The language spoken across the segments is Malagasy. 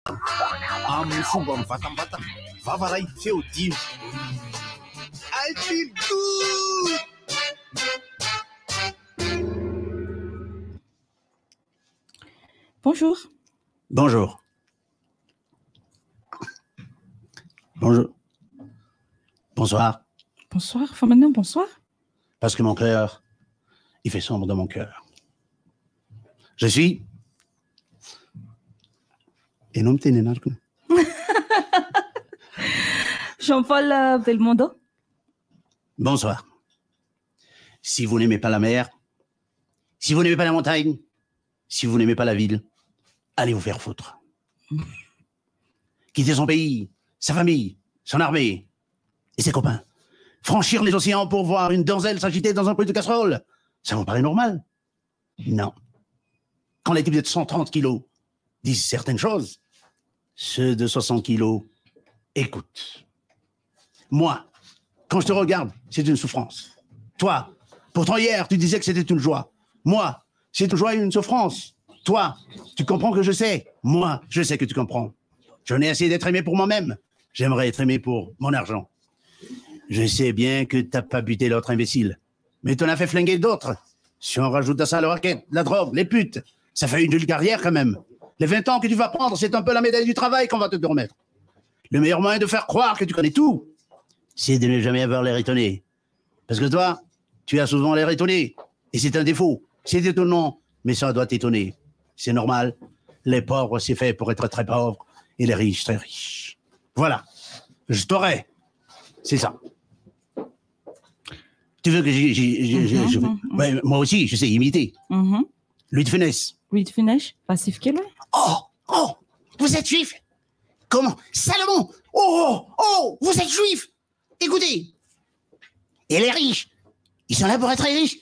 amin'ny fomba mivatambatana vavaray feo dimy. I feel good. Bonjour. Bonjour. Bonjour. Bonsoir. Bonsoir. Enfin maintenant, bonsoir. Parce que mon cœur, il fait sombre dans mon cœur. Je suis... Et non, t'es narco. Jean-Paul Belmondo. Bonsoir. Si vous n'aimez pas la mer, si vous n'aimez pas la montagne, si vous n'aimez pas la ville, allez vous faire foutre. Quitter son pays, sa famille, son armée et ses copains. Franchir les océans pour voir une donzelle s'agiter dans un pot de casserole, ça vous paraît normal? Non. Quand les types de 130 kilos disent certaines choses, ceux de 60 kilos écoutent. Moi, quand je te regarde, c'est une souffrance. Toi, pourtant hier, tu disais que c'était une joie. Moi, c'est une joie et une souffrance. Toi, tu comprends que je sais. Moi, je sais que tu comprends. J'en ai assez d'être aimé pour moi-même. J'aimerais être aimé pour mon argent. Je sais bien que t'as pas buté l'autre imbécile, mais t'en as fait flinguer d'autres. Si on rajoute à ça le racket, la drogue, les putes, ça fait une jolie carrière quand même. Les 20 ans que tu vas prendre, c'est un peu la médaille du travail qu'on va te remettre. Le meilleur moyen de faire croire que tu connais tout, c'est de ne jamais avoir l'air étonné. Parce que toi, tu as souvent l'air étonné. Et c'est un défaut. C'est étonnant, mais ça doit t'étonner. C'est normal. Les pauvres, c'est fait pour être très pauvres. Et les riches, très riches. Voilà. Je t'aurai. C'est ça. Tu veux que ouais, moi aussi, je sais imiter. Louis de Funès. Louis de Funès, Passif Keller. Oh, vous êtes juif? Comment? Salomon! Oh, vous êtes juif? Écoutez. Et les riches, ils sont là pour être riches.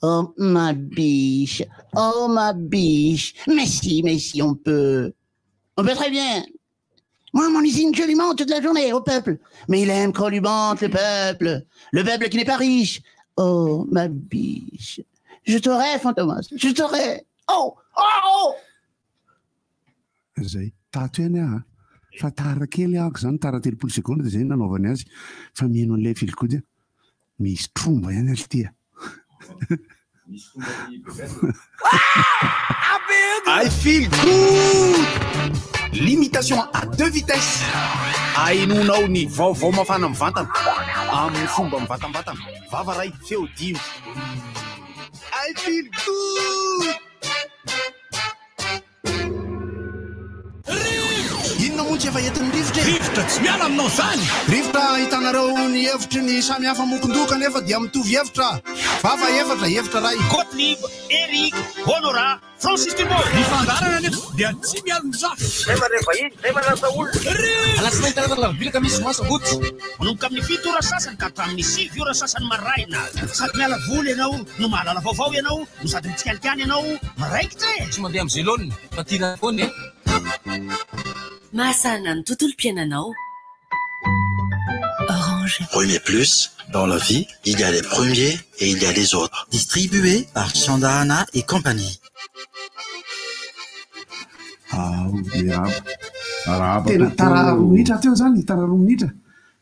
Oh, ma biche. Mais si, on peut. On peut très bien. Moi, mon usine, je lui mente toute la journée au peuple. Mais il aime qu'on lui mente, le peuple. Le peuple qui n'est pas riche. Oh, ma biche. Je t'aurai, Fantomas. Je t'aurai. Oh! Zay tato ihany a fa tara kely ahako zany tara 3 seconde dia zay nanaovany azy fa mihaino an'ilay filokody misy tromba ihany aly ty I feel good. Limitation à 2 vitesses. Ainonao ny vaovao mafana mivantana amin'ny fomba mivatambatana vavaray feo dimy. I feel good. Inona moa tsy efa entin'ny rivotra? Rivotra tsy miala aminao zany. Rivotra hitanareo ny hevitry ny samy hafa mokondoka nefa dia mitovy hevitra. Vava hevitra ray. Gottlieb, Eric, Honora, Francis Dumont. Ny fandarana nefa dia tsy miala mizafy. Zay mareva iny, zay manasa olona. Alasina hitanareo lavilaka misy masa gotsy. Manomboka amin'ny 7 ora sasany ka hatramin'ny 6 ora sasany maraina. Sady miala voly ianao, no mahalala vaovao ianao, no sady mitsikalikany ianao, maraikitra e. Tsy mandeha amin'ny zélone, fa tia foana e. Mahasana ny tontolo-piainanao. Orange. Premier Plus, dans la vie, il y a les premiers et il y a les autres. Distribué par Chandana et compagnie. tena tara 2 minitra teo zany, tara 2 minitra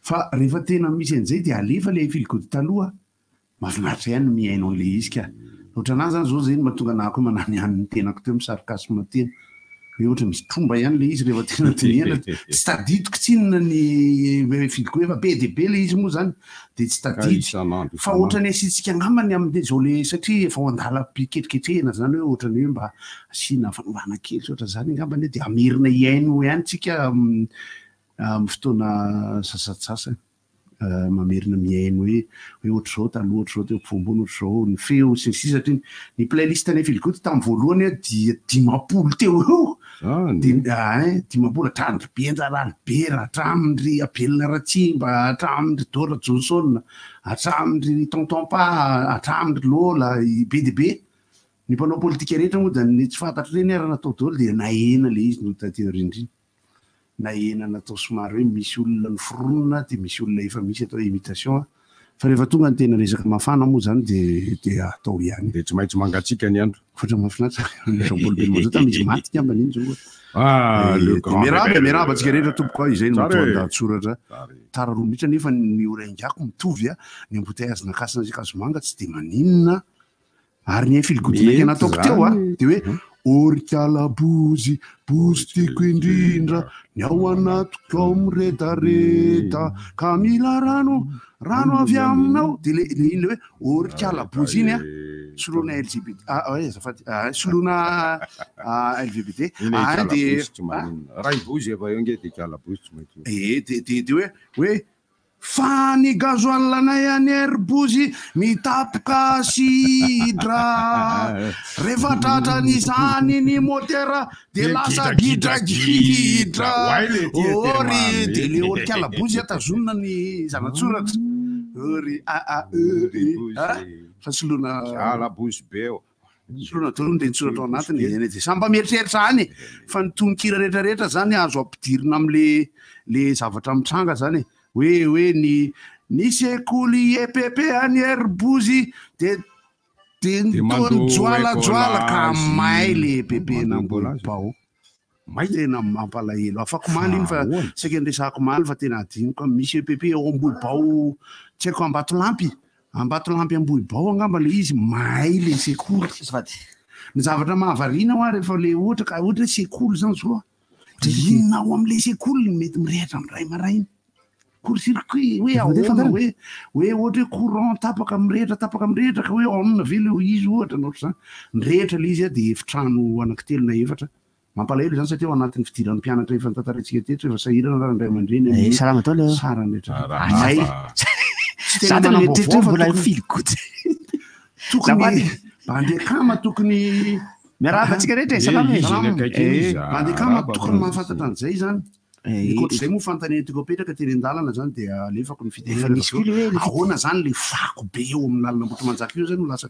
fa rehefa tena misy an'izay dia alefa le filokody taloha mahafinaritra ihany mihaino an'le izy ka ohatranazy zany zao zany mahatonga anako manany ihany ny tenako teo misarikasima tena hoe ohatra misy tromba ihany le izy rehefa tena tenena tsy tadidiko tsinona ny filokody efa be dia be le izy moa zany dia tsy tadidy fa ohatra ny asitsika angambany amin'izao le satria efa ho andala piketriketrehana zany hoe ohatra ny hoe mba asiana fanovana kely ohatra zany angambany dia amerina iaino ihany tsika amin'ny fotoana sasatsasany mamerina mihaino hoe ohatra zao taloha ohatra zao teo ampovoambony ohatra zao ny feo sy ny sisa satria ny playlist ny filokody tamin'ny voalohany dia 10 teo eo dimapolo hatramin'ny ry Benja Ralibera hatramin'ny ry Abelina Ratsimba hatramin'ny ry Dora Johnson hatramin'ny ry Tonton Pa hatramin'ny ry Lola be dia be ny mpanao politika rehetra moa dia ny tsy fantatra ireny ary natao daholo dia nahena le izy no taty rindrina nahena natao somary hoe misy olona ny foronina dia misy olona efa misy atao imitation fa rehefa tonga ny tena resaka mafana moa zany de atao ihany de tsy maintsy mangatsika ny andro fatra mafinatra Jean-Paul Belmondo misy maty ty ambany iny zao miaraba antsika rehetra tompoka izay no matondratsoratra tara roa minitra nefa ny oraingako mitovy ny embouteillage nakasina zay Kasomanga tsy de maninona ary ny filigodinaka nataoko teo de hoe orikalabozy bozy tiako indrindra ny ao anatoko ao miredareda ka mila rano avy aminao de le iny le hoe orikalabozy iny soloana LGBT soloana LGBT de raibozy efa eo nge de kalabozy tsy maintsy de hoe fa ny gazoalanay any herbozy mitapoka sidra rehefa tratran'izany ny motera de lasa gidragidra ory de le orikalabozy atazonina ny zanatsoratra ory fa soloana kalabozy be soloana tolony de nitsoratra ao anatiny de samba mieritreritra any fa ny tononkira rehetrarehetra zany azo ampidirina am'le zavatra mitranga zany hoe ny sekoly EPP any herbozy de nitony joalajoala ka may le EPP nambolibao tena mampalahelo afako maly iny fa saika nresako maly fa tena adiniko misy EPP eo ambolibao tsy haiko Ambatolampy ambolibao angamba le izy may le sekoly ny zavatra mahavariana hoa rehefa le ohatra sekoly zany zao de inona ao am'le sekoly mety mirehatra amiray marainy court-circuit hoe ahoana hoe ohatra hoe courant tapaka mirehatra ka hoe aonona ve le izy ohatra nohatra zany nirehatra le izy de efitrano anankitelo na efatra mampalahelo zany satria ao anatin'ny fidiran'ny mpianatra efa nitantarantsika teto efa sahirana raha ndray aman-dreny salama tao le sarany tokony bandekama tokony miarahaba antsika rehetra bandekama tokony mahafantatra an'izay zany koatr'izay moa fantanetiko apetraka teny an-dalana zany de alefako ny fitehana ahoana zany le fako be eo amin'ny lalana Ambotomanjaka io zany lasa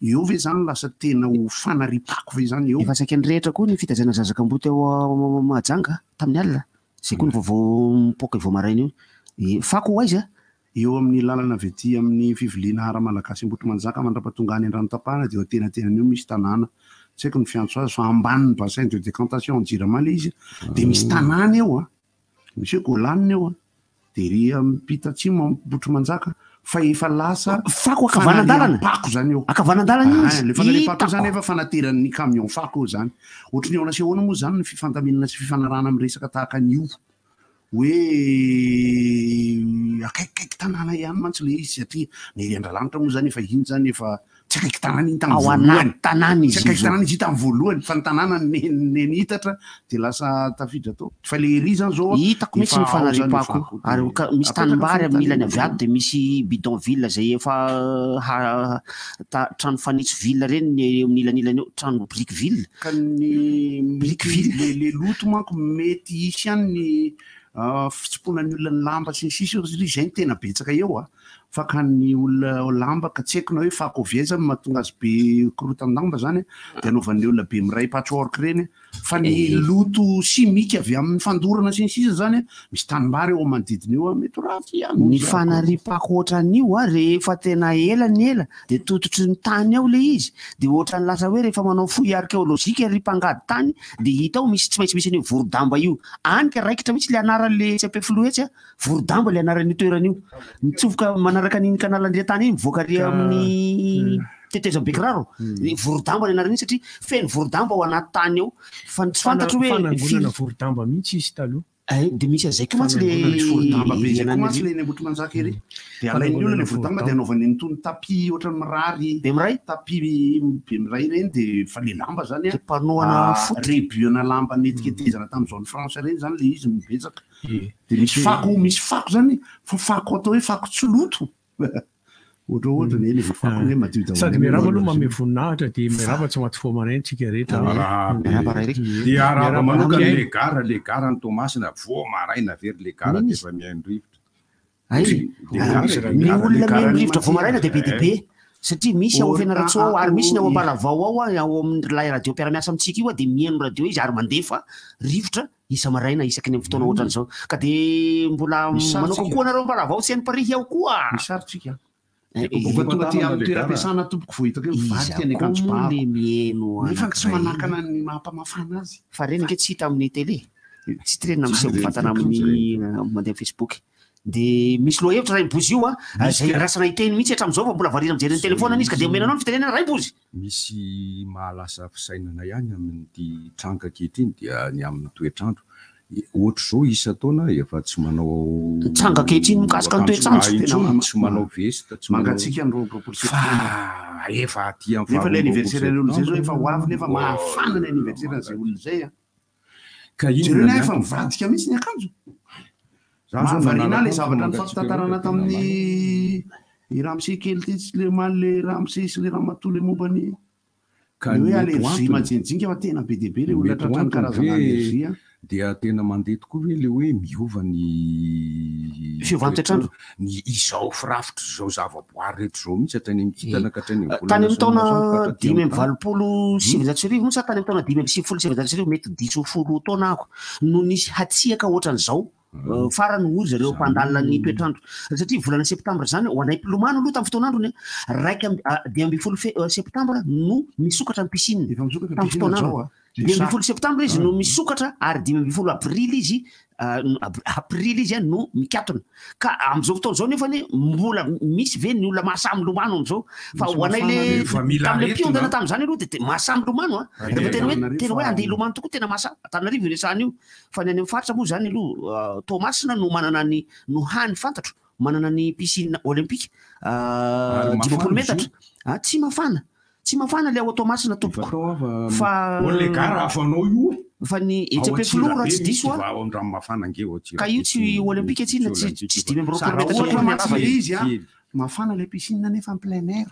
eo ve zany lasa tena ho fanaripako ve zany eo efa saika ny rehetra koa ny fitazana Zazakamboto eo Mahajanga tamin'ny alina zay koa ny vaovao mipoaka vao maraina io fako ho aiza eo amin'ny lalana vety amin'ny fiviliana ara-malagasy Ambotomanjaka mandrapahatongany an-dranotapahana de eo tenatenany io misy tanàna tsy haiko ny fiantso azy fa ambaniny bassin de décantation en Jirama le izy de misy tanàna eo misy hoe Golanina eo de ry ampita atsimo Ambotomanjaka fa efa lasa fako akavanandalana pako zany eo akavanandalana izy le fanaripako zany efa fanateran'ny camion fako eo zany ohatrany eo nasehoana moa zany ny fifandaminana sy fifanarana amin'ny resaka tahaka an'io hoe akaikikaiky tanàna ihany mantsy le izy satria ny Andrialanitra moa zany efa iny zany efa tsy akaiky tanàna iny tamin'ny voalohany tanàna izy tsy akaiky tanàna izy tamin'ny voalohany fa ny tanàna neny hitatra de lasa tafidra tao fa le ery zany zao hitako mihitsy ny fanaripako ary misy tanimbary amin'ny ilany aviady de misy bidonville zay efa trano fanitso ville reny amin'ny ilanilany eo trano briqueville ka ny briqueville le loto manko mety isy ihany ny fitsimponan'ny olona ny lamba sy ny sisy ry zay ny tena betsaka eo fa ka ny olona lamba ka tsy haiko na hoe fako vieza mahatonga azy be korotandamba zany de anaovan'ny olona be miray patchwork reny fa ny loto simika avy amin'ny fandorana sy ny sisa zany misy tanimbary eo manodidina eo mety ratsy ihany ny fanaripako ohatran'io rehefa tena ela de tototry ny tany ao le izy de ohatrany lasa hoe rehefa manao fouille archéologique ripangady tany de hita ao misy tsy maintsy misy an'io vorodamba io anyka raikitra mihitsy le anaran'le tsy ampeflohetsy vorodamba le anaran'io toeran'io mitsofoka manaraka n'iny kanalandria tany iny mivoaka ry amin'ny teteza bekiraro vorodamba le anaran'iny satria feno vorodamba ao anaty tany eo fa tsy fantatro hoe fanangonana vorodamba mihitsy izy taloha de misy azay ko mantsy vorodamba be zay mantsy le Ambotomanjaka ery de alain'ny olona le vorodamba de anaovany nitony tapis ohatrany mirary be miray tapis be miray reny de fa le lamba zany panoana rebuana lamba netiketezana tamin'izao ny France reny zany le izy mibetsaka de misy fako zany fa fako atao hoe fako tsy loto ohatrohatra ny le fako hoe madio daholo sady miaraba aloha mame voninahitra de miaraba tsy maty foa maraina tsika rehetra de araba manokany le gara ny Tomasina voa maraina very le gara de efa mihaino rivotra ny olona mihaino rivotra voa maraina de be satria misy ao fianarantsoa ao ary misy ny ao ambalavao ao ao amin'ny lay radio mpiara-miasa amintsika io dia mihaino radio izy ary mandefa rivotra isa maraina isaky ny fotoana ohatran'izao ka dia mbola manao kokoa nareo ambalavao tsy any parihy ao koa misarotsika tonga ty amin'ny toeram-piasana tompoko vohitako hoe mivady ty any akanjo le mihaino nefa tsy manakana ny mampamafana azy fa reny nke tsy hita amin'ny télé tsy tirenina miseho mivantana amin'ny mandeha Facebook dia misy loha hevitra ray mibozy io zay rasana hiteny mihitsy hatramin'izao fa mbola varina mijery ny telefonina izy ka dia omenanao ny fitenenana ray bozy misy mahalasa fisainana ihany amin'ity tranga ankehitriny dia ny amin'ny toetrandro ohatra zao isa taona efa tsy manao tranga ankehitriny mikasika ny toetrandro tsy manao vesta tsy mangatsika ny roapolo fa efa aty amin'ny nefa le anniversaire n'olona zay zao efa ho avy nefa mahafana ny anniversaire n'izay olona zay ka inona efa mivadika mihitsy ny akanjo mahavariana le zavatra ny fampitantarana tamin'ny ramose kely ty tsy le maly le ramose sy le ramatolo mombany hoe allergie majinjinka fa tena be dia be le olona tratrany karazana allergie dia tena mandeha tokoa hoe le hoe miova ny fiovan'ny toetrandro ny izao firafitra zao zavaboary rehetra zao mihitsy hatrany mikitana ka hatrany tany amin'ny taona 5,27 mihitsy tany amin'ny taona 5,27 mety 10 taona ako no nisy hatsiaka ohatran'izao farany ory zareo mpandalina ny toetrandro satria volana septambra zany ho anay mpilomano aloha tamin'ny fotoanandrony raiky 12 septambra no misokatra ny piscine tamin'ny fotoanandro 12 septambra izy no misokatra ary 12 avrily izy aprily izy no mikatona ka amin'izao fotoana zao nefa mbola misy ve ny olona mahasamy lomano amin'izao fa ho anay le tamin'le mpiondana tamin'izany aloha dia mahasamy lomano rehefa tena hoe andeha lomano tokoa tena mahasa Antananarivo resahana io fa ny any amin'ny faritra moa zany aloha Toamasina no manana ny no hany fantatro manana ny piscine olympique 20 metatra tsy mafana le ao Toamasina tompoko fa le gara afanao io fa ny ETP flora tsy diso mafana ngeo ka io tsy olympique tsy 5 metatra izy mafana le piscine nefa en plein air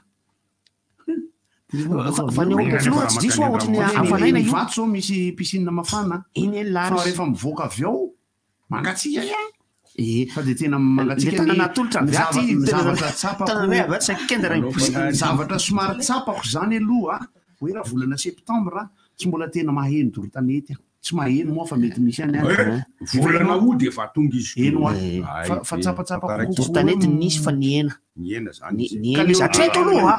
fa ny ETP flora tsy diso ohatry ny afanaina io vato zao misy piscine mafana iny fa rehefa mivoaka avy ao mangatsiaka fa dia tena mangatsiaka tanana atolotra viaty zavatra tsapako zavatra somary tsapako zany aloha hoe raha volana septambra tsy mbola tena maheno dorotanety tsy maheno moa fa mety misy any volana ody efa tonga izy eno fa tsapatsapako dorotanety nisy fa niena atreto aloha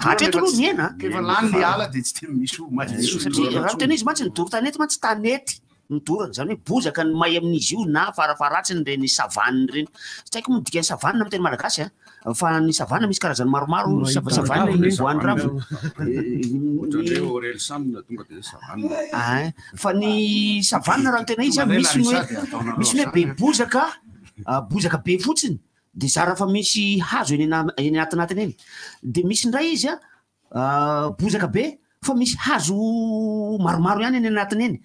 niena efa lany le ala dia tsy tena misy satria raha tena izy mantsy ny dorotanety mantsy tanety nidorana zany hoe bozaka ny may amin'izy io na farafaratsiny reny savanny reny tsy haiko midika ny savanna amin'ny teny malagasy fa ny savanna misy karazany maromaro savanna voan'ny ravo fa ny savanna raha tena izy misy hoe be bozaka be fotsiny dia zara fa misy hazo eny anatinatiny eny dia misy ndray izy bozaka be fa misy hazo maromaro ihany eny anatiny eny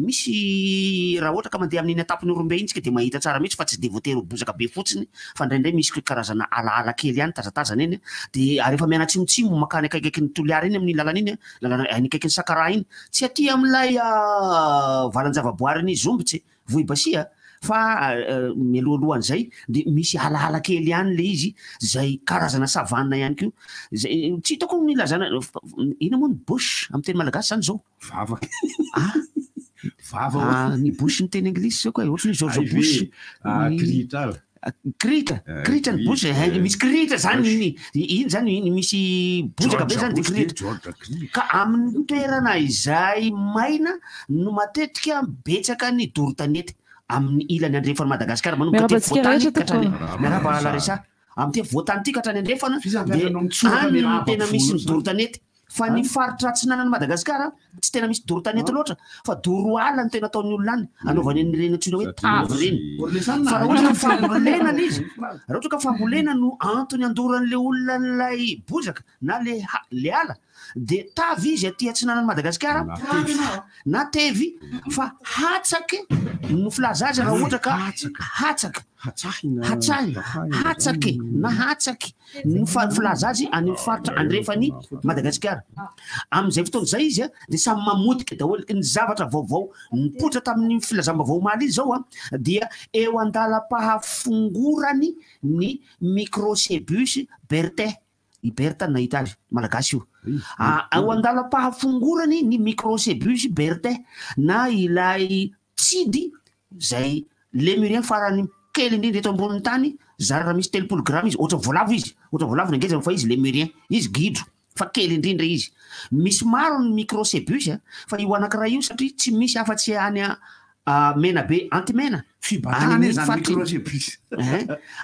misy raha ohatra ka mandeha amin'iny atapony orombe iny tsika dia mahita tsara mihitsy fa tsy dia voatery bozaka be fotsiny fa indraindray misy karazana alaala kely ihany tazatazana eny dia rehefa mianatsimotsimo makany akaikaiky ny toliara iny amin'ny lalana iny lalana akaiky ny sakara iny tsy aty amin'ilay valan-javaboary iny zombotsy vohibasia fa mialoalohan'izay dia misy alaala kely ihany le izy zay karazana savanna ihany keo zay tsy hitako ny lazana ina moa ny bush amin'ny teny malagasy zany zao ny bush ny teny anglisy zao koa ohatry ny George Bush krita ny bush misy krita zany iny zany misy bozaka be zany dia krita ka amin'ny toerana izay maina no matetika betsaka ny dorotanety amin'ny ilany andrefana Madagasikara manomboka ty voatany katrany miaraba laresa amin'ny ty voatany ty katrany andrefana dia any tena misy ny dorotanety fa ny faritra atsinanany Madagasikara tsy tena misy dorotanety loatra fa doroala no tena ataony olona any anaovany an'ireny antsoina hoe tavy reny fa raha ohatra ka fambolena izy raha ohatra ka fambolena no antony andoran'le olona n'ilay bozaka na le ala dia tavy izy aty atsinanany Madagasikara na tevy fa hatsaky no filazazy raha ohatra ka hatsaky no filazazy any faritra andrefany Madagasikara amin'izay fotoana izay izy dia samy mamotika daholo ny zavatra vaovao nipoitra tamin'ny filazam-baovao omaly izy zao dia eo andalam-pahafongorany ny microcebus bertin Berta nahita azy malagasy io ao andalam-pahafongorany ny microcebus Bertin na ilay tsidy zay lémurien farany kely indrindra eto amboniny tany zary raha misy 30 grama izy ohatry voalavo izy ohatry voalavo ny angezany fa izy lémurien izy gidro fa kely indrindra izy misy maro ny microcebus fa io anankiray io satria tsy misy afa-tsy any mena be antimena fibatany zany microcebus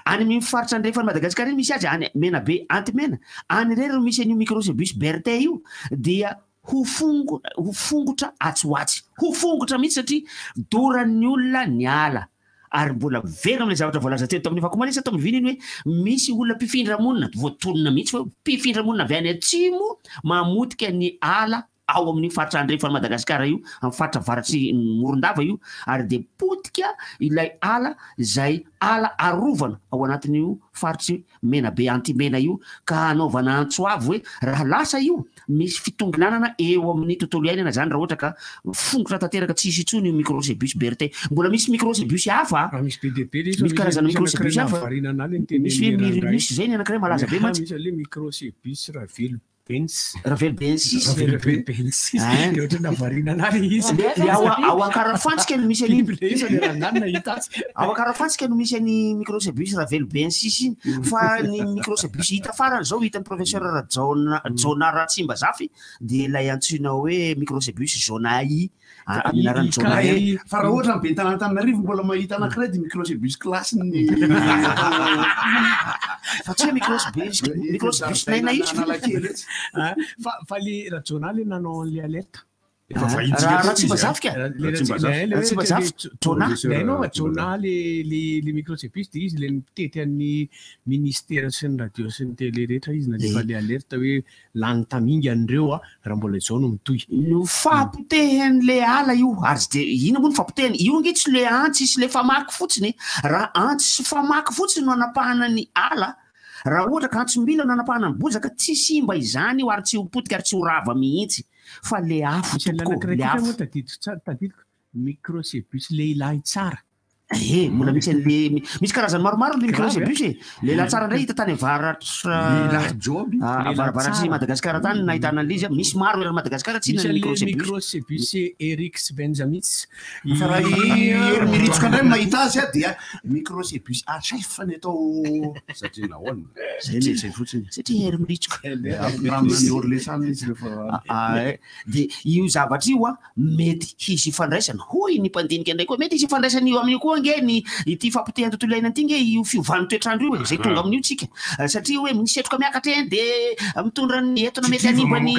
any mifaritra andrefany Madagasikara iny misy azy any mena be antimena any rery misy an'io microcebus Bertin io dia ho fongotra atsoatsy ho fongotra mihitsy satria doran'ny olona ny ala ary mbola vera am'le zavatra voalaza teo tamin'ny fakomalisa tamin'ny viny iny hoe misy olona mpifindra monina voatonona mihitsy hoe mpifindra monina avy any atsimo mamotika ny ala ao amin'ny faritra andrefany Madagasikara io amin'ny faritra avaratry Morondava io ary de potika ilay ala zay ala arovana ao anatin'io faritry mena be antimena io ka anaovana antsoavo hoe raha lasa io misy fitonginanana eo amin'ny tontolo iainana zany raha ohatra ka fongotra tanteraka tsisy intsony io microcebus Bertin mbola misy microcebus hafa misy BDP misy karazana microcebus hafa misy zay ny anankiray malaza be mantsy misy le microcebus Ravel Bensis ohatra navarina anany izy ao Ankarafantsika no misy an'iny ao Ankarafantsika no misy any microcebus Ravel Bensis iny fa ny microcebus hita farany zao hitan'ny professeur Jona Ratsimbazafy de ilay antsoina hoe microcebus Jonai aminarany Jonai fa raha ohatra be Antananarivo mbola mahita anankiray de microcebus classe ny fa tsy microcebus naina io fa le rajonal nanao an'le alerte raha Tsimbazafika Jona le microcebus de izy le mitety an'ny ministère sy ny radio sy ny télé rehetra izy nalefa le alerte hoe lany taminga an'ireo raha mbola izao no mitohy no fampitehan'le ala io ary de ina moa no fampitehany io nge tsy le antsy sy le famaky fotsiny raha antsy sy famaky fotsiny no anapahana ny ala raha ohatra ka antsombila no anapahana ny bozaka tsy simba izany io ary tsy ho potika ary tsy ho rava mihitsy fa le afo tokoa le afo tadidiko microcebus lehilahy tsara mbola misy an'le misy karazany maromaro le microcebus lehilahy tsara indray hita tany avaravaratsy Madagasikara tany nahitana an'le izy misy maro ery Madagasikara tsy misy le microcebus Erix Benjamits fa raha miritsoka indray mahita azy dia microcebus achefany atao satria nahoana zay fotsiny satria ery miritsoka ramany orlesany izy rehefa de io zavatra io mety hisy ifandraisana hoy ny mpandinika indray koa mety hisy ifandraisana io amin'io koa nge ny ity fampitehan'ny tontolo iainana ity nge io fiovany toetrandro io zay tonga amin'io tsika satria hoe misetroka miakatra eny de mitondra ny etona mety animbany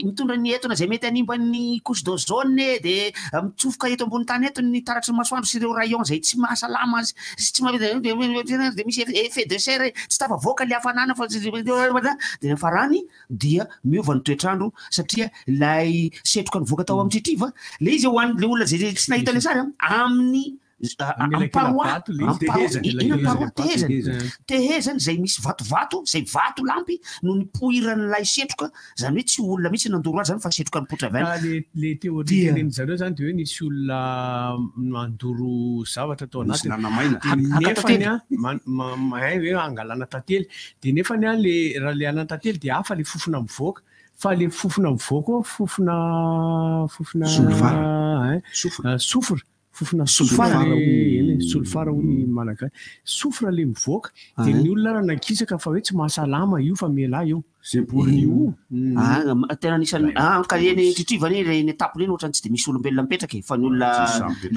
mitondra ny etona zay mety animbany couche d'ozone de mitsofoka eto ambony tany eto ny taratry masoandro sy ireo rayon zay tsy mahasalama sy tsy de misy effet de serre tsy tafavoaka le hafanana fa de farany dia miova ny toetrandro satria lay setroka nivoaka tao amin'ny tritriva le izy hoan'le olona zay tsy nahita le sary amin'ny tehezany zay misy vatovato zay vato lampy no nipoiran'lay setroka zany hoe tsy olona mihitsy nandoro azy zany fa setroka nipoitra avy le teoria ren'zareo zany de hoe nisy olona mandoro zavatra tao anatiny nefany mahay hoe angalana tantely de nefany le raha le alana tantely de hafa le fofona mivoaka fa le fofona mivoaka sofra fofona solfara hoy malagasy sofra le mivoaka de ny olona raha nakisaka fa hoe tsy mahasalama io fa mela io c'est pour io tena anisany ka eny tritrivany eny etapony eny ohatrany tsy de misy olombelona mipetraka fa ny olona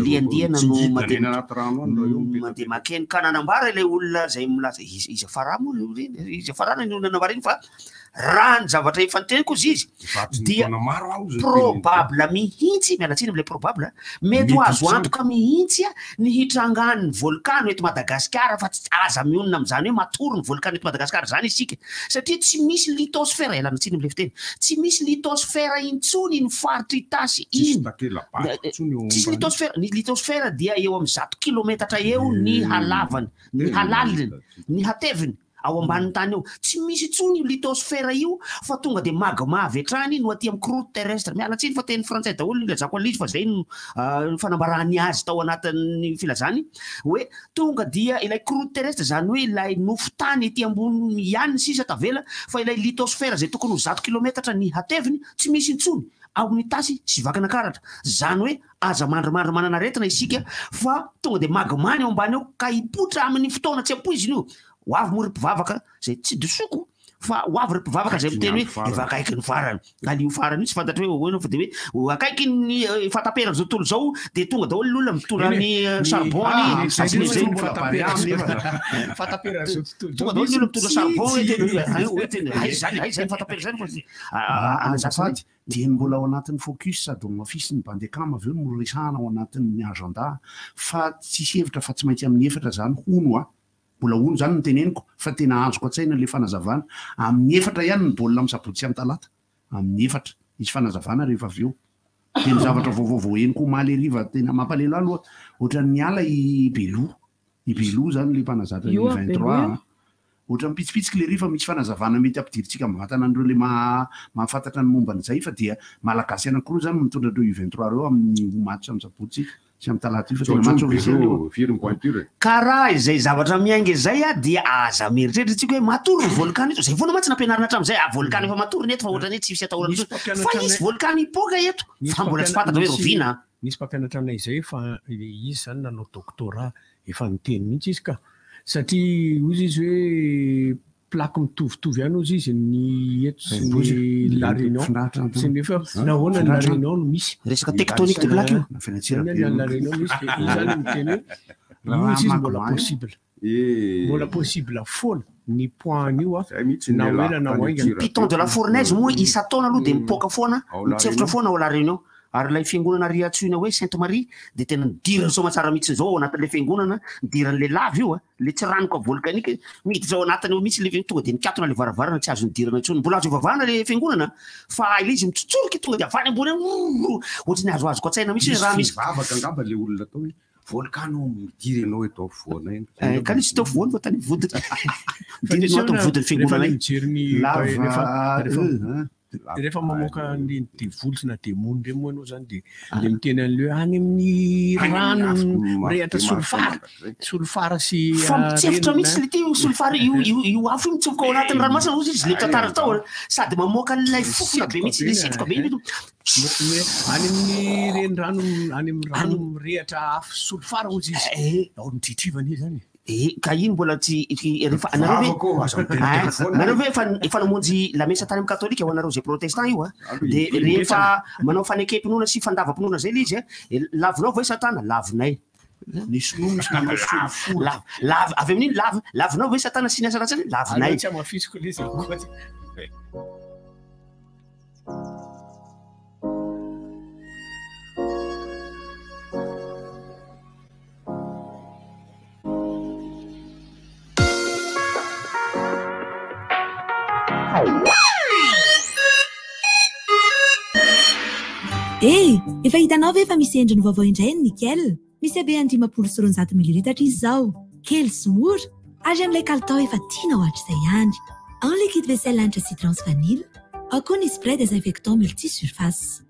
liandiana no mandeha makeny ka nanambara ilay olona zay milaza izy afarana ny olona nanambara iny fa raha ny zavatra efa niteniko izy dia probable mihitsy mialatsiny am'le probable mety ho azo antoka mihitsy ny hitrangan'ny volcano eto Madagasikara fa tsy aza mionona am'izany hoe matory ny volcano eto Madagasikara zany isika satria tsy misy litosfera elana tsiny am'le fiteny tsy misy litosfera intsony ny faritry tasy iny tsisy litosfera ny litosfera dia eo amin'ny 100 kilometatra eo ny halavany ny halaliny ny hateviny ao ambanin'ny tany eo tsy misy tsony io litosphère io fa tonga de magma avy hatrany no aty amin'ny croûte terrestre mialatsiny fa teny frantsay daholo ilazako an'izy fa zay no fanambarany azy tao anatin'ny filazany hoe tonga dia ilay croûte terrestre zany hoe ilay nofo tany ety ambony ihany sisa tavela fa ilay litosphère zay tokony ho 100 kilometatra ny hateviny tsy misy intsony ao amin'ny tasy sy vakana karatra zany hoe aza mandrimandry manana retina isika fa tonga de magmany ao ambany eo ka hipotra amin'ny fotoana tsy ampoiziny io ho avy moa ry mpivavaka zay tsy dosoko fa ho avy ry mpivavaka zay miteny hoe efa akaiky ny farany alio farany io tsy fantatry hoe hoana fa de hoe akaiky ny fatapera zao tontolo zao de tonga daholo ny olona mitora ny charbon any fatapera zao tontolo tonga daholo ny olona mitora charbon zany fatapera zany azafady dia mbola ao anatin'ny focus sady mafisy ny bandekama avy eo no resahana ao anatin'ny agenda fa tsisy hevitra fa tsy maintsy amin'ny efatra zany hono a mbola ono zany noteneniko fa tena azoko an-tsaina le fanazavana amin'ny efatra ihany ny baolina misabotsy amin'ny talata amin'ny efatra isy fanazavana rehefa avy eo tena zavatra vaovao eniko omaly ariva tena mampalelo aloha ohatran'ny ala i belo zany le mpanazatra ny 23 ohatra mipitsipitsika le rifa misy fanazavana mety ampidirintsika mivatana an'ireo le mahafantatra ny momba an'izay fa dia malagasy anankiroa zany mitondra ireo U23 reo amin'ny match amin'ny sabotsy sy amin'ny talata io fa tena match officiel karaha izay zavatra miainga izay a dia aza mieritreritra tsika hoe matory ny volcan eto zay foana matsy nampianarina hatramin'izay volcan efa matory eto fa ohatrany hoe tsy misy atahorana fa isy volcan ipoka eto fa mbola tsy fantatra hoe rovina nisy mpampianatra aminay izay fa izy zany nanao doctorat efa niteny mihitsy izy ka satria ozy izy hoe plaque mitovitovy ihany ozy izy ny eto sy ny la réunion sy nefa nahoana ny la réunion no misy resaka tectonique de plaque io la réunion misy zany miteny hoe izy mbola possible mbola possible foana ny point io a na hoela na hoaingana piton de la fournaise moa isa-taona aloha de mipoka foana mitsefitra foana ao la réunion ary ilay fiangonana riatsoina hoe Sainte Marie de tena nidirany somatsara mihitsy zao ao anatin'le fiangonana nidirany le lava io a le tsy ranoko volcanique miditra ao anatiny eo mihitsy le tonga de nikatona le varavarana tsy azo nidirana intsony mbola azo ivavahana le fiangonana fa ile izy mitsotsorika tonga de avany ambony ohatrany azoazoko an-tsaina mihitsy raha misy vavaka angamba le olona atao hoe volcano midiry anao eto afovoana eny ka nisy teo afovoany fa tany voditra diry ato vodiny fiangonana iny rehefa mamoaka ny volosina demony reny moa anao zany de le miteny an'le any amin'ny rano rehatra solfara sy fa mitsefitra mihitsy le ty solfara io afo io mitsofoka ao anatin'ny ranomasina ozy izy le tantara tao sady mamoaka n'ilay fofona be mihitsy le setroka be any amin'ny renirano any amin'ny rano mirehatra afo solfara ozy izy ao nitritrivany zany ka iny mbola tsy nareo hoe efa namonjy la mesa tany amin'ny katolika ho anareo zay protestant io a de rehefa manao fanekempinoana sy fandavam-pinoana zay le izy lavinao va satana lavinay nisy manao solofo avy amin'iny lavinao va satana sy niasa ratsany lavinay tsy amafisiko le izy efa hitanao ve efa misy endriny vaovao indray ny Nickel misy habe 500 mililitatra izy zao kely sy mora ary amin'ilay kalitao efa tiana ho hatr'izay ihany en liquide vaisselle anti-citrance vanille ao koa ny spray désinfectant multisurface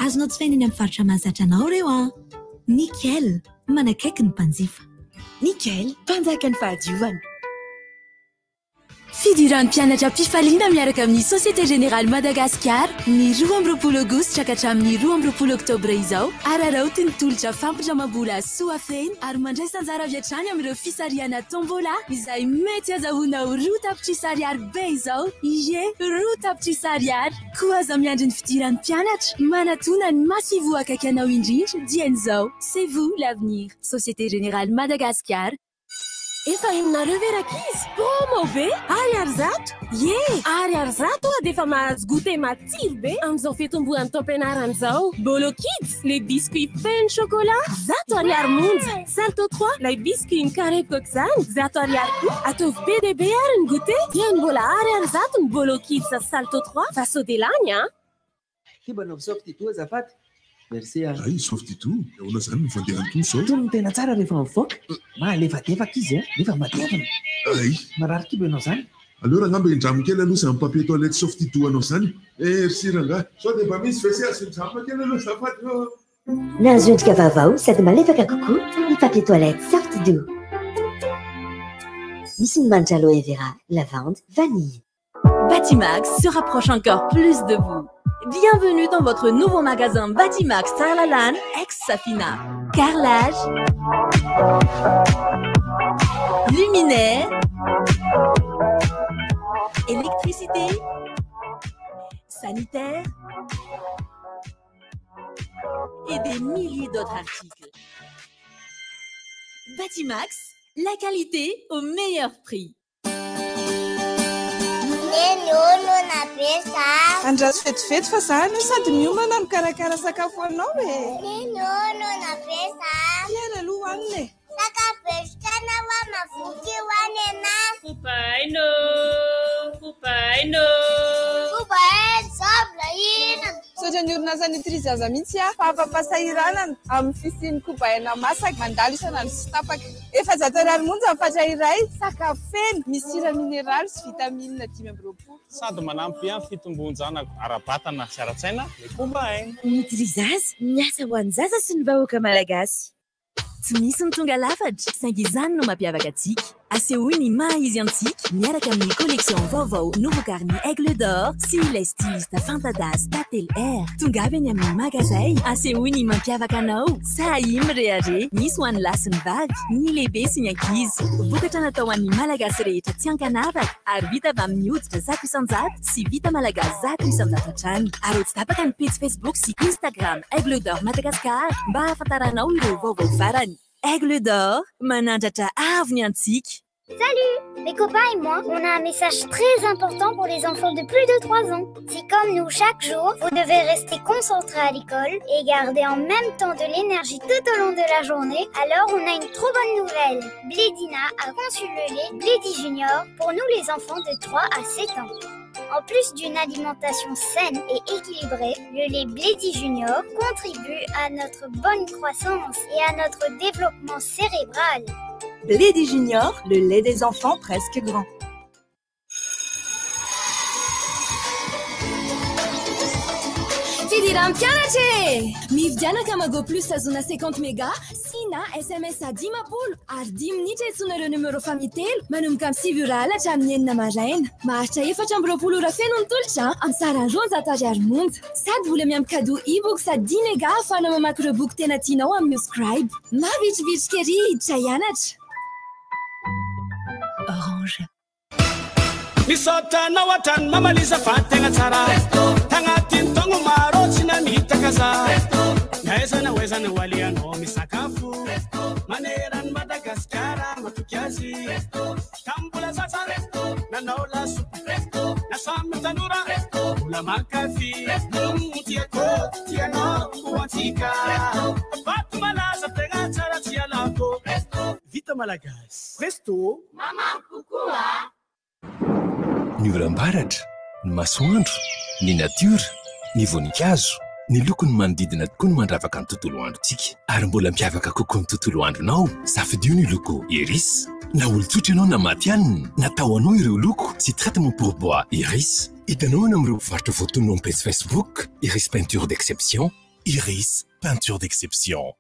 azonao jifaina eny amin'ny faritra mahazatra anao reo a Nickel manakaiky ny mpanjifa Nickel mpanjaka ny fahadiovana fidiran'ny mpianatra Pifaliana miaraka amin'ny Société Générale Madagascar ny 12 aogositra ka hatramin'ny 12 oktobra izao araraoty ny tolotra fampindramam-bola soafeny ary mandray sanjara avy hatrany amin'ireo fisariana tombola izay mety azahoana ho 10 tapitrisa ariary be izao ie 10 tapitrisa ariary koa aza miandry ny fidiran'ny mpianatra manatona ny masivo akaiky anao indrindra dian'izao c'est vous l'avenir Société Générale Madagascar efa hinareo ve rakizy promo be ariary zato ariary zato de efa mahazo goûter matsiro be amin'izao fitombohan'ny taom-pianarana zao Bolo Kids les biscuits pain chocolat zato ariary monja Salto 3 lay biscuits ny carré coque zany zato ariary koa ataovy PDB ary ny goûter dia ny mbola ariary zato ny Bolo Kids Salto 3 fa sodelany kibanao softy toa azafady merci ay softy toa ona zany mivandeha antoy zao tony tena tsara rehefa mivoaka malefadefaka izy nefa matevana Ay. Marary kibo ianao zany? Alors angamba indramo kely aloha zany papier toilette sauf titoanao zany. Merci ranga. Sao dia mba misy WC asindramo kely aloha zafady. Nahazo endrika vaovao sady malefaka kokoa ny papier toilette Sorti-Doux. Misy ny manitra aloe vera, lavande, vanille. Batimax se rapproche encore plus de vous. Bienvenue dans votre nouveau magasin Batimax Tarlalan, ex-Safina. Carrelage, luminaire, électricité, sanitaire et des milliers d'autres articles. Batimax, la qualité au meilleur prix. Andraso fetifety fa zany sady miomana mikarakara sakafo anao e. Iana aloha hoanina e. Sotra ny orinasa nitirizy aza mihitsy fa afa-pasahiranana amin'ny fisian'ny kobaina masaka mandalo isanandro sy tapaka. 400 monja amin'ny fatra iray, sakafo feno, misy sira mineraly sy vitamine 10 sady manampy amin'ny fitombonjana ara-batana sy ara-tsaina ny kobaina. Nitirizy azy miasa ho an'ny zaza sy ny vahoaka malagasy. Tsy misy ny tonga lafatra, saingy izany no mampiavaka antsika. Asehoy ny maha izy antsika miaraka amin'ny collection vaovao nouveau garni Aigle d'Or sy les stylistes Fantadas Tatel Air. Tongavy any amin'ny magazay, asehoy ny mampiavaka anao. Sahy mirehare, misy ho an'ny lahy sy ny vavy, ny lehibe sy ny ankizy. Vokatra natao an'ny malagasy rehetra tsy ankanavaka ary vita avy amin'ny hoditra 100% sy vita malagasy 100% hatrany. Ary tsy tapaka ny page Facebook sy Instagram Aigle d'Or Madagascar mba ahafantaranao ireo vaovao farany. Aigle d'Or, manandratra avy ny antsika. Salut! Mes copains et moi, on a un message très important pour les enfants de plus de 3 ans. Si comme nous, chaque jour, vous devez rester concentrés à l'école et garder en même temps de l'énergie tout au long de la journée, alors on a une trop bonne nouvelle. Blédina a conçu le lait Blédi Junior pour nous les enfants de 3 à 7 ans. En plus d'une alimentation saine et équilibrée, le lait Blédi Junior contribue à notre bonne croissance et à notre développement cérébral. Blédi Junior, le lait des enfants presque grands. Fidiram pianache! Mividiana Kamago Plus azona 50 mégas, sina SMS à 10 mapoul, ary 10 minitra etsona ireo numéro famille manomboka amin'ny 6 orala hatramin'ny 9 maraina. Maharitra 420 ora feno ny tolotra amin'ny sarany 200 ariary monja. Sady vola miampy cadeau e-book sady 10 mégas ahafahana mamaky ireo boky tena tianao amin'ny Scribe. Mavitrivitrika ery hiditra hianatra. Orange. Misota na watan mamaliza fatenga tsara Tangatin tongo maro china mitakaza Naeza na weza na waliano misakafu Maneran Madagaskara matukiazi Kambula sasa na naola supu Na sami tanura Ula makafi Mutia ko tia no kuwatika Batu malaza tenga tsara tia lako Vita Malagas Resto Mama kukua Ny oram-baratra, ny masoandro, ny natiora, ny voninkazo, ny lokony manodidina tokoa no mandravaka ny tontolo androntsika. Ary mbola mpiavaka kokoa ny tontolo andronao, safidio ny loko Iris. Na olon-tsotra ianao na maty hanina, natao anao ireo loko sy traitement pour bois Iris. Hitanao any amin'ireo mpivarotra voatonona amin'ny page Facebook, Iris Peinture d'Exception. Iris Peinture d'Exception.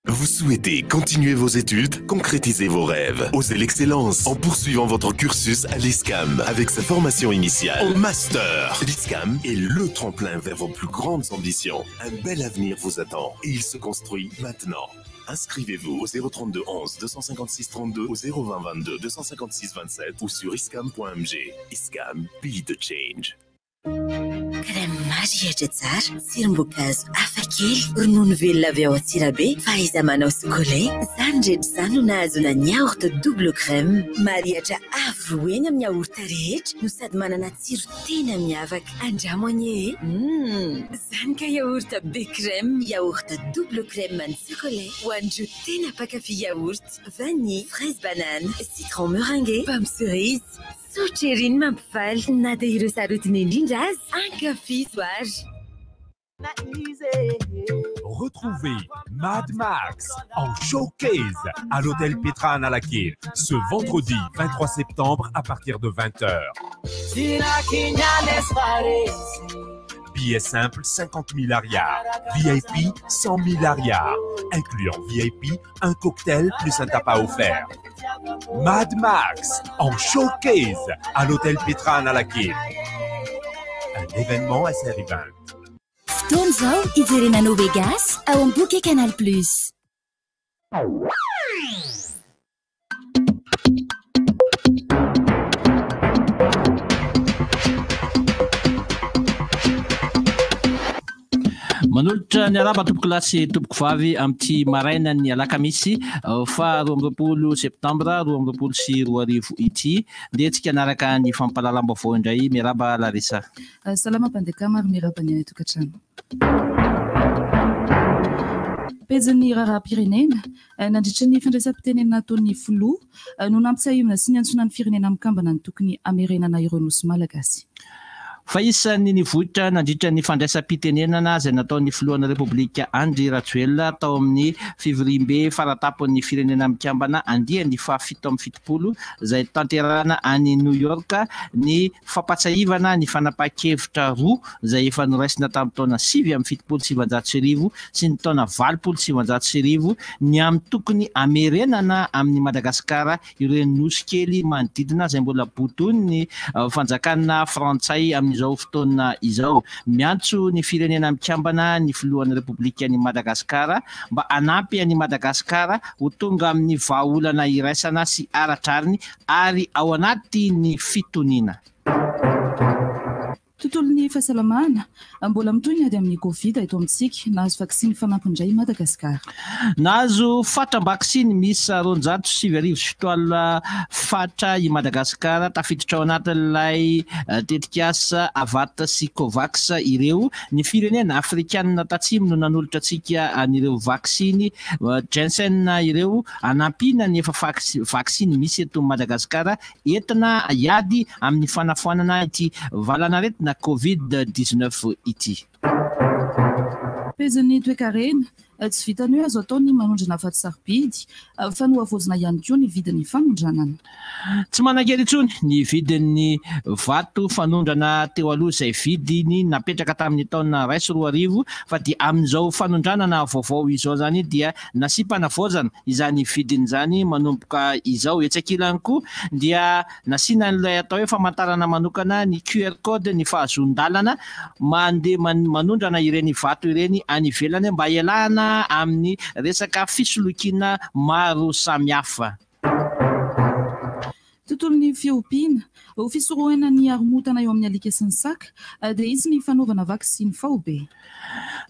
Vous souhaitez continuer vos études, concrétiser vos rêves, oser l'excellence en poursuivant votre cursus à l'ISCAM avec sa formation initiale au master. L'ISCAM est le tremplin vers vos plus grandes ambitions. Un bel avenir vous attend et il se construit maintenant. Inscrivez-vous au 032 11 256 32 au 020 22 256 27 ou sur iscam.mg. ISCAM, be the change. Crème mariage tsara, sirim-boankazo hafakely, ronono velona avy ao Antsirabe, fahaiza manao chocolat, zany rehetra zany no nahazona ny yaourt double crème. Mariatra avo eny amin'ny yaourt rehetra no sady manana tsiro tena miavaka. Andramo anie zany ka yaourt be crème, yaourt double crème amin'ny chocolat, ho an'ireo tena mpakafy yaourt, vanille, fraise banane, citron meringué, pomme cerise. Sotra ery ny mampifaly na dia ireo sarotiny indrindra azy ankafy soary. Retrouvez Mad Max en showcase à l'hôtel Petra à Nalakir ce vendredi 23 septembre à partir de 20h. Billets simples 50 000 arias, VIP 100 000 arias, incluant VIP un cocktail plus un tapas offert. Mad Max en showcase à l'hôtel Petra à Nalakir. Un événement à Saint-Rivin. Tonzao ijerena no Vegas ao amboky Canal Plus. Manolotra ny araba tompoko lasy tompoko vavy amin'ity maraina ny alakamisy fa 12 septambra 2024 ity dia tsika anaraka ny fampalalam-baovao indray miaraba Larissa. Salama Pandekama miaraba ny tokantrano. Pejin'ny raharaham-pirenena nandritra ny fandraisam-pitenenana ataon'ny filoha no nampitsahivana sy ny antsona ny firenena mikambana ny tokony amerenana ireo nosy malagasy. Fa isan'ny nivohitra nandritra ny fandraisam-pitenenana izay nataon'ny filohan'ny Repoblika Andry Rajoelina tao amin'ny fevriambe faratapon'ny firenena mikambana andiany fa 17 izay tanterahana any New York ny fampatsahivana ny fanapahan-kevitra roa izay efa noraisina tamin'ny taona 7 sy ny taona 20 ny amin'ny tokony amerenana amin'ny Madagasikara ireo nosy kely manodidina izay mbola botony ny fanjakana frantsay amin'ny izao fotoana izao. Miantso ny firenena mikambana ny filohan'ny Repoblika ny Madagasikara mba hanampy any Madagasikara ho tonga amin'ny vahaolana iraisana sy aratrariny ary ao anaty ny fitoniana. Tontolon'ny fahasalamana mbola mitohy ady amin'ny Covid eto amintsika nahazo vaksiny fanampindray Madagasikara. Nahazo fatram-baksiny misy 207 fatra i Madagasikara tafiditra ao anatin'ilay tetikasa Avata sy Covax ireo ny firenena afrikanina tatsimo no nanolotra antsika an'ireo vaksiny Janssen ireo anampina ny efa vaksiny misy eto Madagasikara entina hiady amin'ny fanafoanana ity valanaretina Covid-19 ity. Pejin'ny toe-karena tsy vitany hoe azo ataony manondrana vato sarobidy fa no avoazina ihany koa ny vidin'ny fanondranana. Tsy manakely intsony ny vidin'ny vato fanondrana teo aloha izay vidiny napetraka tamin'ny taona 2024 fa dia amin'izao fanondranana vaovao izao zany dia nasipanavaozana izany vidiny izany manomboka izao etsakilany koa dia nasiana n'ilay atao hoe famantarana manokana ny QR code ny fahazon-dalana mandeha manondrana ireny vato ireny any ivelany mba ialana amin'ny resaka fisolokiana maro samihafa. Tontolon'ny fiompiana ho fisorohana ny haromontana eo amin'ny alika sy ny saka dia izy ny fanaovana vaksiny faobe.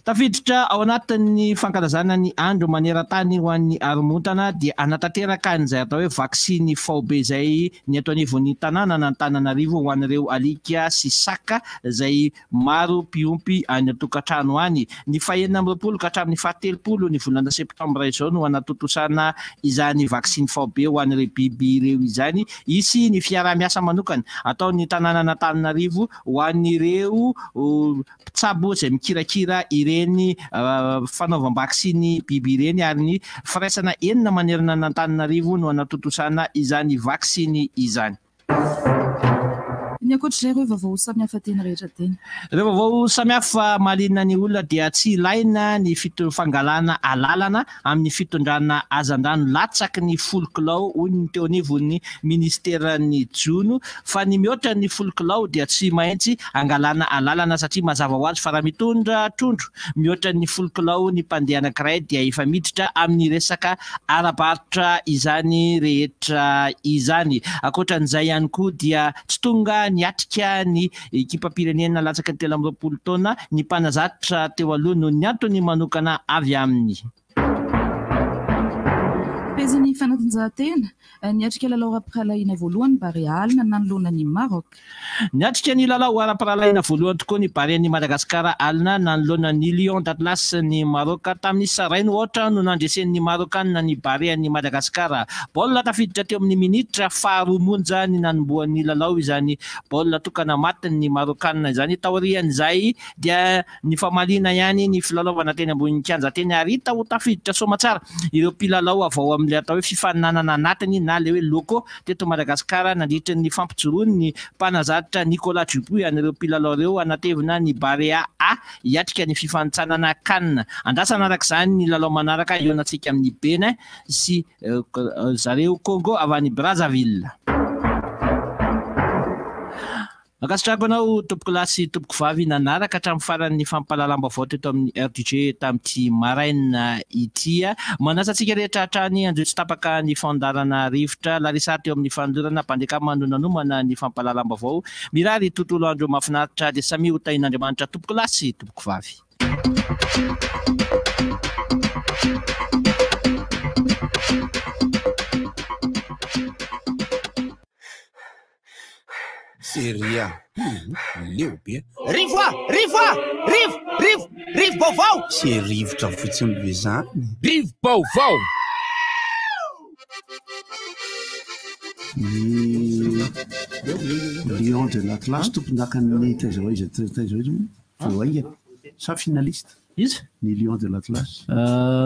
Tafiditra ao anatin'ny fankalazana ny andro maneran-tany ho an'ny haromontana dia anatanteraka an'izay atao hoe vaksiny faobe izay ny ato anivon'ny tanàna na Antananarivo ho an'ireo alika sy saka izay maro mpiompy any an-tokantrano any. Ny 20 ka hatramin'ny 17 ny volana septambra izao no anatotosana izany vaksiny faobe ho an'ireo biby ireo izany. Isy ny fiarah-miasa manokana ataon'ny tanàna Antananarivo ho an'ireo mpitsabo izay mikirakira ireny fanaovam-baksiny biby ireny ary ny firaisana 9 manerana n'Antananarivo no anatotosana izany vaksiny izany. Ny ankoatr'izay ireo vaovao samihafa teny rehetra teny. Ireo vaovao samihafa mahalina ny olona dia tsy ilaina ny fangalana alalana amin'ny fitondrana hazan-drano latsaky ny 10 kilao hoy ny teo anivon'ny ministeran'ny Jono fa ny mihoatra ny 10 kilao dia tsy maintsy angalana alalana satria mazava ho azy fa raha mitondra trondro mihoatra ny 10 kilao ny mpandeha anankiray dia efa miditra amin'ny resaka arabaritra izany rehetra izany. Ankoatran'izay ihany koa dia tsy tonga niatrika ny ekipam-pirenena latsaka ny 13 taona ny mpanazatra teo aloha noho ny antony manokana avy aminy. ny fanatanjahantena niatrika lalao ara-piralaina voalohany Barea Alina nanoloana ny Maroc. Niatrika ny lalao ara-piralaina voalohany tokoa ny Barea-ny Madagasikara Alina nanoloana ny Lion d'Atlas ny Maroc tamin'ny sarainy ohatra no nandresen'ny Marocanina ny Barea-ny Madagasikara. Baolina tafiditra teo amin'ny minitra faharoa monja ny nanomboan'ny lalao izany baolina tokana matiny Marocanina izany. Taorian'izay dia ny famalina ihany ny filalaovana teny ambony kianja teny arita ho tafiditra somatsara ireo mpilalao avao amin'ilay atao hoe fifaninanana anatiny na le hoe loko teto Madagasikara nandritra ny fampitsorony ny mpanazatra Nicolas Dupuy an'ireo mpilalao ireo anatevina ny Barea A hiatrika ny fifanitsanana CAN. Andrasana arak'izany ny lalao manaraka eo anatsika amin'ny Benin sy zareo Congo avy any Brazzaville. Makasitrako anao tompoko lahy sy tompoko vavy nanaraka hatramin'ny faran'ny fampalalam-baovao teto amin'ny RDG tamin'ity maraina ity. Manasantsika rehetra hatrany anjo tsy tapaka ny fandarana rivotra Larisa teo amin'ny fandorana mpandeka manonanomana ny fampalalam-baovao. Mirary tontolo andro mahafinaritra dia samy ho tahin'Andriamanitra tompoko lahy sy tompoko vavy. Seria, leo be. Rivo baovao. Se rivotra fotsiny be zany. Rivo baovao. Lion de l'Atlas tompondakan'ny taiza voainga sa finaliste. Izy? Ny Lion de l'Atlas.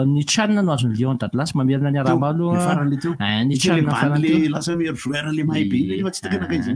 Ny tranona no azony Lion d'Atlas mamerina ny arambalo. Farany teo. Ny tranona farany teo. Lasa meilleur joueur le mahay be le tsy tena kaiza.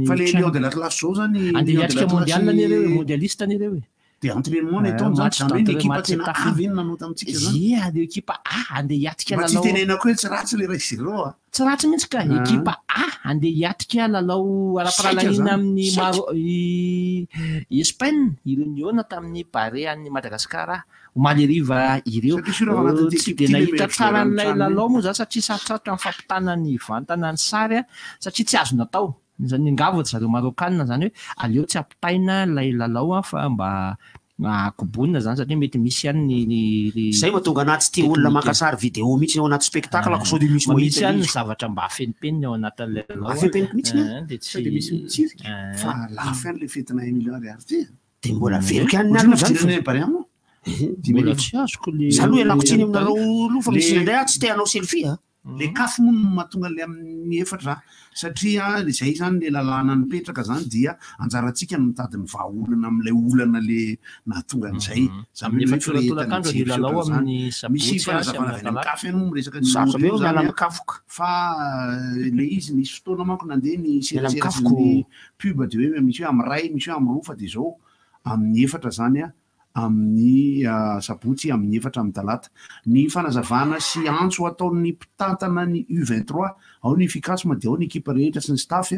Fa le Lion de l'Atlas zao zany. Andeha hiatrika mondial nireo, mondialiste nireo. Dia entraînement nataony zany hoe l'équipe tena avy iny nanao tamintsika zany. Ia, dia ekipa A andeha hiatrika lalao. Mba tsy tenenako hoe tsy ratsy le raisy ireo a. Tsy ratsy mihitsy ka ekipa A andeha hiatrika lalao ara-piralaina amin'ny Espagne ireo niona tamin'ny Barea-ny Madagasikara. Omaly riva ireo tsy dia nahita tsara n'ilay lalao moa zany satria sarotsarotry amin'ny fampitana ny vantana ny sary satria tsy azo natao. Zany ngavo zareo Marocanina zany hoe aleo tsy ampitaina ilay lalao fa mba akobonina zany satria mety misy ihany ny zay mahatonga anaty tsy tia olona maka sary vidéo mihitsy ao anaty spectacle ako sao dia misy misy ihany ny zavatra mba afenipeniny ao anatin'ilay lalao. Afenipeniny mihitsy dia tsy misy mitsirika fa lafo ihany le fetina 1 million ariary ty. Dia mbola veloka ihany ny zany Barea moa. Mbola tsy azoko le zany hoe alako tsiny aminareo loha fa misy indray tsy te hanao selfie a. Le kafo moa no mahatonga le amin'ny efatra satria izay zany le lalàna nipetraka zany dia anjarantsika no mitady ny vahaolana amin'ilay olana le nahatonga an'izay. Amin'ny efatra tolakandro ny lalao amin'ny misy fanazavana avy amin'ny kafo ihany moa miresaka ny miala kafoka fa le izy nisy fotoana manko nandeha ny seraserasin'ny pub dia hoe misy hoe amin'ny ray misy hoe amin'ny roa fa dia zao amin'ny efatra zany a amin'ny sabotsy amin'ny efatra amin'ny talata ny fanazavana sy antso ataon'ny mpitantana ny U23 ao ny fikasoma dia ao ny ekipa rehetra sy ny staff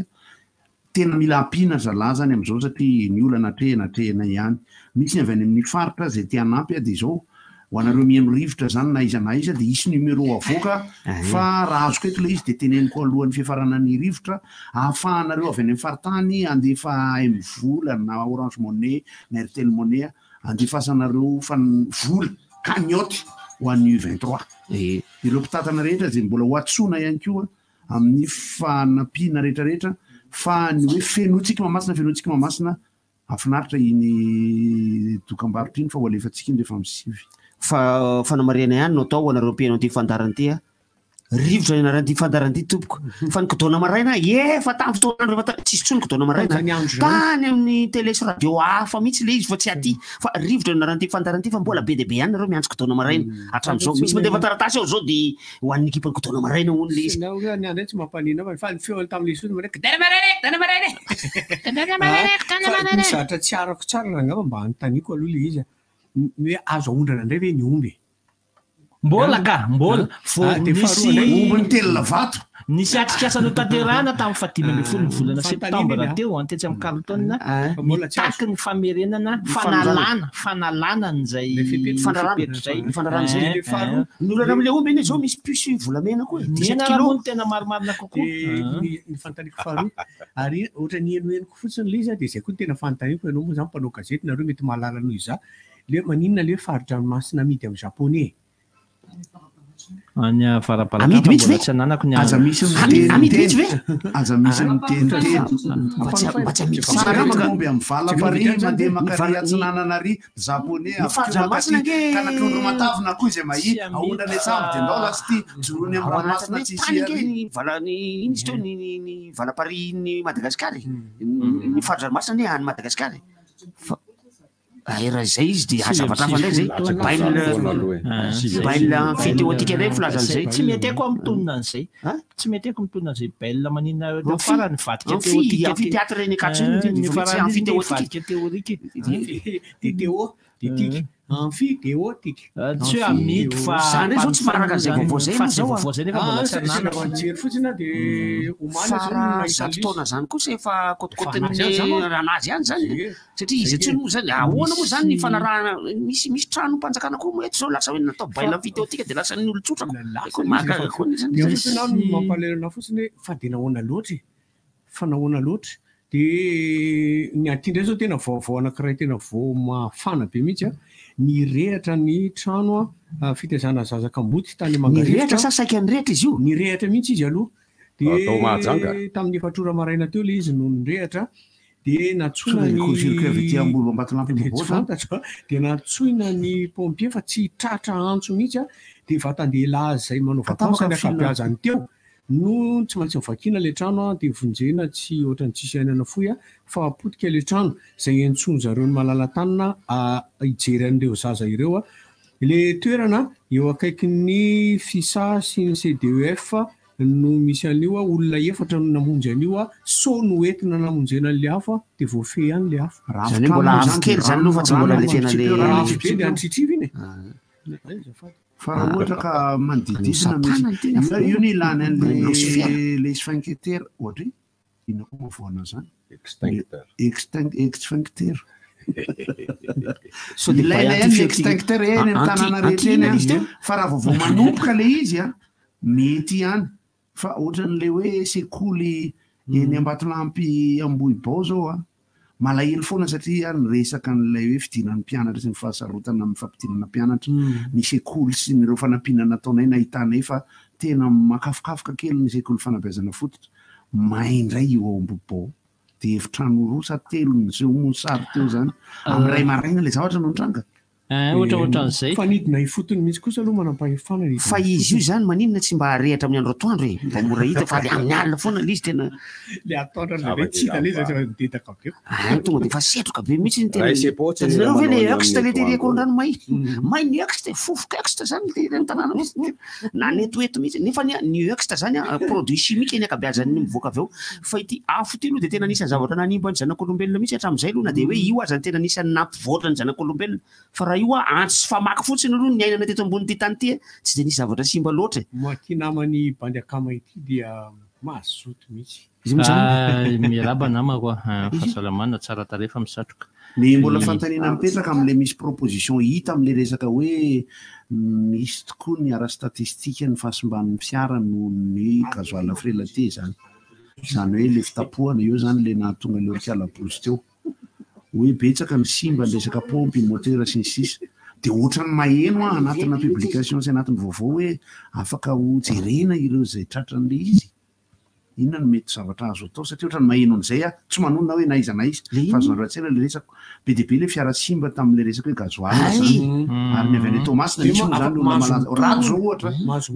tena mila ampiana zalahy zany amin'izao satria ny olana trehana ihany misy ny avy any amin'ny faritra zay te hanampy dia izao ho anareo mihaino rivotra zany na iza dia isy numéro avoaka fa raha azoko eto le izy dia teneniko alohan'ny fiafarana ny rivotra ahafahanareo avy any amin'ny faritany andefa M-vola na Orange Money na Airtel Money andefasanareo vola cagnotte ho an'ny U23. Ireo mpitantana rehetra zay mbola ho atsoina ihany koa amin'ny fanampiana rehetrarehetra fa ny hoe fenotsika mamasina afinaritra iny dokam-barotra iny fa ho alefatsika iny rehefa misivy. Fa fanamariana ihany no atao ho anareo mpihaino an'ity fandarana ity rivotra ny anaran'ity fandarana ity tompoko fa ny kodona maraina efa tamin'ny fotoana rehefa tsisy tsony kodona maraina tany amin'ny télé sy radio hafa mihitsy le izy fa tsy aty fa rivotra ny anaran'ity fandarana ity fa mbola be dia be ihany nareo miantso kodona maraina hatramin'izao misy mandefa taratasy ao zao dia ho an'ny ekipa ny kodona maraina hono le izy. Ny andray tsy mampanina fa ny feony tamin'ilay sony maraina dana maraina tsy arako tsara raha ngamba mba anontaniako aloha le izy hoe azo aondrana indray ve ny omby. Mbola ka, mbola. Ombony telona vato. Nisy atrikasany tanterahana tamin'ny 15 ny volana septambra teo antetsy amin'ny Carleton taky ny famerenana fanalana n'izay fanarana zay ny olana amin'ilay omby iny zao misy puce volamena koa kilo tena marimarina kokoa ny fantaniko faharoa ary ohatra ny enoeniko fotsiny le izy dia zay koa tena fantaniko ianao moa zany mpanao gazety nareo mety mahalala noho iza le maninona le farodranomasina amidy amin'ny japonais any farapalambola tsy ananako ny aza misy aza misy miteniteny amy valapary mandeha makary atsinanana ry japonais kanakondro matavina koa izay mahi aondrany sambo de ndao lasy ty jorony amy ranomasina tsisy iny izy teo ny valapary ny Madagasikara ny faridranomasina ny any Madagasikara raha zay izy de azavatra hafa ndray zay baila fiteotika ndray filazan'zay tsy mety aiko amitonona an'zay tsy mety aiko mitonona an'zay baila manina farany vadika teotika amfiteatra reny akatsiny vadika teorika amfiteotika tsy hoe amidy fa zany zao tsy maraka an'zay vaovao zay vaovao zay nefa mbola tsy jery fotsiny de omaly zato taona zany kosa efa kotikotiny ranazy any zany satria izy tsy moa zany ahoana moa zany ny fanarahana misy trano mpanjakana koa moa eto zao lasa hoe natao baila fiteotika de lasa ny olo tsotrako mampalerana fotsiny fa de nahoana loatra fa nahoana loatra de ny atindray zao tena vaovao anankiray tena vao mafana be mihitsy nirehatra ny trano fitezana zazakamboty tany Mangarehatra sa saika nirehatra izy io nirehatra mihitsy izy aloha de tamin'ny efatrora maraina teo le izy no nirehatra de natsoina de natsoina ny pompier fa tsy tratra antso mihitsy de vatandehilahy zay manao vakansy akabeazany teo no tsy maintsy mivakina le trano de vonjena tsy ohatrany tsisy ainana foy fa apotika le trano zay entsony zareo ny malala-tanina ijery an'ireo zaza ireo le toerana eo akaiky ny FISA sy ny CDEF no misy an'io olona efatra no namonjy an'io so no entina namonjena an'le hafa de voafe ihany le hafa zany mbola avokely zany aloha fa tsy mbola le tena le antritriva iny fa raha ohatra ka manodididina io ny ilany an'le sphincter ohatra ina koa mavoana zany extincteur so de ilaina ihany extincteur eny amy tanàna rehetra eny fa raha vao manomboka le izy mety ihany fa ohatran'le hoe sekoly eny Ambatolampy Ambohibao zao malahelo foana satria nyresaka n'ilay hoe fidinan'ny mpianatra sy ny fahasarotana amin'ny fampidinana mpianatra ny sekoly sy nireo fanampinana ataonay nahitanay fa tena makafokafoka kely ny sekoly fanabeazana fototra maindray io ao Ambohibao de efitrano roa sa telo zao sary teo zany amiray maraina le zavatra no nitranga ohatran'izay fa nidina ifotony mihitsy kosa aloha manam-pahefana fa izy io zany maninona tsy mba rehatra amin'ny andro atoandro mba mora hita fa le amin'ny alina foana le izy tena le ataondrale tsy hita le izy midedaka be tonga de fa setroka be mihitsy ny tena hoe le exte le tereko rano may ny exte fofoka exte zany le tanàna misy na netoeto mihitsy nefa ny exte zany produit chimique eny akabeazany mivoaka avy eo fa ity afo ty aloha de tena nisany zavatra nanimba ny zanak'olombelona mihitsy hatramin'izay aloha na de hoe io azany tena nisany nampivoatra ny zanak'olombelona fa raha io antso sy famaky fotsiny aloha ny ainana teto ambony ty tany ty tsy de nisy zavatra simba loatra makinamany bandy akama ity dia mahazoto mihitsy miraba namako fahasalamana tsara tarefa misatroka ny mbola fantanina mipetraka am'le misy proposition hita am'le resaka hoe misy tokoa ny ara statistika ny fahasimban'ny fiara noho ny gazoil frelaté zany hoe le fitapohana eo zany le nahatonga le orikalabrosy teo hoe betsaka ny simba ny resaka pompy motera sy ny sisa de ohatrany maheno anatina publication sy anatin'ny vaovao hoe afaka ho jerena ireo zay tratran'le izy inona no mety zavatra azo atao satria ohatrany maheno an'izay tsy manonona hoe na iza na izy fa azonareo an-tsaina le resako be de be le fiara simba tamin'le resaka hoe gazoil zany ary ny avy any Thomasina misy moa zany olona malaza rano zao ohatra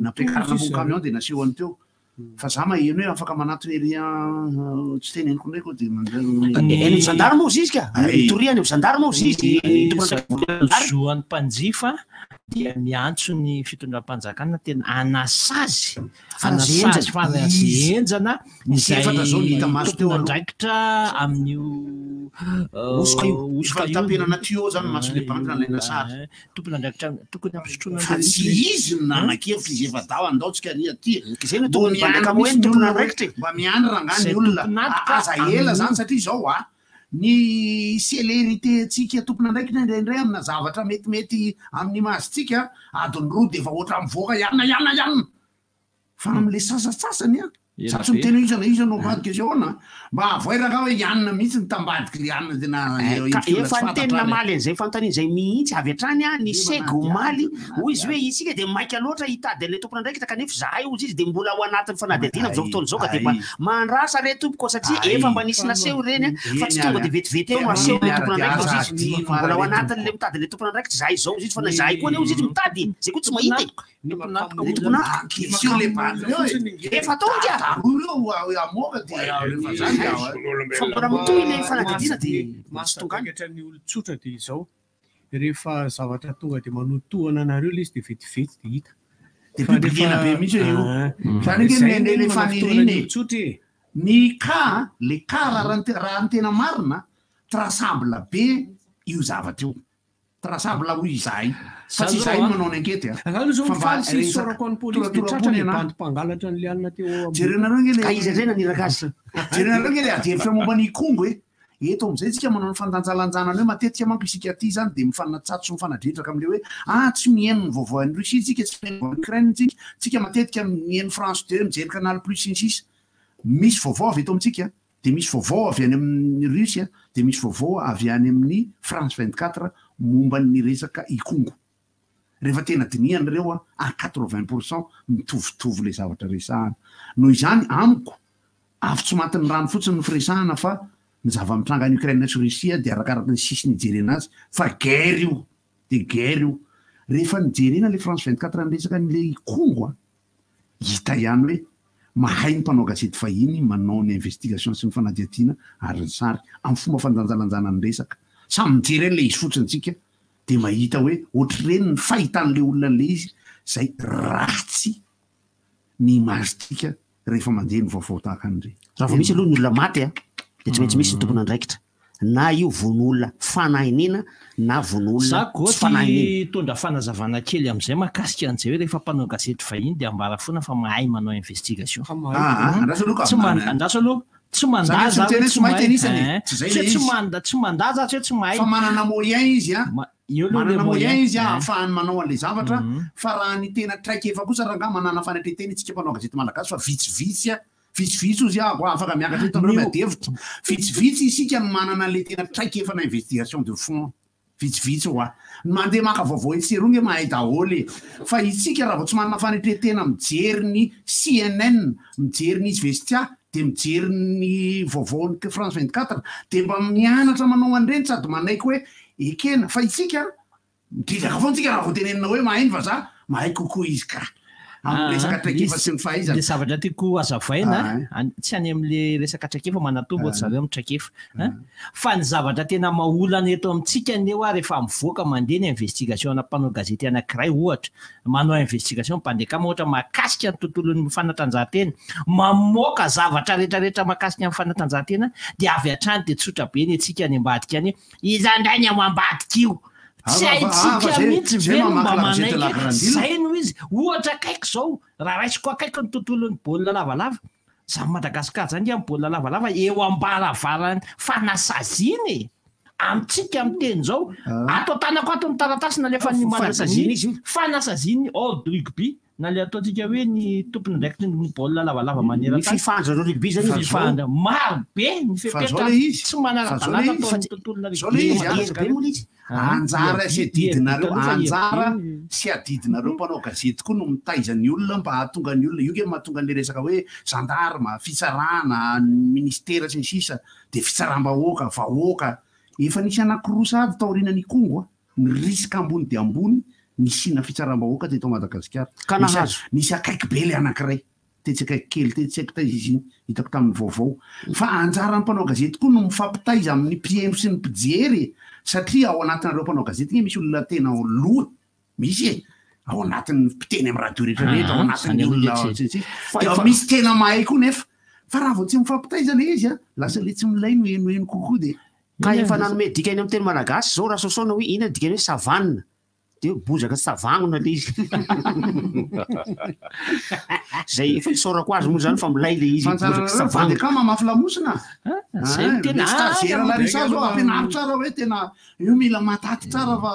nampiakarina mo camion de naseho any teo fa za maheno hoe afaka manatony ery tsy teneniko ndraiky eny gendarme moa izy ka toriany gendarme moa izy zoan'ny mpanjifa dia miantso ny fitondram-panjakana tena anasazy farazy enjana izaytompondraikitra amin'io osoka tapenana tuyau zany masole banque nalaina sary tomponandraikitra tokony ampisotrona fa tsy izy nanakefy izy efa dao andaotsika ny aty zay no tokony tomponandraikitra mba miandry rangany olona aza ela zany satria zao ny célérité tsika tomponandraikitra indraindray amina zavatra metimety amin'ny masitsika adiny roa de efa ohatra mivoaka iana fa am'le sasasasany satsy miteny isana no vadika zaona mba avoiraka hoe ianina mihitsy ny tambadika ianina tena efa ny teny namaly an'izay fanontanian'izay mihitsy avy hatrany a ny sego maly hoy izy hoe isika de maika loatra hitady an'ilay tompona ndraikitra kanefa zahay ozy izy de mbola ao anatin'ny fanadihadiana zao fotoana zao ka de mandrasa re tompoko satria efa mba nisy naseho reny fa tsy tonga de vetivety eo aseho le tompona ndraikitra ozy izy mbola ao anatin'le mitady le tompona ndraikitra zahay zao izy fa na zahay koa ne ozy izy mitady zay koa tsy mahita efa tonga amoka de fa mbola mitohy le fanadihadiana de mahatongatrany olotsotra de izao rehefa zavatra tonga de manotohana anareo le izy de vetivety de hita de bibilina be mihitsy io zany hoe le faniriny ny ka le ka raha ny tena marina trasable be io zavatra io trasable hoy izahay fa tsy izahay manao ny ankety mpangalatra n'le alina teo jerenareo nge izazay naniraka azy jerenareo nge le adevitra momba ny kongo e eto am'izay tsika manao ny fandanjalanjanana hoe matetika manko isika ty zany de mifanatsato sy mifanadretraka am'le hoe tsy mihaino ny vaovao any Russie tsika tsy mihaino Ukraine tsika matetika mihaino France 2 mijery Canal Plus sy ny sisa misy vaovao avy eto amitsika de misy vaovao avy any amin'ny Russia de misy vaovao avy any amin'ny France 24 momba ny resaka i Congo rehefa tena dinihany reo a 80% mitovitovy le zavatra resahana noho izany amiko avy tsy matin'ny rano fotsiny ny firesahana fa ny zava-mitranga ny Ukraine sy Russia de arakaraka ny sisy nijery anazy fa guerre io de guerre io rehefa nijerena le France 24 ny resaka n'le Congo hita ihany hoe mahay ny mpanao gazety fahiny manao ny investigation sy ny fanadihadiana ary ny sary amin'ny fomba fandanjalanjana ny resaka samy mijery le izy fotsiny tsika de mahita hoe ohatr'ireny ny fahitan'le olona le izy zay ratsy ny imagetika rehefa mandeha ny vaovao tahaka an'ireny raha vao misy aloha ny olona maty a de tsy maintsy misy ny tompona andraikitra na io von'olona fanahinina na von'olona tsy fanahinina tondra fanazavana kely am'izay mahakasika an'izay hoe rehefa mpanao gazety fahiny de ambara foana fa mahay manao investigation andraso aloha tsy mandaza tsy mandaza tsy hoe tsy mahay fa manana moyen izy manana moyen izy ahafahany manao an'le zavatra fa raha ny tena traika efa kosa raha nga manana fanatreteny tsika mpanao gazety malagasy fa vitsivitsy vitsivitsy ozy afaka miakatra eto amreo miadevitra vitsivitsy isika no manana le tena traika efa na investigation de fond vitsivitsy oa mandeha maka vaovao etseronge mahay daholy fa itsika raha vao tsy manana fanatretena mijery ny CNN mijery ny Izvestia de mijery ny vaovaony France 24 de mba mianatra manao an'ireny sady manaiky hoe ekena fa itsika midridaka foana tsika raha vao tenenina hoe mahay fa za mahay kokoa izy ka resaka traikefa sy ny fahaizana de zavatra tiako azavaina tsy any am'le resaka traikefa manatombo ohatry zareo am'traikefa fa ny zavatra tena maolana eto amitsika neo a rehefa mivoaka mandeha ny investigation ana mpanao gazety anankiray ohatra manao investigation mpandekama ohatra mahakasika ny tontolon'ny fanatanjahantena mamoaka zavatra rehetrarehetra mahakasika amin'ny fanatanjahantena de avy hatrany de tsotra be ny atsika any ambadika any izandray ny ambadika io tsy haitsika mihitsy velo mba manaiky zay no izy ohatra akaiky zao raha raisiko akaiky ny tontolon'ny baolina lavalava za Madagasikara zany amin'ny baolina lavalava eo ambaravarany fanasaziny amitsika am'teny zao atao tanako ato ny taratasina lefa ny manasaziny izy fanasaziny hors rugby na le ataontsika hoe ny tompony ndraiky ny baolina lavalava manera fifandra no rugby zany fifandra maro be ny fepetra tsy manara-dalàna ataon'ny tontolona rugby anjara sy adidinareo anjara sy adidinareo mpanao gazety koa no mitaiza ny olona mba hahatonga ny olona io ke mahatonga an'le resaka hoe gendarme fitsarana ministera sy ny sisa de fitsaram-bahoaka vahoaka efa nisy anakiroa sady taorianany Congo ny risika ambony de ambony ny sina fitsaram-bahoaka teto Madagasikara nisy akaiky be le anankiray tetsy akaiky kely tetsy akaiky taiza izy iny hitako tamin'ny vaovao fa anjara ny mpanao gazety koa no mifampitaiza amin'ny mpieno sy ny mpijery satria ao anatinareo mpanao gazety ny misy olona tena loha misy ao anatin'ny mpiteny amin'ny radio rehetrarehetra ao anatin'ny olona fa misy tena mahay koa nefa fa raha vao tsy mifampitaiza le izy lasa le tsy milay no enoeno kokoa de ka efa nanome dikany amin'ny teny malagasy zao raha sosaona hoe ina dikany hoe savanina de bozaka savangona le izy zay efa isaorako azy moa zany fa milay le izy de ka mamafy lamosina zay tena stagera larisa zao ampianary tsara hoe tena io mila mataty tsara fa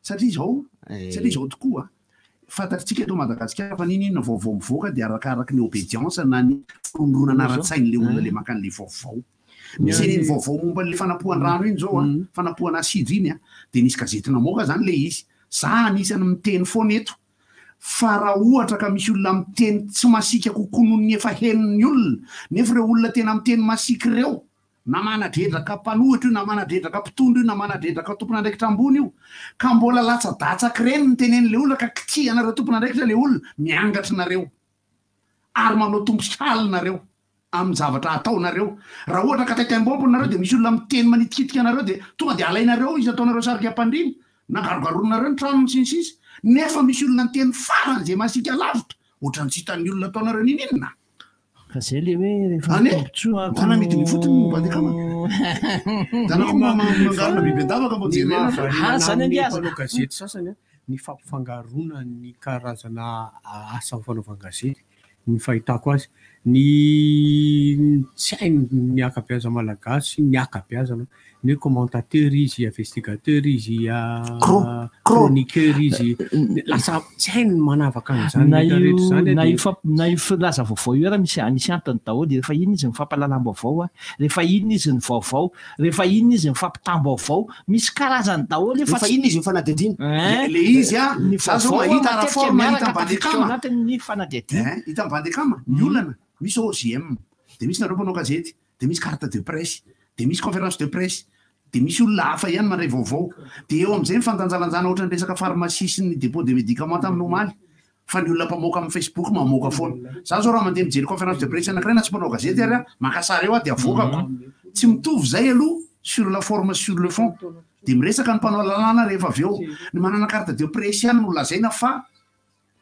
satria zao tokoa fantatritsika eto Madagasikara fa ninona vaovao mivoaka dia arakaraka ny obédience na ny firononana ara-tsain'le olona le maka an'le vaovao. Misy an'iny vaovao momba an'le fanapohan-drano iny zao fanapohana asida iny dia nisy gazety namoaka zany le izy. Za anisany miteny foana eto fa raha ohatra ka misy olona miteny tsy masika kokoa noho ny efa henin'ny olona nefa ireo olona tena miteny masika ireo na manadredraka mpanohitra io na manadredraka mpitondro io na manadredraka tompon'andraikitra ambony io ka mbola latsa-datsaka ireny ny tenen'le olona ka kitihanareo tompon'andraikitra le olona miangatra nareo ary manao tombosalynareo amin'ny zavatra ataonareo. Raha ohatra ka taitaim-bombo nareo dia misy olona miteny manitikitika anareo dia tonga dia alainareo izy ataonareo sarika-pandriana na garogaronareo ny tranony sinsisy nefa misy olona miteny farany zay masika lavitra ohatrany tsy hitan'ny olona ataonareo ninina. Ka zay le hoe rehefa tombontsoa dana mety ny fotony momba ny kama dana koa mangarona biby an-davaka mbo jerena zany aniazanao gazety sasany ny fampifangarona ny karazana asa fanaovan-gazety ny fahitako azy ny tsy hainy ny akabeaza malagasy ny akabeazana ny commentateur izy investigateur izy chroniqueur izy lasa tsy hainy manavaka an'izany na filaza vaovao io ara misy antony daholo rehefa iny izy mifampahalalam-baovao rehefa iny izy ny vaovao rehefa iny izy mifampitam-baovao misy karazany daholo rehefa iny izy mifanadidina le izy ny vaovao mahita raforma hita ambandekama anatin'ny fanadidina hita ambandekama ny olana misy OGM dia misy nareo mpanao gazety dia misy carte de presse dia misy conférence de presse dia misy olona hafa ihany mandray vaovao dia eo amin'izay mifandanjalanjana ohatra ny resaka pharmacie sy ny dépôt de médicament tamin'ny omaly fa ny olona mpamoaka amin'ny Facebook mamoaka foana. Za zao raha mandeha mijery conférence de presse anankiray na tsy mpanao gazety ary maka sary eo aho dia avokako tsy mitovy zay aloha sur la forme sur le fond dia miresaka ny mpanao lalàna rehefa avy eo ny manana carte de presse ihany no lazaina fa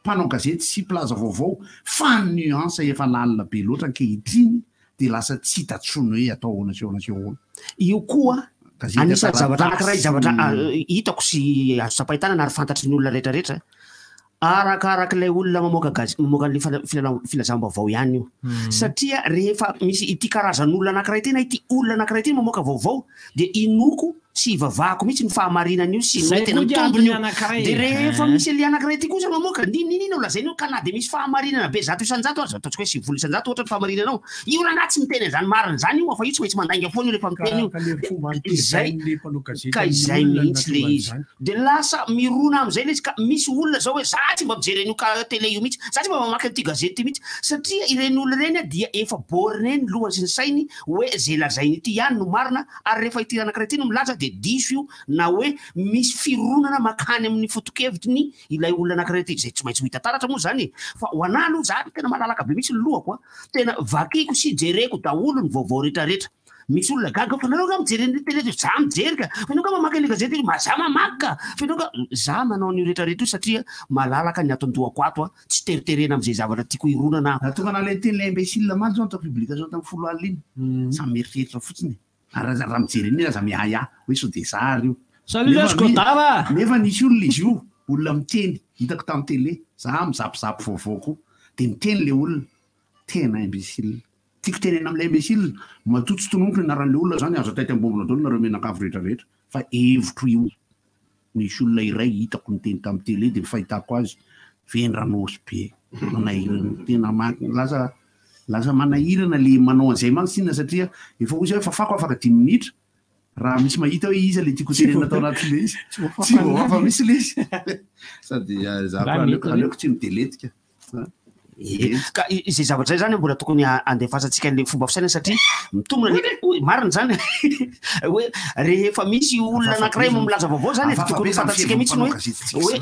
mpanao gazety sy plaza vaovao fa ny nuance efa lalina be loatra ankehitriny dia lasa tsy hitantsony hoe atao ahoana sy ahoana sy ahoana. Io koa anisan'ny zavatra anankiray zavatra hitako sy azo sapahitana na ary fantatry ny olona rehetrarehetra arakarak'ilay olona mamoaka an'le filazam-baovao ihany io satria rehefa misy ity karazan'olona anankiray ty na ity olona anankiray ty mamoaka vaovao dia inoko sy ivavahako mihitsy ny fahamarinana io sy ny tena mitombony io dia rehefa misy le anankiray ty kosa mamoaka ninina olazainy io ka na dia misy fahamarinana be zato isan-jato azy ataontsika hoe sivy folo isan-jato ohatra ny fahamarinanao io raha tsy miteny an'izany marina zany io fa io tsy maintsy mandainga foana io rehefa miteny io ka izay mihitsy le izy dia lasa mirona amin'izay le izy ka misy olona zao hoe za tsy mba mijery an'io ka télé io mihitsy za tsy mba mamaky an'ity gazety mihitsy satria ireny olona ireny dia efa borné ny lohany sy ny sainy hoe zay lazainy ity ihany no marina ary rehefa ity anankiray ity no milaza dia diso io na hoe misy fironana makany amin'ny fotokevitry ny ilay olona anankiray ity zay tsy maintsy ho hita taratra moa zany fa ho anahy aloha za tena malalaka be mihitsy ny lohako tena vakiko sy jereko daholo ny vaovao rehetrarehetra. Misy olona gaga fa nareo ka mijery ny télé za mijery ka fa ka mamaky ny gazety za mamaky ka fa ka za manao ny rehetrarehetra io satria malalaka ny atondohako ato tsy teriterena amin'izay zavatra tiako ironana tonga nalay teny le imbécile mantsy zao atao publication tamin'ny folo alina iny samy mieritreritra fotsiny raha mijery iny aza miaya hoe so dia zary io nefa nisy olona izy io olona miteny hitako tamin'ny télé za mizapizapo vaovao koa dia miteny le olona tena imbécile tiako tenena amin'ilay imbécile matotsy tonompy ny anaran'le olona zany azo ataity ambombona dolo nareo menakavy rehetrarehetra fa hevitro io misy olona iray hitako niteny tamin'ny télé dia fahitako azy vendranosy be manahirana tena lasa manahirana le manao an'izay mantsina satria efa ozy hoe fafako afaka 10 minitra raha misy mahita hoe izy le tiako tenena atao anatin'le izy tsy voafa misy le izy sady aleoko tsy mideletika ka izay zavatra zay zany mbola tokony andefasantsika an'le fomba fisaina satria mitombona marina zany hoe rehefa misy olona anankiray milaza vaovao zany tokony fantatsika mihitsy hoe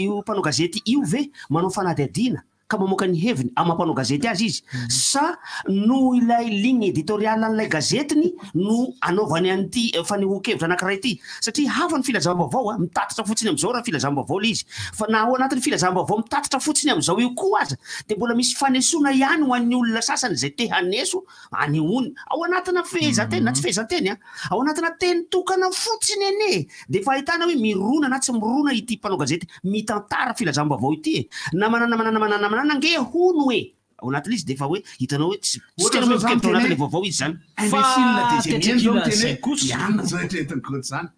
io mpanao gazety io ve manao fanadihadiana ka mamoaka ny heviny amampanao gazety azy izy sa no ilay ligne éditoriale an'ilay gazetiny no anaovany an'ity fanehoan-kevitra anankiray ity satria hafa ny filazam-baovao mitatitra fotsiny amin'izao raha filazam-baovao le izy fa na ao anatin'ny filazam-baovao mitatitra fotsiny amin'izao io koa aza dia mbola misy fanesona ihany ho an'ny olona sasany zay te haneso anehoany ao anatina fehezanteny na tsy fehezanteny ao anatina teny tokana fotsiny ene dia fahitana hoe mirona na tsy mirona ity mpanao gazety mitantara filazam-baovao ity na manana nange hono hoe ao anatin'izy dia efa hoe hitanao hoe tsy teromevokevitra ao anatin'le vaovao izy zany imbécile dia iana zao rehetrarehetra koa zany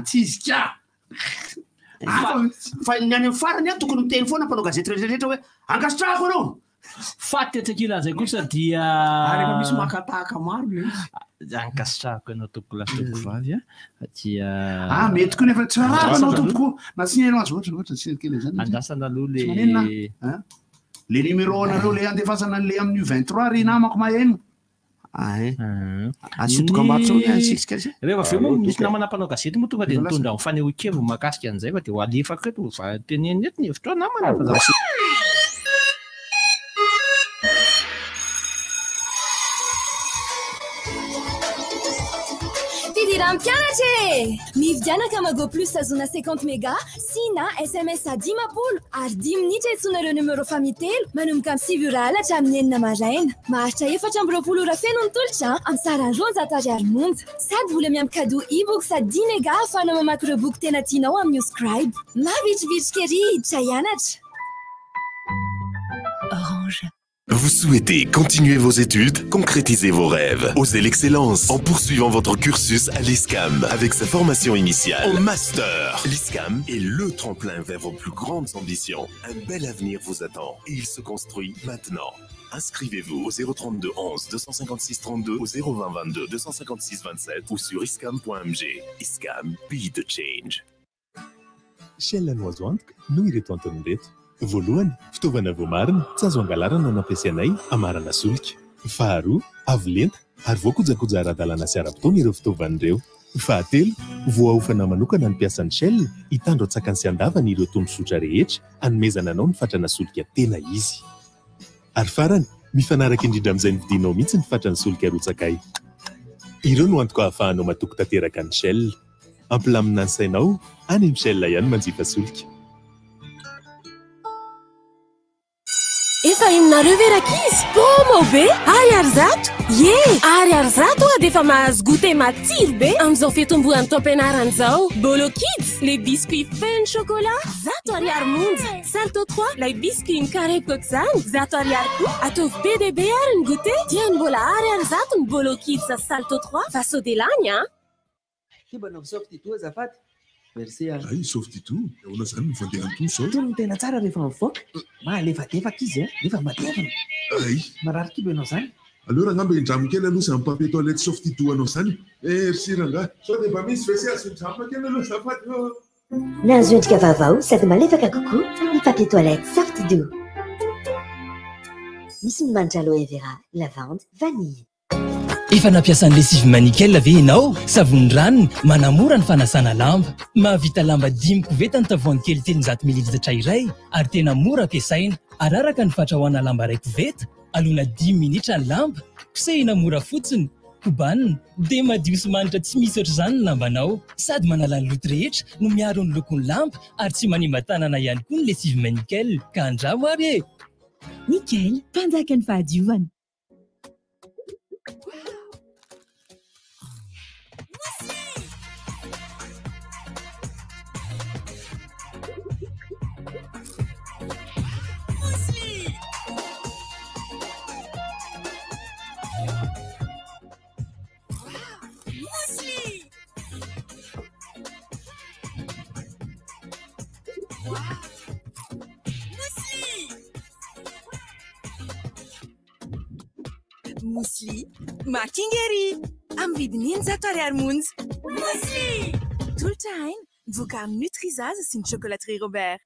tsy izy ka fa ny any amin'ny farany a tokony miteny foana mpanao gazety rehetrarehetra hoe angasitrahako anao fatyatsakilan'izay kosa dia rehefa misy makatahaka maro le ankasitrahako ianao tompoko lasitoko vavy a dia mety koa nefa tsy raha anao tompoko nasianao azy ohatra tsy kely zany andrasana aloha le numéro anareo le andefasana an'le amin'ny 23 ry namako maheno asotoka ambarotra sisika rehefa aveo moa misy namana mpanao gazety moa tonga dia nitondra amin'ny fanehoan-kevo mahakasika an'izay fa dia ho alefaka eto teneny eto ny hevitra namana Fidiram-pianatra mividianaka Amago Plus azona 50 méga sina SMS dimapolo ary 10 minitra etsonareo numéro famitelo manomboka amin'ny 6 ora hatramin'ny 9 maraina maharitra 420 ora feno ny tolotra amin'ny sarany 200 monja sady vola miampy cadeau e-book sady 10 méga ahafahanao mamaky ireo boky tena tianao amin'ny Scribe mavitrivitrika ery hiditra hianatra. Orange. Vous souhaitez continuer vos études, concrétiser vos rêves, oser l'excellence en poursuivant votre cursus à l'ISCAM avec sa formation initiale au master. L'ISCAM est le tremplin vers vos plus grandes ambitions. Un bel avenir vous attend et il se construit maintenant. Inscrivez-vous au 032 11 256 32 au 020 22 256 27 ou sur iscam.mg. ISCAM, be the change. Shell Noisoantoka no ireto antony reto. Voalohany, fitaovana voamarina tsy azo angalarana no ampiasainay amarana solika. Faharoa, avo lenta ary voakojakoja ara-dalàna sy ara-potoana ireo fitaovan'ireo. Fahatelo, voaofana manokana ny mpiasan'ny Shell hitandro atsakany sy andavana ireo tombotsotra rehetra hanomezana anao ny fatrana solika tena izy. Ary farany, mifanaraka indrindra amin'izay nividinao mihitsy ny fatrany solika rotsakay. Ireo no antoka ahafahanao matoky tanteraka ny Shell. Ampilamina ny sainao, any amin'ny Shell ihany manjifa solika. Efa inonareo ve rakizy? Como be? Ary zato? Ary zato a defa mahazo goûter matsiro be amin'izao fitombohan'ny taom-pianarana izao. Bolo Kids, les biscuits fin chocolat, zato ariary monja. Salto 3, les biscuits carré coxane, zato ariary koa. Ataovy be dia be ary ny goûter. Dia ny mbola ariary zato ny Bolo Kids a Salto 3 fa sao dia lany a. Kibanao softy toa azafady. Merci. Ay, softy toa. Eona zany mifandeha amin'ny toa sao. Tony tena tsara rehefa mivoaka. Malefadefaka izy nefa matevana. Ay. Marary kibo ianao zany. Alors angamba indramo kely aloha zany papier toilette softy toa anao zany. Merci ranga. Sao dia mba misy vese azo kely aloha zafady. Nahazo endrika vaovao sady malefaka kokoa ny papier toilette Softidoo. Misy ny manitra aloe vera, lavande, vanille. Efa nampiasan'ny lessive manicelle ve ianao? Savony ranony manamora ny fanasana lamba. Mahavita lamba 10 koveta ny tavoahangy kely 300 ml iray ary tena mora ampiasaina. Araraka ny fatrahoana lamba iray koveta, alona 10 minitra ny lamba, kosehina mora fotsiny, kobanina, dia madio sy manitra tsy misy ohatr'izany ny lambanao. Sady manala ny loto rehetra no miaro ny lokon'ny lamba ary tsy manimba-tanana ihany koa ny lessive manicelle. Ka andramo ary e! Nickel, mpanjaka ny fahadiovana. Muesli, makingeri, am vidinin zatariary monja. Muesli! Tout le time, voka amin'ny Nutrizaza sy ny chocolaterie Robert.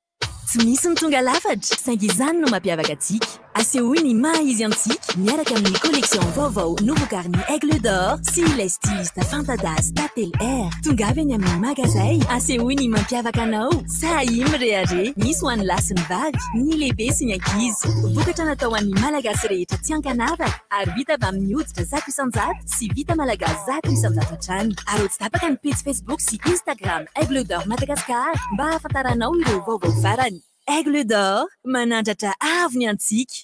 Tsy misy tonga lafatra, saingy izany no mampiavaka antsika. Asehoany maha izy antsika miaraka amin'ny collection vaovao nouveau garni Aigle d'Or sy les stylistes Fantadas, Tatel Air. Tongavy any amin'ny magazay, asehoany mampiavaka anao. Sahy mirehare, misy ho an'ny lasy ny vavy, ny lehibe sy ny ankizy. Vokatra natao an'ny malagasy rehetra tsy ankanavaka ary vita avy amin'ny hoditra zato isan-jato sy vita malagasy zato isan-jato hatrany. Ary tsy tapaka ny page Facebook sy Instagram Aigle d'Or Madagascar mba hahafantaranao ireo vaovao farany. Aigle d'Or, manandratra avy ny antsika.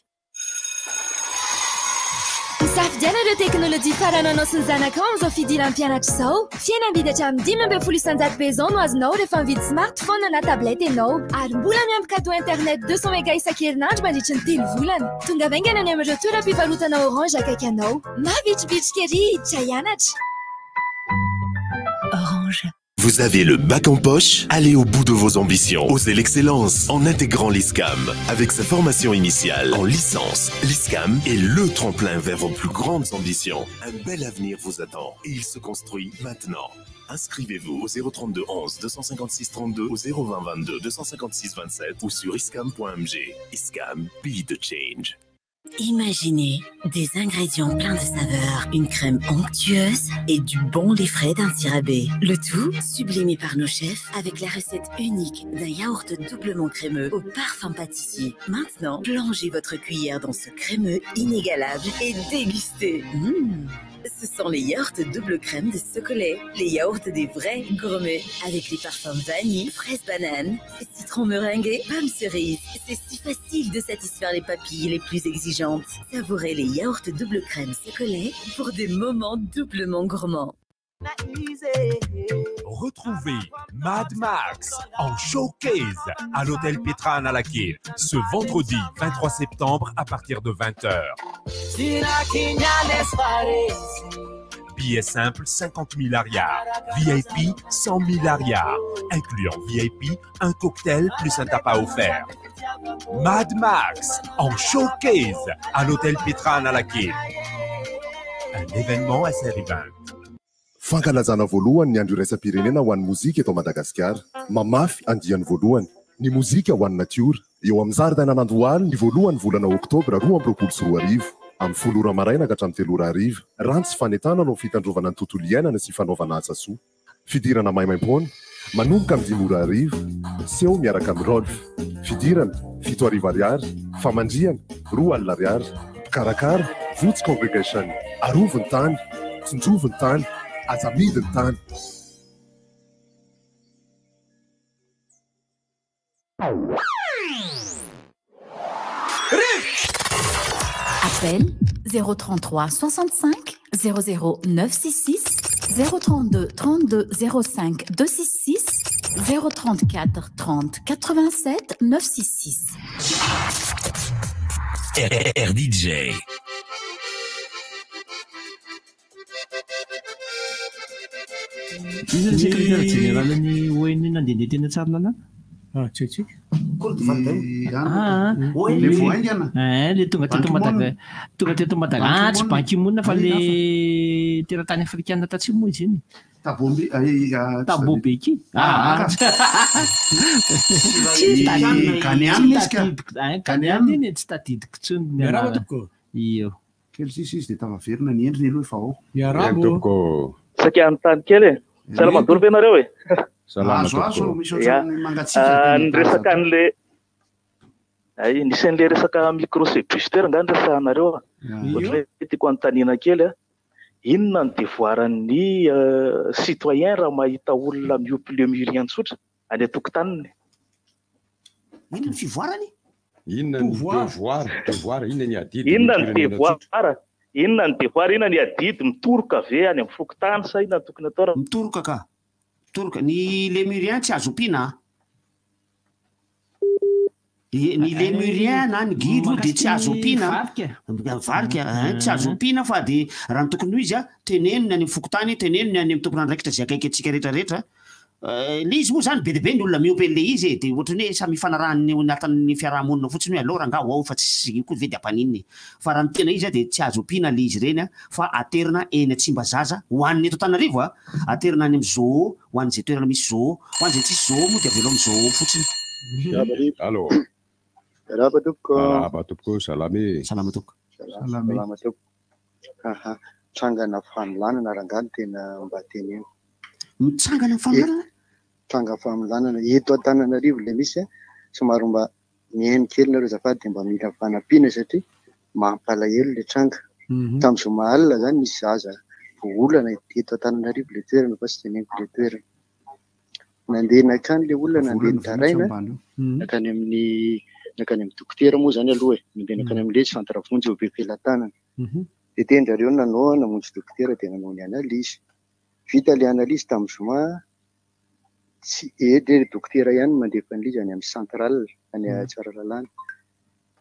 Safidiana ireo teknôlôjia farana anao sy ny zanakao amin'izao fidiram-pianatra izao. Fihenam-bidy hatramin'ny 10 isan-jato pezao no azonao rehefa mividy smartphone na tablety ianao. Ary mbola miampy cadeau internet 200 méga isan-kerinandro mandritra ny 3 volana. Tonga vaingana any amin'ireo toeram-pivarotana Orange akaiky anao. Mavitrivitrika ery hiditra hianatra. Orange. Vous avez le bac en poche? Allez au bout de vos ambitions. Osez l'excellence en intégrant l'ISCAM. Avec sa formation initiale en licence, l'ISCAM est le tremplin vers vos plus grandes ambitions. Un bel avenir vous attend et il se construit maintenant. Inscrivez-vous au 032 11 256 32 au 020 22 256 27 ou sur iscam.mg. ISCAM, pays de change. Imaginez des ingrédients pleins de saveurs, une crème onctueuse et du bon lait frais d'un sirabé. Le tout sublimé par nos chefs avec la recette unique d'un yaourt doublement crémeux au parfum pâtissier. Maintenant, plongez votre cuillère dans ce crémeux inégalable et dégustez. Ce sont les yaourts double crème de Socolé, les yaourts des vrais gourmets, avec les parfums vanille, fraise banane, citron meringué, pomme cerise. C'est si facile de satisfaire les papilles les plus exigeantes. Savourez les yaourts double crème Socolé pour des moments doublement gourmands. Retrouvez Mad Max en showcase à l'hôtel Petra à Laquais ce vendredi 23 septembre à partir de 20h. Billets simples 50 000 ariards, VIP 100 000 ariards, incluant VIP un cocktail plus un tapas offert. Mad Max en showcase à l'hôtel Petra à Laquais. Un événement assez rivant. Fankalazana voalohany ny andro iraisam-pirenena ho an'ny mozika eto Madagasikara. Mamafy andiany voalohany. Ny mozika ho an'ny natiora. Eo amin'ny zaridaina Nandohaly ny voalohany volana Oktobra 2024. Amin'ny 10 ora maraina ka hatramin'ny 3 ora hariva. Rantsy fanetana no fitandrovana ny tontolo iainana sy fanaovana asa soa. Fidirana maimaimpoana manomboka amin'ny 5 ora hariva. Seho miaraka amin'ny Rolf. Fidirana 7 arivo ariary. Famandriana 2 alina ariary. Karakara Vots Congregation. Arovony tany, tsinjovony tany. Azamidiny tany. Appel 033 65 00 966 032 32 05 266 034 30 87 966. RDJ. Izy ny secrétaire général-ny ONU nandeha tena tsara lalàna? Tsetsika. Le tonga teto Madagasikara. Tsy Ban Ki-moon fa le teratany afrikana tatsimo izy iny. Thabo Mbeki. Ghanaiana iny tsy tadidiko tsony. Iyo. Kely sisy izy dia tavaverina ny endriny aloha efa ao. Miarabo. Sakia ny tany kely e. Salamadoro ve nareo e? Azo misy ohatrany mangatsiaka. Ny resaka an'le nisen'le resaka microsébuster nga ny resahanareo. Ohatra hoe tiako anontaniana kely a. Inona ny devoiran'ny citoyen raha mahita olona miompy lémurien tsotra any an-tokotaniny? Inona ny fivoarany? Inona ny devoir, inona ny adidy? Inona ny devoir, inona ny devoir, inona ny adidy, mitoroka ve any amin'ny fokotany sa inona ny tokony atao? Mitoroka ka. Mitoroka. Ny lémurien tsy azo ompiana. Ny lémurien na ny gidro dia tsy azo ompiana. Varika. Tsy azo ompiana fa dia raha ny tokony ho izy tenenina any amin'ny fokotany, tenenina any amin'ny tompon'andraikitra izay akaiky antsika rehetrarehetra. Le izy moa zany be dia be ny olona miompy an'le izy dia ohatrany hoe samy ifanarahany anatin'ny fiarahamonina fotsiny hoe alora nga ho ao fa tsy koa ve dia ampanininy. Fa raha ny tena izy dia tsy azo ompiana le izy ireny fa aterina eny Tsimbazaza ho an'ny eto Antananarivo aterina any amin'ny zoo, ho an'izay toerana misy zoo, ho an'izay tsisy zoo moa dia avelo amin'ny zoo fotsiny. Allo. Salama tompoko. Salama tompoko, salame. Salama tompoko. Salama tompoko. Trangana famolanana rangano tena mba teneno. Mitsangana famolanana? Tranga famolanana eto Antananarivo le misy somary mba mihaino kely nareo azafady dia mba mila fanampiana satria mampalahelo le tranga. Tamin'ny zoma alina zany misy zaza olana eto Antananarivo le toerana fa tsy teneniko le toerana. Nandeha nakany le olona nandeha nitaraina nakany amin'ny dokotera moa zany aloha nandeha nakany amin'le centre vonjy eo Bepelantanana. Dia tendrareo nanao namonjy dokotera dia nanao ny analizy. Vita le analizy tamin'ny zoma tsy le dokotera ihany mandefa an'ilay izy any amin'ny central any Tsaralalàna.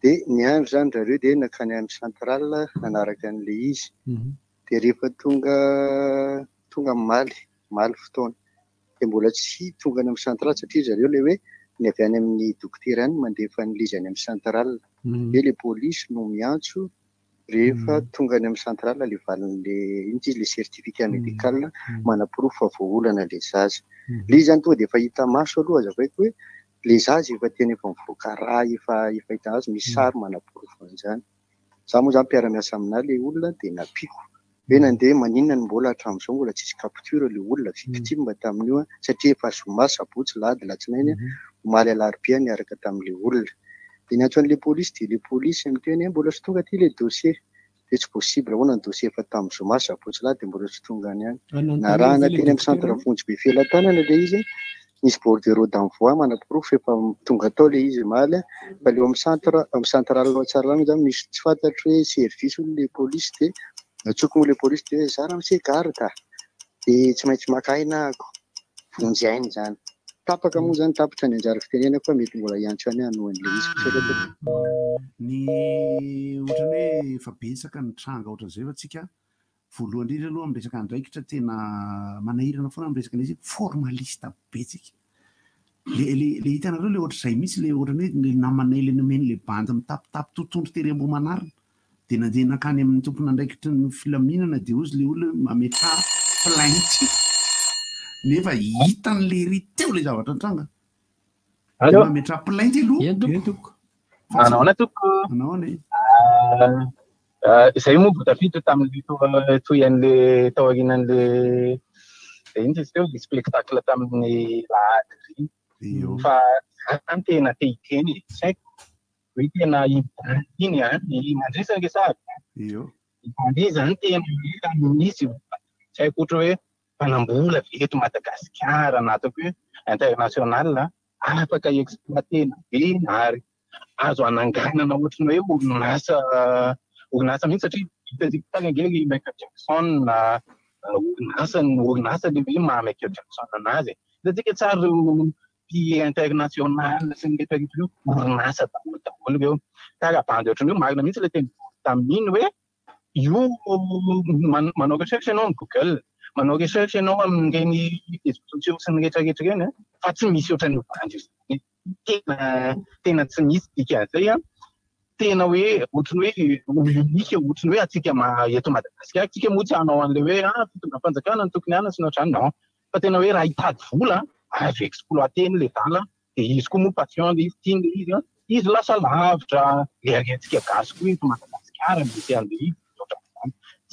Dia ny andro zany zareo dia nakany amin'ny central nanaraka an'le izy. Dia rehefa tonga maly fotoana dia mbola tsy tonga any amin'ny central satria zareo le hoe ny avy any amin'ny dokotera any mandefa ny lizy any amin'ny central dia le polisy no miantso rehefa tonga any amin'ny central le valin'le intsy izy le certificat médical manaporofo fa voaolana le zaza le izy zany tonga dia efa hita maso aloha azavaiko hoe le zaza efa tena efa mivoaka raha efa hita azy misy sary manaporofo an'izany. Za moa zany mpiara-miasa aminahy le olona dia napiako hoe nandeha maninona ny mbola hatramin'izao mbola tsisy capture le olona victime tamin'io satria efa zoma sabotsy lady latsinainy omaly alarobia niaraka tamin'le olona. Dia ny antsoan'le polisy dia le polisy miteny mbola tsy tonga aty le dossier dia tsy possible ahoana ny dossier efa tamin'ny zoma sabotsy lady dia mbola tsy tonga any any narahana teny amin'ny centre fonjy be felan-tanana le izy misy bordereau d'envoi manaporofo efa tonga tao le izy maly fa leo amin'ny central Loatsarana zany misy tsy fantatro hoe service le polisy dia natsoko moa le polisy dia zara amin'ny garda dia tsy maintsy maka aina ako vonjy ainy zany tapaka moa zany tapitra ny anjara fitenenako fa mety mbola iantso any anohan'le izy ny ohatrany hoe efa betsaka ny tranga ohatran'izay fa tsika voalohany indrindra aloha amin'ny resaka andraikitra tena manahirana foana amin'ny resaka izy formalista betsika le hitanareo le ohatr'izay mihitsy le ohatrany hoe le namanay le nomeny le bandy mitapitapy totontro tery ambo-manarina dia nandeha nakany amin'ny tompona andraikitry ny filaminana dia ozy le olona mametra plainte nefa hitan'le ry teo le zavatra tranga mametra plainte aloha anaona toko anaona izay moa voatafito tamin'le toy an'le tao aorianan'le iny izy teo spectacle tamin'ny lahady fa zany tena te hiteny tsy haiko hoe tena iny mandrisana ke sady bandy zany tena misy tsy haiko ohatra hoe mpanambola veto Madagasikara na ataoko hoe international afaka exploitena be ary azo ananganana ohatrany hoe orinasa mihitsy satria hitantsika tany angely Michael Jackson na orinasa le hoe maha Michael Jackson anazy hitantsika tsara reo international sy ny rehetrarehetra orinasa daholo reo karaha bandy ohatrany hoe marina mihitsy le teny tamin'iny hoe io manao recherche ianao amin'ny Google manao recherche ianao amin'ireny réseaux sociaux sy ny rehetrarehetra reny fa tsy misy ohatran'ny bandy tena tsy misy dikan'izay tena hoe ohatrany hoe unika ohatrany hoe atsika eto Madagasikara tsika moa tsy hanao an'le hoe fitondrafanjakana ny tokony ana sy ny ohatrany non fa tena hoe raha hitady vola azo exploiteny le vala dia izy koa moa passion le izy tiany le izy lasa lavitra le arentsika gasy koa eto Madagasikara misy an'le izy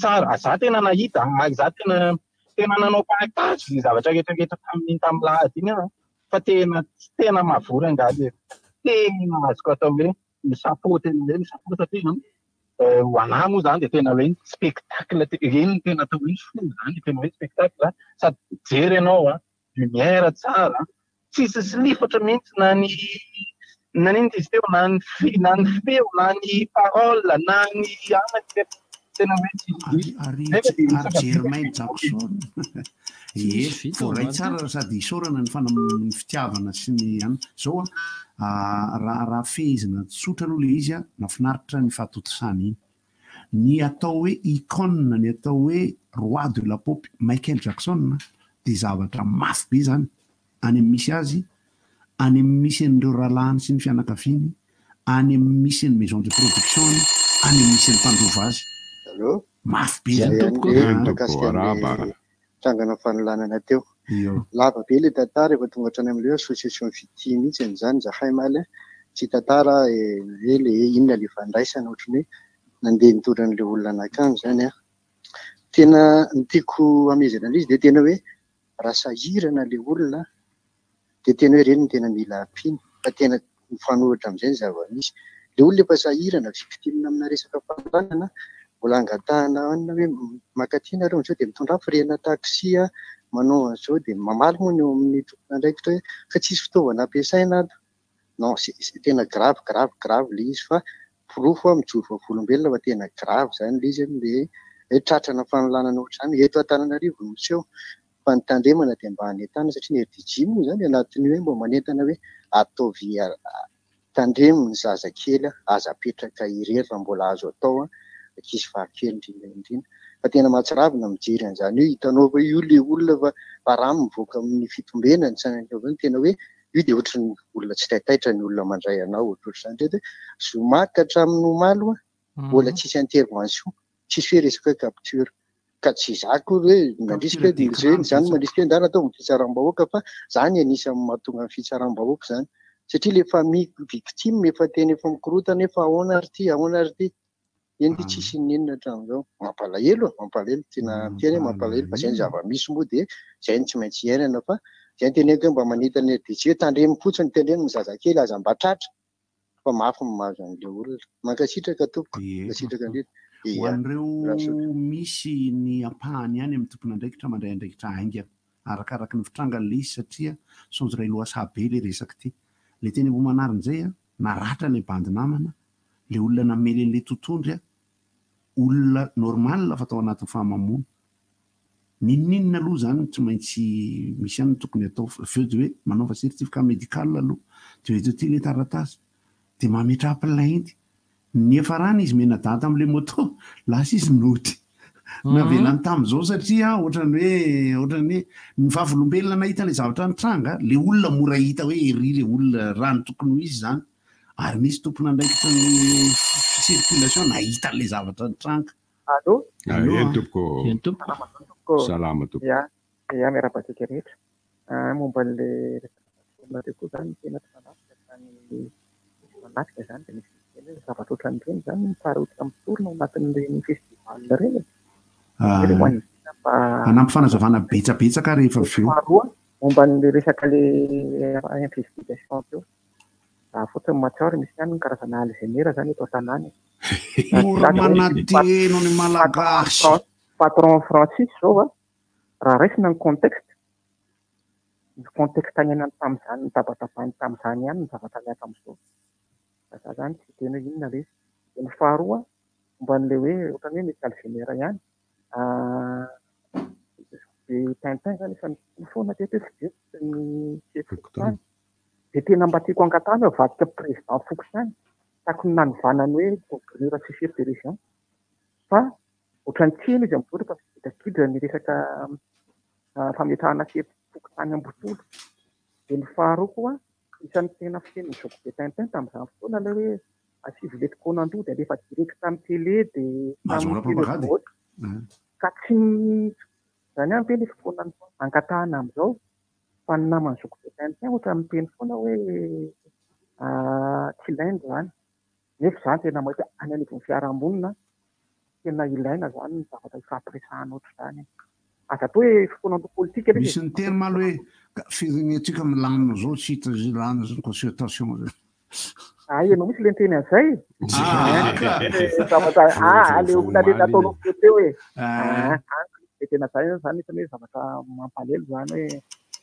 tsara za tena nahita ary za tena nanao partage le zavatra rehetrarehetra tamin'ny lahady iny fa tena mahavory angaly tena azoko atao hoe misapoty satria ho anahy moa zany dia tena hoe spectacle reny tena atao hoe fo zany tena hoe spectacle sady jery ianao lumière tsara tsisy silifatra mihitsy na niny izy teo na ny feo na ny parole na ny anaky tena hoe Jermaine Jackson voaray tsara sady isorana ny fitiavana sy ny zao raha fehezina tsotra aloha le izy nafinaritra ny fahatotosany iny ny atao hoe icône ny atao hoe roi de la pop Michael Jackson dia zavatra mafy be zany any amin'ny misy azy any amin'ny misy an'ireo rahalahiny sy ny fianakaviany any amin'ny misy ny maison de production any amin'ny misy ny mpandrova azy mafy be zany trangana fanolanana teo lava be le tantara efa tonga hatrany amin'ileo association victime mihitsy an'izany zahay maly tsy tantara hoe le inona le fandraisana ohatrany hoe nandeha nitondran'le olona anakany zany tena nitiako amezana an'izy dia tena hoe raha sahirana le olona dia tena hoe reny no tena mila ampiany fa tena mifanohitra amin'izay ny zava-misy le olona efa sahirana victime amina resaka fanolanana mbola angatahana anina hoe makatiana reo an'izao dia mitondra firena taxi manao an'izao dia mamaly moa ny eo amin'ny tompona andraikitra hoe fa tsisy fitaovana ampiasaina ato non tena grave le izy fa porofo mijoro vavolombelona fa tena grave zany le izy le tratrana fanolanana ohatrany eto Antananarivo no miseho fa ny tandremana dia mba hanentana satria ny RDG moa zany anatin'ny hoe mba manentana hoe ataovy tandremo ny zazakely aza apetraka irery raha mbola azo atao ankizy varakely indrindra fa tena mahatsiravina mijery an'izany io hitanao hoe io le olona fa raha mivoaka amin'ny fitombenany sanany tena hoe io dia ohatra ny olona tsy taitaitra ny olona mandray anao ohatrohatr'izany reto hoe zomaka hatramin'ny omaly mbola tsisy intervention tsisy hoe resaka capture ka tsy zako hoe mandrisika hoe zany mandrisika hoe ndana atao ny fitsaram-bahoaka fa zany anisan'ny mahatonga ny fitsaram-bahoaka zany satria le famille victime efa teny efa mikorotana efa ahoana ary ty eny ty tsisy ninona hatramin'izao mampalahelo tena tena hoe mampalahelo fa zay ny zava-misy moa dia zay ny tsy maintsy iainana fa zay ny teneko hoe mba manita ny RDC hoe tandremy fotsiny tendreny ny zazakely aza mba tratra fa mafy ny mahazo an'le olona mankasitraka tompoko makasitraka indrindra ho an'ireo misy ny ampahany ihany amin'ny tompona andraikitra mandray andraikitra aingana arakaraka ny fitrangany le izy satria sonjoray loasabe le resaka ty le teny homanarin'izay naratra le bandy namana le olona namely an'le tontondry olona normal fa atao anatin'ny fahamamona ninninona aloha zany tsy maintsy misy ihany tokony atao feo de hoe manaova certificat médical aloha de hoe ty le taratasy de mametra plainte nefa rany izy mena data am'le moto lasa izy noty navelany tam'izao satria ohatrany hoe ny vavolombelona nahita le zavatra nitranga le olona mora hita hoe ery le olona raha ny tokony ho izy zany ary misy tompona andraikitra ny circulation nahita le zavatra nitranga tompoko salama tompoko ya miarabatsika rehetra momba le resaka koa zany tena tsy manatrika zany de misy zavatra ohatran'ireny zany mifarotsika mitorona ao anatin'ireny festival reny anampy fanazavana betsabetsaka rehefa faharoa momba le resaka le investigation teo fotsiny matsiaro misy ihany ny karazana alzheimer zany eto an-tanàny manateno ny malagasy patron Francis zao raha raisina ny contexte any anany tam'izany ny tabatapahiny tam'izany ihany ny zavatra miaka am'izao za zany tsy tena inona le de ny faharoa momban'le hoe ohatrany hoe misy alzheimer ihany de tintin zany efa foana teto hoe ny sefokontany de tena mba tiako angatahana hoe vadika président Fokontany taako ny nanovanany hoe procureur chef de région fa ohatrany tsena izy amin'izao rehefa fikidrakidra ny resaka fametrahana Fokontany ambotolo de ny faharoa koa isan'ny tena fiteny zoko de tintin tam'izany fotoana le hoe asivylety konando de alefa direct amin'ny télé de ka tsy zany any teny fotoana angatahana am'izao fa ny namany zoko de tintin ohatra miteny foana hoe tsy ilaina zany nefa zany tena mahita any anivon'ny fiarahamonina tena ilaina zany ny zavatra ifampiresahana ohatr'izany azatao hoe fotoanandro politika misy ny terme alo hoe firenetsika milamina zao tsy hita zilana zany concertation zany ianao misy le nteny an'izay zavatra le olona le nataonao teo hoe de tena zay zany itany hoe zavatra mampalelo zany hoe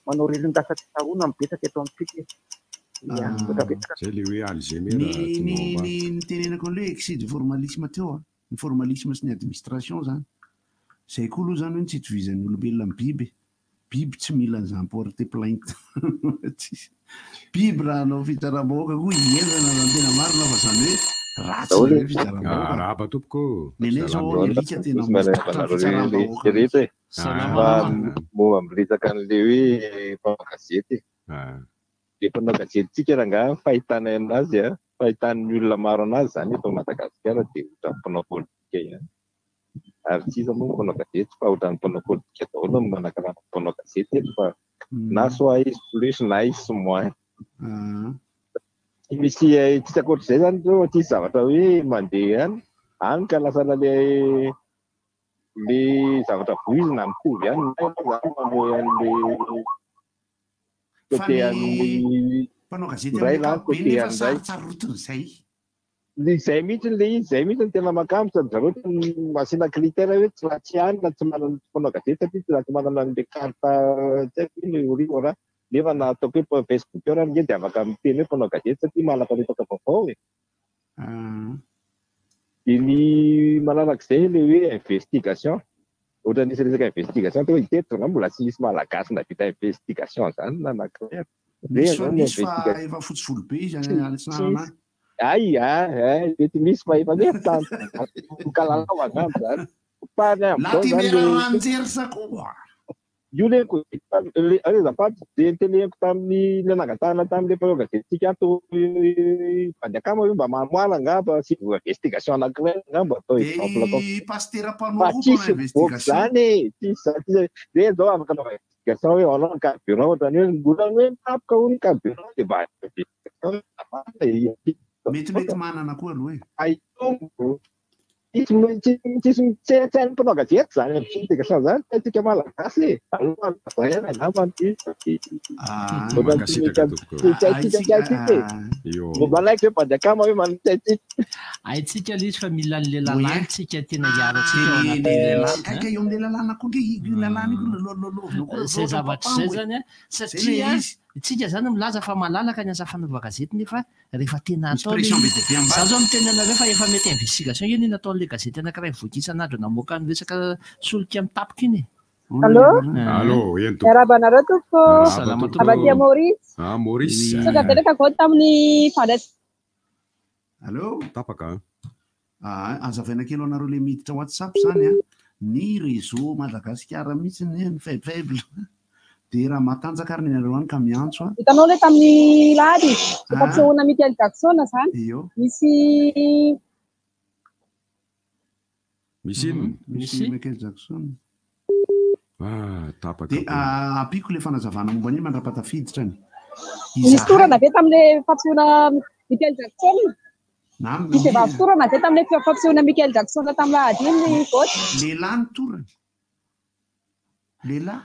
manao resin-dasa tsy sarona mibetsaka eto amintsika zay le hoe alzheimer ny tenenako an'le excès de formalisme teo ny formalisme sy ny administration zany zay koa aloha zany hoe tsy itovizan'ny olombelona amin'ny biby tsy mila an'izany porter plainte biby raha anao fitsaram-bahoaka koa iezana na tena marina fa zany hoe ratsy le fitsaram-bahoaka raba tompoko nene zao elika tena fitsaram-bahoaka momba miresaka an'le hoe mpanao gazety le mpanao gazetitsika raha nga fahitana anazy fahitan'ny olona maro anazy zany eto Madagasikara dia ohatra mpanao politika ihany ary tsisa moa mpanao gazety fa ohatra ny mpanao politika daholo no manakarana mpanao gazety eto fa na soit izy plus na izy moins misy tsisy akoatr'izay zany zao tsisy zavatra hoe mandeha any ka lasa le zavatra voizina mitovy ihany mamoy an'le côté an'le mpanao gazety be nefa sarotsarotin'izay zay mihitsy le izy zay mihitsy ny tena makamo sady zareo masina critère hoe tsy ratsy ihany na tsy manana mpanao gazety satria tsy ratsy manana an'le carte tsy haiko le orimo raha nefa na ataoko hoe facebooker nge de afaka miteny hoe mpanao gazety satria malaparitaka vaovao de ny manarak'izay le hoe investigation ohatra nisy resaka investigation teo iteto zany mbola tsy misy malagasy na vita investigation zany na anankiray misy fa efa fotsy volo be izy any antsinarana de tsy misy fa efa metany kalalao angamba zany tany am'zany io leko azafady de teneniko tamin'ny le nagatana tamin'le mpanao gazetitsika ato Bandakama io mba mamoala angamba sy investigation anankiray angamba atao zany de zao afaka anao investigation hoe olona carburant ohatrany hoe mbola hoe tapoka ony carburant de mba mety manana koa aloha tsisy mitsainy mpanao gazety zany investigation zany tsika malagasy malaiky hoe Bandakama hoe manitsaitsika aitsika le izy fa mila le lalàntsika tena iaratsika eo am'le lalàna koa zay zavatra zay zany a satria itsika zany milaza fa malalaka ny asa fanaova gazety nefa rehefa tena atao za zao miteny anareo fa efa mety investigation iny nataon'le gazety anankiray mivoaka isan'andro namoaka ny resaka solika mitapoka iny Allo, miarabanareo tompoko abatia Maurice Maurice soka teraka koa tamin'ny fandraisa allo tapaka azavaina kely anareo le miditra WhatsApp zany ny réseau Madagasikara mihitsy ny faible de raha matanjaka ary nareo any ka miantso hitanao le tamin'ny lahady fampisehoana Michael Jackson zany misy Michael Jackson tapaka de apiko le fanazavana momba ny mandrapatafiditra misy torana be tamin'le fampisehoana Michael Jackson misy vavy torana be tamin'le fampisehoana Michael Jackson tamin'ny lahady iny vote lehilahy ny torana lehilahy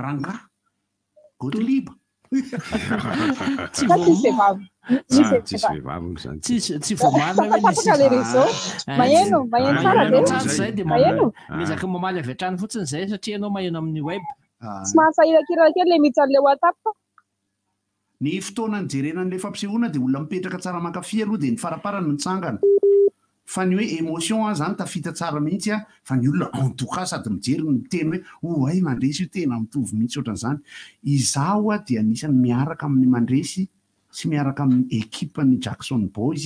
rangahy Gottlieb tsy mezaka mamaly avy atrany fotsiny zay satria anao maheno amin'ny web tsy mahasahirahira kely le mitsan'le WhatsApp ny fotoana nijerenan'le fampisehoana de olona mipetraka tsara mankafy aloha de ny faraparany mitsangana fa ny hoe émotion zany tafita tsara mihitsy fa ny olona en tout cas sady mijery miteny hoe ay mandresy io tena mitovy mihitsy ohatran'izany izaho dia anisany miaraka amin'ny mandresy sy miaraka amin'ny ekipan'ny Jackson Boys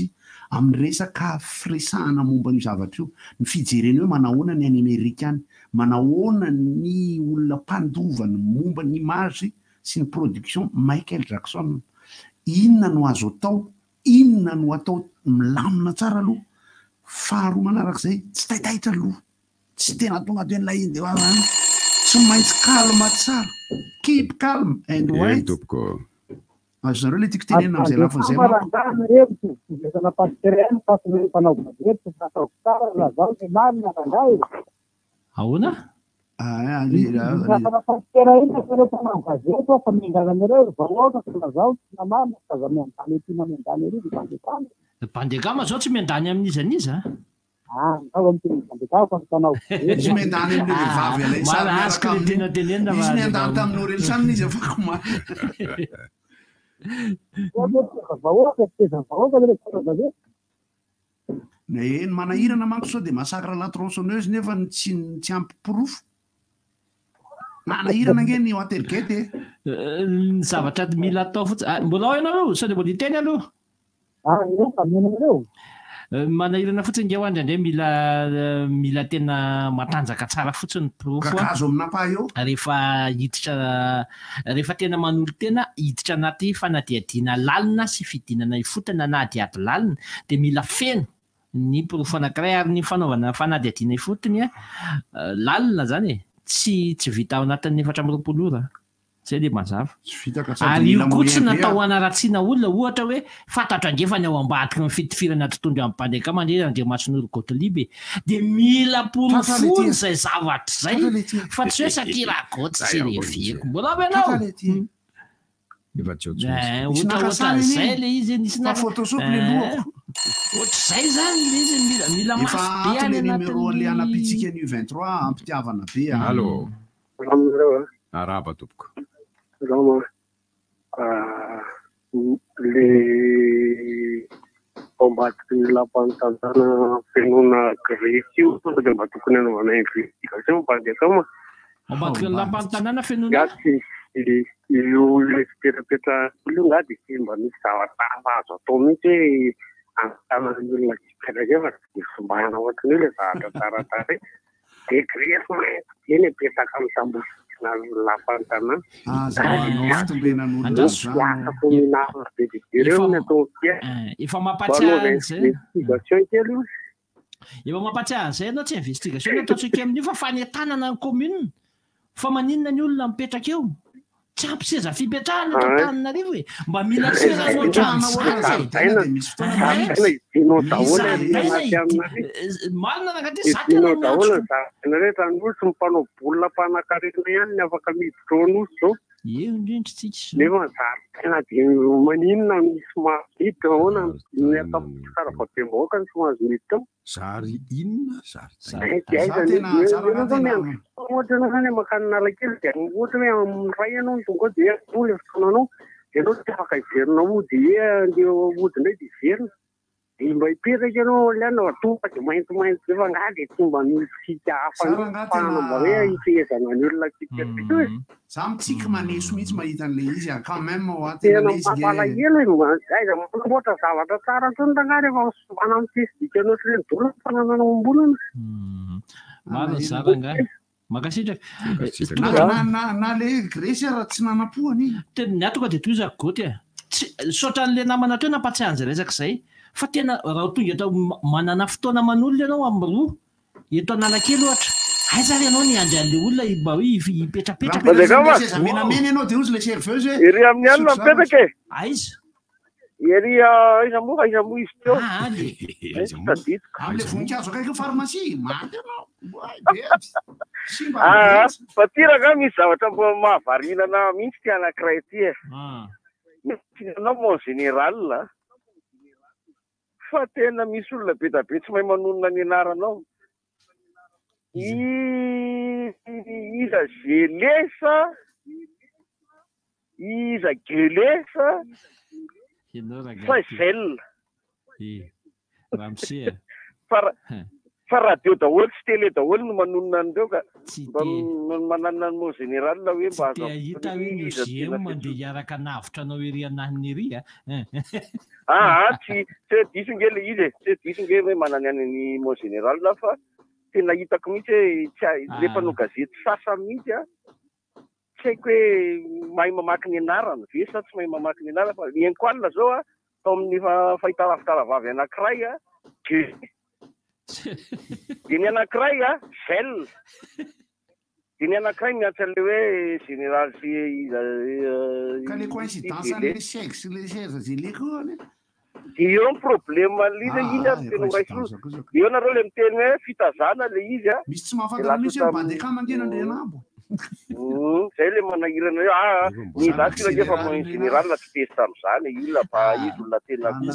amin'ny resaka firesahana momba ny zavatra io ny fijereny hoe manahoana ny any Amerika any manahoana ny olona mpandovany momba ny image sy ny production Michael Jackson inona no azo atao inona no atao milamina tsara aloha faharoa manarak'izay tsy taitaitra aloha tsy tena tonga de nylay iny de tsy maintsy calme tsara keep calm and wait azonareo le tiako tenenina am'izay lafa zay ahoana Bandekama zao tsy miandany amin'izaniza tsy miandany amin'ny vehivavy alay izy miandany tamin'ny orelosany izy afaka eny manahirana manko sao de masakra la tronçonneuse nefa tsy ampipirofo manahirana angeny io atelgety ny zavatra mila atao fotsiny mbola ao ianareo sao de mbola hiteny aloha manahirana fotsiny nge hoandra mila tena matanjaka tsara fotsiny pirofo aminapah eo rehefa tena manolo tena hiditra anaty fanadiadiana lalina sy fidinana ifotana na adiady lalina de mila feno ny pirofo anankiray ary ny fanaovana fanadiadiana ifotony lalina zany tsy vita ao anatin'ny 420 ora zay de mazava ary io koa tsy natao anaratsiana olona ohatra hoe fantatra angefany ao ambadiky ny fitifirana tontondro amin'ny Bandekama mandrena Andriamasinoro Gottlieb de mila porofony zay zavatra zay fa tsy hoe Shakira gotsy sy reveko mbola avy anao ohatra zay le izy nisy photoshop le lohako ohatr'izay zany le izy mila mafy be any numéro le anapitsika ny U23 ampitiavana be allo araba tompoko Roma le ambadiky ny lampantanjana fenona Gresy io de mba tokony anaovana investigation Bandekama ambadiky ny lampantanana fenona io le fipetrapetra io ngady sy mba misy zavatra azo atao mihitsy hoe antanany olona kipetrakefa disombahana ohatrany hoe le zahatra tsaratsara degrefo eny apetaka amin'ny tambosina lafan'ny tanànasako minarina be dibe reo ny atao efa mampatsiahy investigation kely io efa mampatsiahy an'izay ianao tsy investigation ataontsika amin'io fa fanentanana ny commune fa maninona ny olona mipetraka eo tsy ampy seza fipetrahana to Antananarivo e mba mila seza malina nakaty rehetra ny olo tsy mpanao bolina mpanan-karena ihany ny afaka miditra ao anosy zao eo indrindratsika nefa zaridaina de maninona misy mahiditra ahoana ny atao tsara vatem-bahoaka ny somazy miditra ao zary inona ohatra anao zany makanonalakely de ohatra hoe amiray ianao ny tonga de ola fotoananao de anao tsy afaka iverina ody andeha ody indray de iverina de mba hipetraka ianao liana atoka de maintomainto efa nga de tsy mba misy fika hafa fana mba hoe hifehezana ny olona kipetraka hoe za mitsika maneso mihitsy mahita an'le izy quand même tena mampalahelo aiza manamboatra zavatra tsara tsony tanga rehefa mana mitesdika anao tsy reny dolana fananana ombolana mala zaranga makasitraka na le Gresy raha tsy nanapoany ny atoka de toy zako goty sotra n'le namana teo nampatsiahan'zay resaka zay fa tena raha tonga eto manana fotoana man'olona ianao amin'ny roa eto Analakely ohatra aiza ry ianao ny andry an'le olona mba hoe hipetrapetramenamena ianao de ozy le serveuse ery amin'ny alina mipetraka e aiza ery aiza moa izy teo amle voninkazo akaiky pharmacie maty anao fa tiraka misy zavatra mbo mahavarinana mihitsy ty anankiray ty e anao mon général fa tena misy olona be da be tsy mahay manonona ny anaranao iza gelesa iza gelesa fa gel fa radio daholo tsy tele daholo no manonona an'ireo ka mba manana ny mon général hoe mba hita hoe museum mandeha hiaraka navitra anao ery anahiny ery tsy disonge le izy tsy disonge hoe manany any ny mon général fa tena hitako mihitsy hoe le mpanao gazety sasa mihitsy tsy haiko hoe mahay mamaky ny anarana ve sa tsy mahay mamaky ny anarana fa mienko alina zao tao amin'ny fahitalavavy anankiray de ny anankiray gel de ny anankiray miantsa an'le hoe général ka le coïncidence an'le sexe sy le serge zele koa any de eo ny problème liza iny tena raisy eo nareo le miteny hoe fitazana le izy misy tsy mahafantana misy bandeka mangena andrenambo zay le manahirana hoe ny zasy ila efa mon général tsy tesy tam'izany ilona fa izy olona tena olona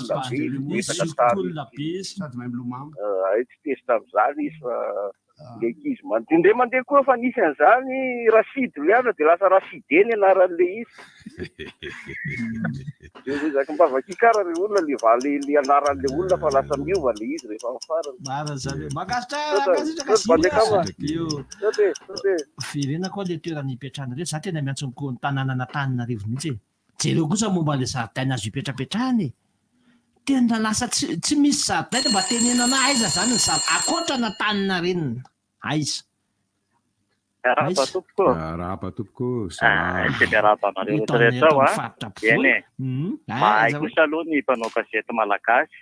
be sady mahay milomano tsy tesy tam'izany izy fa ndraiky izy mandre mandeha koa fa nisy an'izany rasidy liana de lasa rasideny anaran'le izy zaka mbavakikara le olona le valy le anaran'le olona fa lasa miova le izy rehefa firena koa le toerana hipetrahana reo za tena miantsony koa ny tanànana Antananarivo mihitsy jereo kosa momba le zaridaina azo hipetrapetrahany tena lasa tsy misy zaridaina mba tenenana aiza zany ny akotrana tanina renina aiza Raha-Patompoko mahay kosa aloha ny mpanao gazety malagasy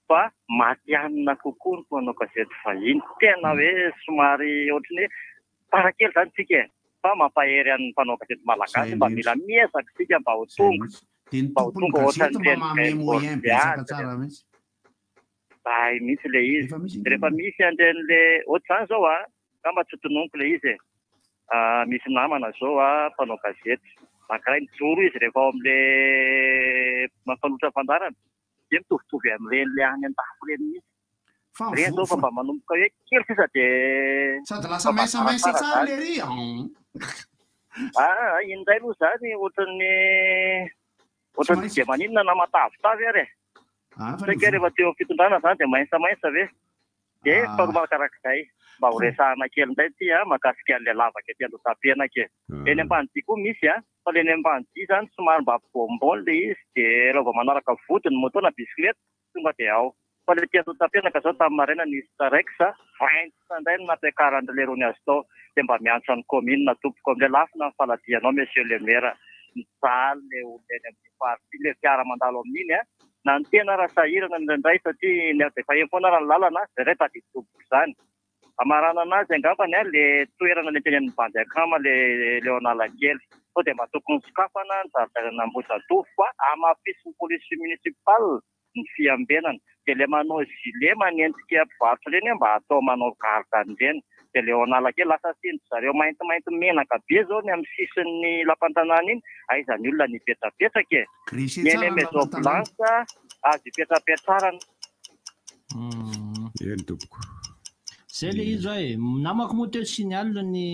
fa matianina kokoa ny mpanao gazety vahiny tena hoe somary ohatrany hoe parakely zany tsika fa mampahery an'ny mpanao gazety malagasy mba mila miezaka tsika mba ho tonga ohatrany mihitsy le izy rehefa misy andren'le ohatra zany zao kamba tsy tononoko le izy misy namana zao mpanao gazety anankiray mijoro izy rehefa ao am'le mampanotra fandarana de mitovitovy am'ireny le any an-dafo reny mihitsy reny zao fa mba manomboka hoe kely sisa de sady lasa maisa tsara le ry indray aloha zany ohatrany tsy de maninona na matavitavy ary saika rehefa teo amin'ny fitondrana zany de maisa ve de makarak'izay mba ho resahana kely ndray ty mahakasika an'le lavaka ty andotapena ke eny ambanidia koa misy fa le eny ambanidia zany somary mba bombon le izy de raha vao manaraka vodiny moto na bisikileta tonga dia ao fa le tia tapenaka zao tamin'ny maraina nisy taraiksa vainty indray no nampiakaran'le rony azy tao dia mba miantso any commune na tompoko amin'ilay lafina ny faladianao monsieur le maire mijaly le olona eny amin'ny parti le fiara mandalo amin'iny a na ny tena raha sahirana indraindray satria ny dia fa foana raha ny lalana zay ray tady tompoko izany amarana anazy angambany a le toerana le teny amin'ny bandy akama le Analakely sao dia mba tokony sokafana ny zaridaina Ambohijatovo amafisy ny police municipal ny fiambenana dia le manao gilet manentika mpivarotra ireny mba atao manao gardany ireny dia le Analakely lasa sindry zareo maintimainty menaka be zao ny amin'ny sisin'ny lapan-tanàna iny aizany olona nipetrapetraka eny maison blanche azo ipetrapetrarana eny tompoko zay le izy hoe namako moa teo signaly ny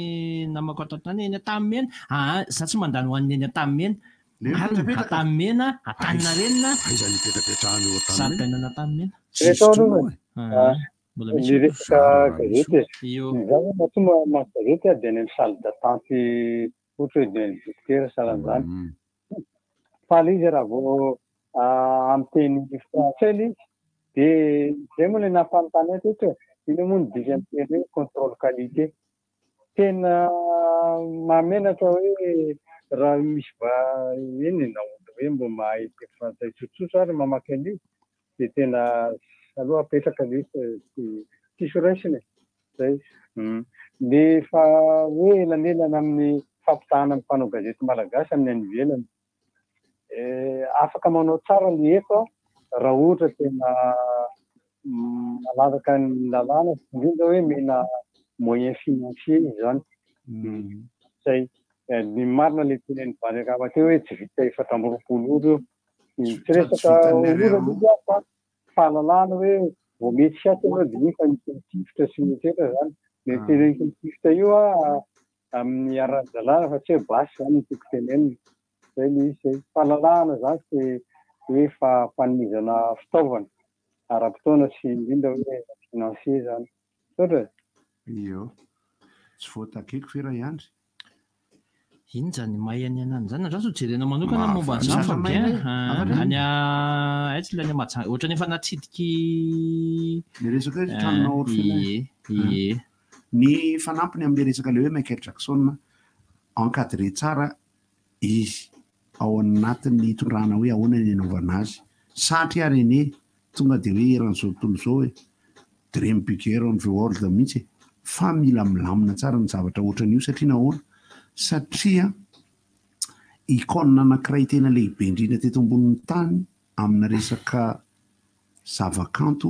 namako atatany eny Antanimena za tsy mandany hoan'ny eny Antanimena Antanimena Antaninarenina aizany ipetrapetrahany eo Antanimena Antanimena mbola misy resaka gazety zaho mahatonga manko gazety dia ny salle d'attente ohatra hoe dia ny docteur salan'izany fa le izy raha vao amin'ny teny français le izy dia zay moa le nampanontany ato ohatra ino moa ny dizy amin'ny teny hoe contrôle qualité tena mamenatra hoe raha misy eny na ohatra hoe mbo mahay teny frantsay tsotsotra ary mamaky an'io dia tena aloha apetraka le tsisy raisiny zay le fa hoe elanelana amin'ny fampitahana amin'ny mpanao gazety malagasy amin'ny any ivelany afaka manao tsara le efa raha ohatra tena malalaka ny lalàna indrindra hoe mena moyen financier izany zay ny marina le tenen'ny banekama teo hoe tsy vita 400 ora tsy resaka ora fa fahalalana hoe vao mety sy atao dia ny fa misy tifitra sy metera zany le tenen'ny tifitra io amin'ny ara-dalàna fa tsy hoe basy zany ny toko teneniny zay le izy zay fahalalana zany sy hoe fanomezana fitaovana ara-potoana sy indrindra hoe financier zany sotra io tsy voatakeko fera ihany iny zany mahay any anany zany raha so jerena manokana momba an'izany fa bien any aizy ilany Mahajanga ohatra nefa natsidiky le resaka hoe tranona orphelin ny fanampiny amin'le resaka le hoe Michael Jackson encadré tsara izy ao anatin'ny tondrana hoe ahoana ny anaovana azy satry ary ene tonga dia hoe eran'izao tontolo izao hoe dream bigger on the world mihitsy fa mila milamina tsara ny zavatra ohatran'io satria nahoana satria icône anankiray tena lehibe indrindra teto ambonin'ny tany amina resaka zavakanto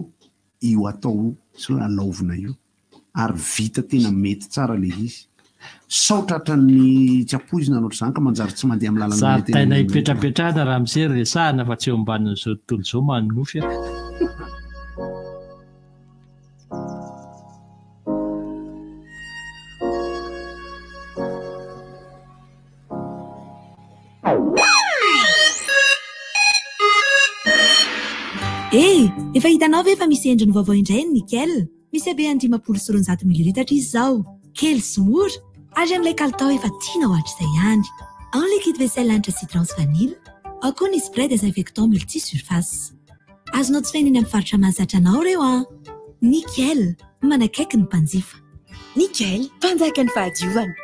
io atao sy alaovina io ary vita tena mety tsara le izy saotratra ny tsy apoizina noatra izany ka manjary tsy mandeha amin'ny lalana zaridaina ipetrapetrahana raha misery resahana fa tsy eo ambanin'izao tontolo izao manofy efa hitanao ve fa misy endriny vaovao indray ny Nickel misy habe 520 mililitatra izy zao kely sy mora ary amin'ilay kalitao efa tiana ho hatr'izay ihany ao ny liquide vaisselle lanitra citrons vanille ao koa ny spray désinfectant multisurface azonao jifaina eny amin'ny faritra mahazatra anao reo Nickel manakaiky ny mpanjifa Nickel mpanjaka ny fahadiovana.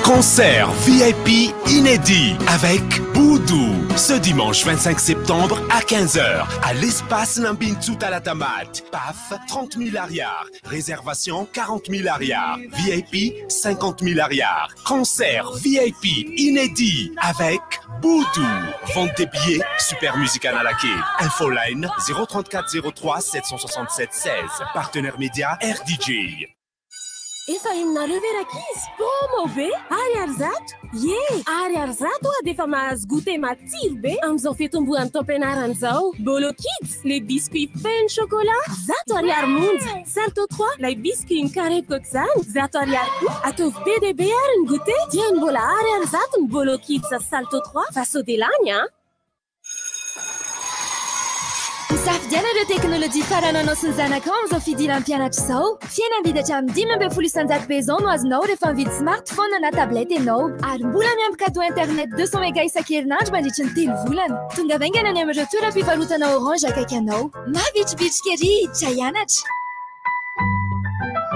Concert VIP inédit avec Boudou ce dimanche 25 septembre à 15h à l'espace Nambintsou Talatamat. PAF 30 000 arrières. Réservation 40 000 arrières. VIP 50 000 arrières. Concert VIP inédit avec Boudou. Vente des billets Super Music Analakely. Infoline 034 03 767 16. Partenaire média RDJ. Efa iminareo ve rakizy? Promo be? Ariary zato? Ariary zato dia efa mahazo goûter matsiro be amin'izao fitombohan'ny taom-pianarana izao. Bolo Kids, les biscuits pain chocolat, zato ariary monja. Salto 3, les biscuits carré coq zany, zato ariary koa. Ataovy be dia be ary ny goûter. Dia ny mbola ariary zato ny Bolo Kids Salto 3 fa sao dia lany Misafidianareo teknôlôjia farana anao sy ny zanaka ao amin'izao fidiran'ny mpianatra izao. Fihenam-bidy hatramin'ny 5,7 pezon no azonao rehefa mividy smartphone na tablety ianao. Ary mbola miampy cadeau internet 200 méga isan-kerinandro mandritra ny 3 volana. Tonga vaingana any amin'ireo toeram-pivarotana Orange akaiky anao. Mavitribitrika ery, hiditra hianatra.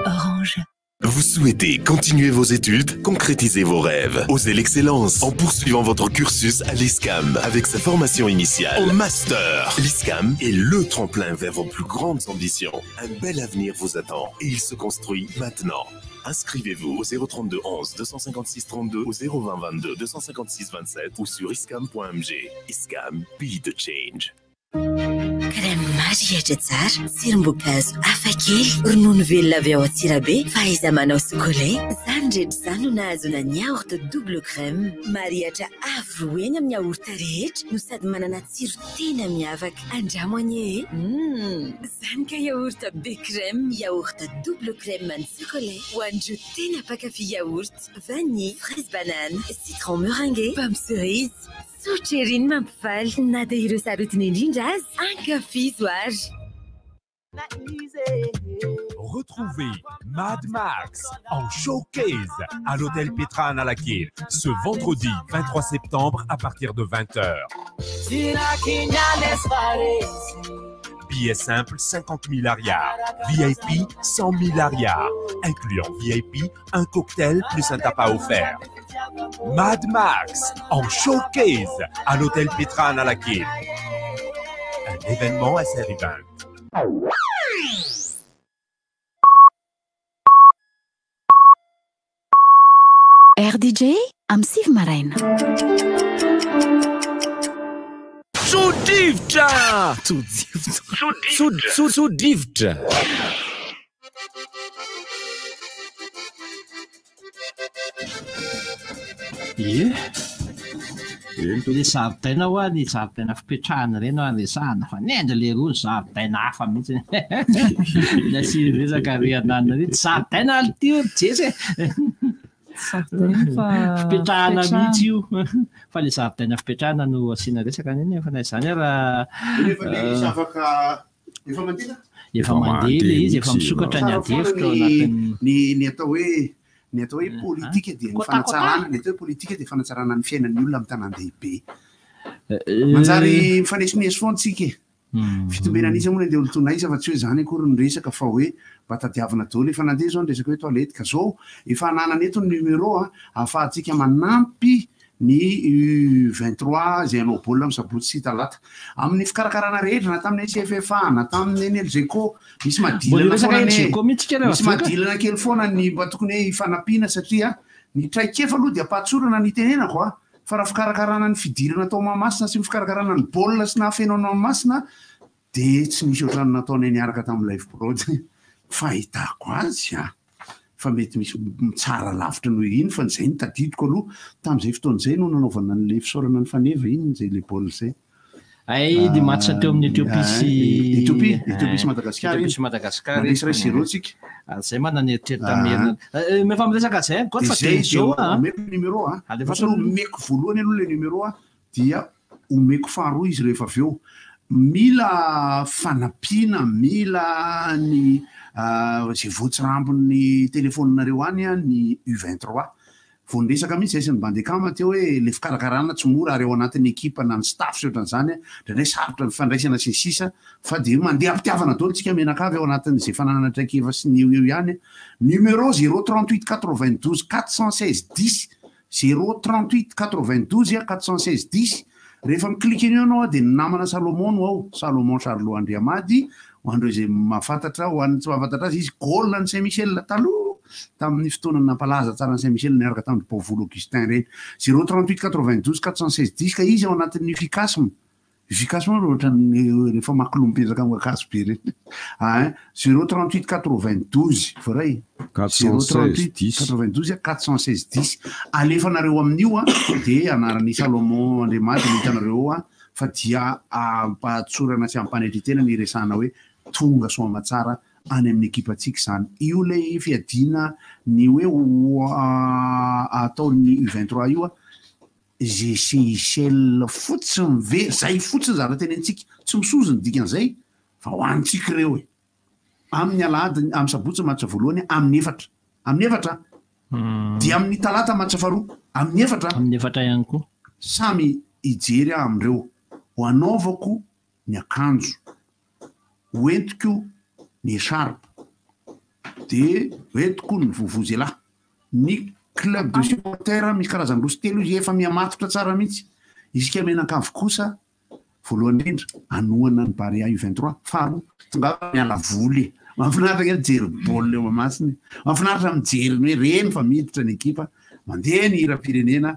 Orange. Vous souhaitez continuer vos études, concrétiser vos rêves, oser l'excellence en poursuivant votre cursus à l'ISCAM avec sa formation initiale au master. L'ISCAM est le tremplin vers vos plus grandes ambitions. Un bel avenir vous attend et il se construit maintenant. Inscrivez-vous au 032 11 256 32 au 020 22 256 27 ou sur iscam.mg. ISCAM, be the change. Crème mariage tsara, tsirom-boankazo hafakely, ronono velona avy ao Antsirabe, fahaiza manao chocolat, zany rehetra zany no nahazona ny yaourt double crème. Mariatra avo eny amin'ny yaourt rehetra no sady manana tsiro tena miavaka. Andramo anie zany ka yaourt be crème, yaourt double crème amin'ny chocolat. Ho an'ireo tena mpakafy yaourt, vanille, fraise banane, citron meringué, pomme cerise. Sotrerine mampifaly na dia ireo sarotiny indrindra azy ankafizo azy. Retrouvez Mad Max en showcase à l'hôtel Petra à Lakir ce vendredi 23 septembre à partir de 20h. Billets simples 50 000 arias, VIP 100 000 arias, incluant VIP, un cocktail plus un tapas offert. Mad Max en showcase à l'hôtel Petra à Lakir. Un événement à Serivant. RDJ am Siv Maraina. Sudivcha! Sudivcha! Le zaridaina ho a ny zaridaina fipetrahana reny ho resahana fa ny endra le roa ny zaridaina hafa mihitsy na sy resaka reanana rety zaridaina altio jesy fipetrahana mihitsy io fa le zaridaina fipetrahana no asiana resaka neny fa na izany raha efa mandeha le izy efa misokatra ny adefitra ao anatin'ny ny atao hoe ny atao hoe politika dia ny fanatsarana ny atao hoe politika dia fanatsarana ny fiainan'ny olona amin'ny tanan-dehibe manjary mifanesonesy foana tsika fitombena anisa moa andeha olotona isa fa tsy hoe zany akory ny resaka fa hoe mba tadiavina daholo efa nandeha zao ny resaka hoe toaletika zao efa hananana eto ny numéro ahafahantsika manampy ny U23 izay anao baolina amin'ny sabotsy sy talata amin'ny fikarakarana rehetra na tamin'ny CFFA na tamin'ny LGECO misy madilana kely foana ny mba tokony hoe fanampiana satria ny traikefa aloha dia ampatsorana ny tenenako fa raha fikarakarana ny fidirana atao Mahamasina sy ny fikarakarana ny baolina sy nahafenao Mahamasina dia tsy misy ohatrany nataony niaraka tamin'ny live prod fahitako azy fa mety misy tsara lavitra noho iny fa zay nitadidiko aloha tamin'izay fotoan'izay no nanaovana n'le fisaorana ny faneva iny zay le baolina zay ay dia matsa teo amin'ny Ethiopie sy Madagasikara resy zéro tsika zay manana eritreritra merina mefa miresaka zay koa fa omeko numéro omeko voalohany aloha le numéro dia omeko faharoa izy rehefa avy eo mila fanampiana mila ny zay voatsirambon'ny telefoninareo any ny U23 vao niresaka mihitsy zay sy ny bandekama teo hoe le fikarakarana tsy mora ary ao anatin'ny ekipa na ny staff sy ohatran'izany indray sarotra ny fandraisana sy ny sisa fa dia mandeha ampitiavana daholo tsika menakavy ao anatin'izay fananana traikefa sy ny eo ihany numéro 038 92 416 10 038 92 416 10 rehefa miklika iny anao dia namana Salomon no ao Salomon Charlo Andriamady ho andreo izay mahafantatra ho an'ny tsy mahafantatra azy izy gôlina ny Saint-Michel taloha tamin'ny fotoana nampalaza tsara ny Saint-Michel niaraka tamin'ny Pauvolo Augustin reny 038 92 416 10 ka izy ao anatin'ny efficacement ohatran'ny rehefa makilombezaka makazo be reny 038 92 voray 038 92 416 10 alefanareo amin'io dia anaran'ny Salomon Andriamady no hitanareo fa dia ampatsorana sy ampanetritena ny resana hoe tonga soama tsara any amin'ny ekipantsika zany io le fiadiana ny hoe ataon'ny U23 io Seychelles fotsiny zay fotsiny zara teny antsika tsy misozony dikan'izay fa ho antsika reo e amin'ny alady amin'ny sabotsy matsa voalohany amin'ny efatra dia amin'ny talata matsa faharoa amin'ny efatra ihany koa samy ijery amindreo ho anaovako ny akanjo hoentiko ny echarpe de hoentiko ny vovozelahy ny club de supporter misy karazany roso telo izy efa miamatotra tsara mihitsy isika menakavy kosa voalohany indrindra anoana ny Barea U23 faharoa tonga miala voly mahafinaritra kely jery baolina eo mamasiny mahafinaritra mijery hoe reny fa miditra ny ekipa mandeha ny hira-pirenena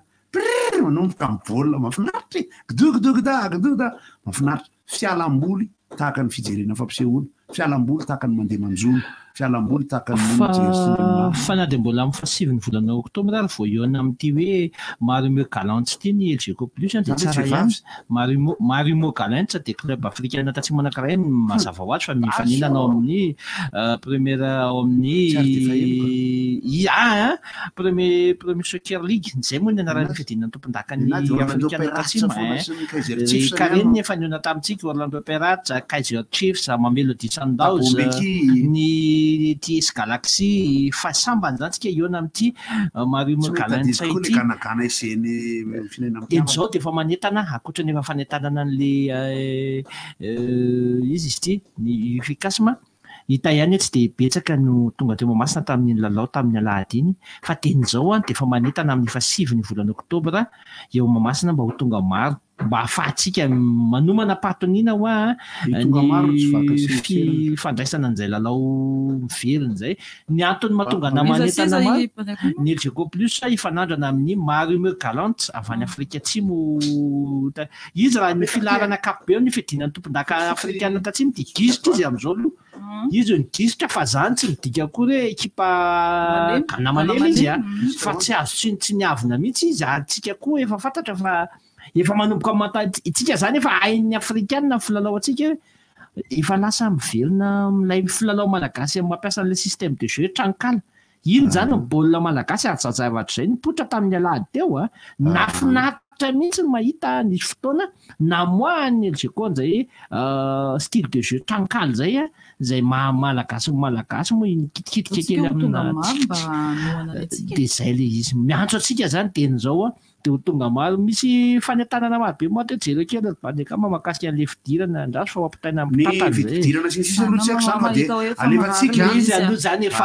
manomboka amin'ny baolina mahafinaritra gidogidogida mahafinaritra fialamboly tahaka ny fijerena fampisehoana fialamboly tahaka ny mandeha manjono fialamboly tahaka ny fa na dia mbola amin'ny fahasivy ny volana oktobra ary vao eo amin'ity hoe Mario Galantsa ity ny LGK Plus dia tsara ihany Mario Galantsa dia club africain tatsika manankiray ny mazava ho azy fa mifaninana ao amin'ny première ao amin'ny premier soccer league zay moa ny anaran'ny fidinana tompon-dakany africain tatsika kareny efa niona tamintsika Orlando Pirates Kaizer Chiefs Mamelodi Sundowns ny TS Galaxy fa sambany zany tsika eo amin'ity Mario Galantsa ity izao dia efa manentana akoatra ny efa fanentanana an'le izy ity ny Fikasma hita ihany tsy dia betsaka no tonga teo Mahamasina tamin'ny lalao tamin'ny alahady iny fa tenyzao dia efa manentana amin'ny fasivy ny volana oktobra eo Mahamasina mba ho tonga maro mba ahafahantsika manomana patonina ho ny fandraisana an'izay lalao miveriny zay ny antony mahatonga namanentana maro ny LGK Plus ifanandrana amin'ny Mario Galantsa avy any Afrika Atsimo izy raha ny filarana kapobe ny fidinany tompon-daka afrikana tatsimo dia gizitra izy amin'izao aloha izy ny gizitra fa zany tsy midika akory hoe ekipa gana malemy izy fa tsy azo tsy niavina mihitsy izy ary tsika koa efa fantatra fa efa manomboka itsika zany efa hain'ny afrikanina filalao atsika efa lasa miverina milay filalao malagasy amin'ny mampiasa an'ilay système de jeu trankala iny zany ny baolina malagasy ary zazavatra zay nipoitra tamin'ny alahady teo nafinaritra mihitsy ny mahita nisy fotoana namoahany LGK an'izay style de jeu trankala zay malagasy moa nikitikitika kely amina dia zay le izy miantso atsika zany tenyzao dia ho tonga maro misy fanentanana maro be moa jery kely bandeka mahakasika an'le fidirana andraso fa ho ampitaina amin'ny fidirana sinsisa aloha tsy haiko zany fa dia alefatsika izy aloha zany efa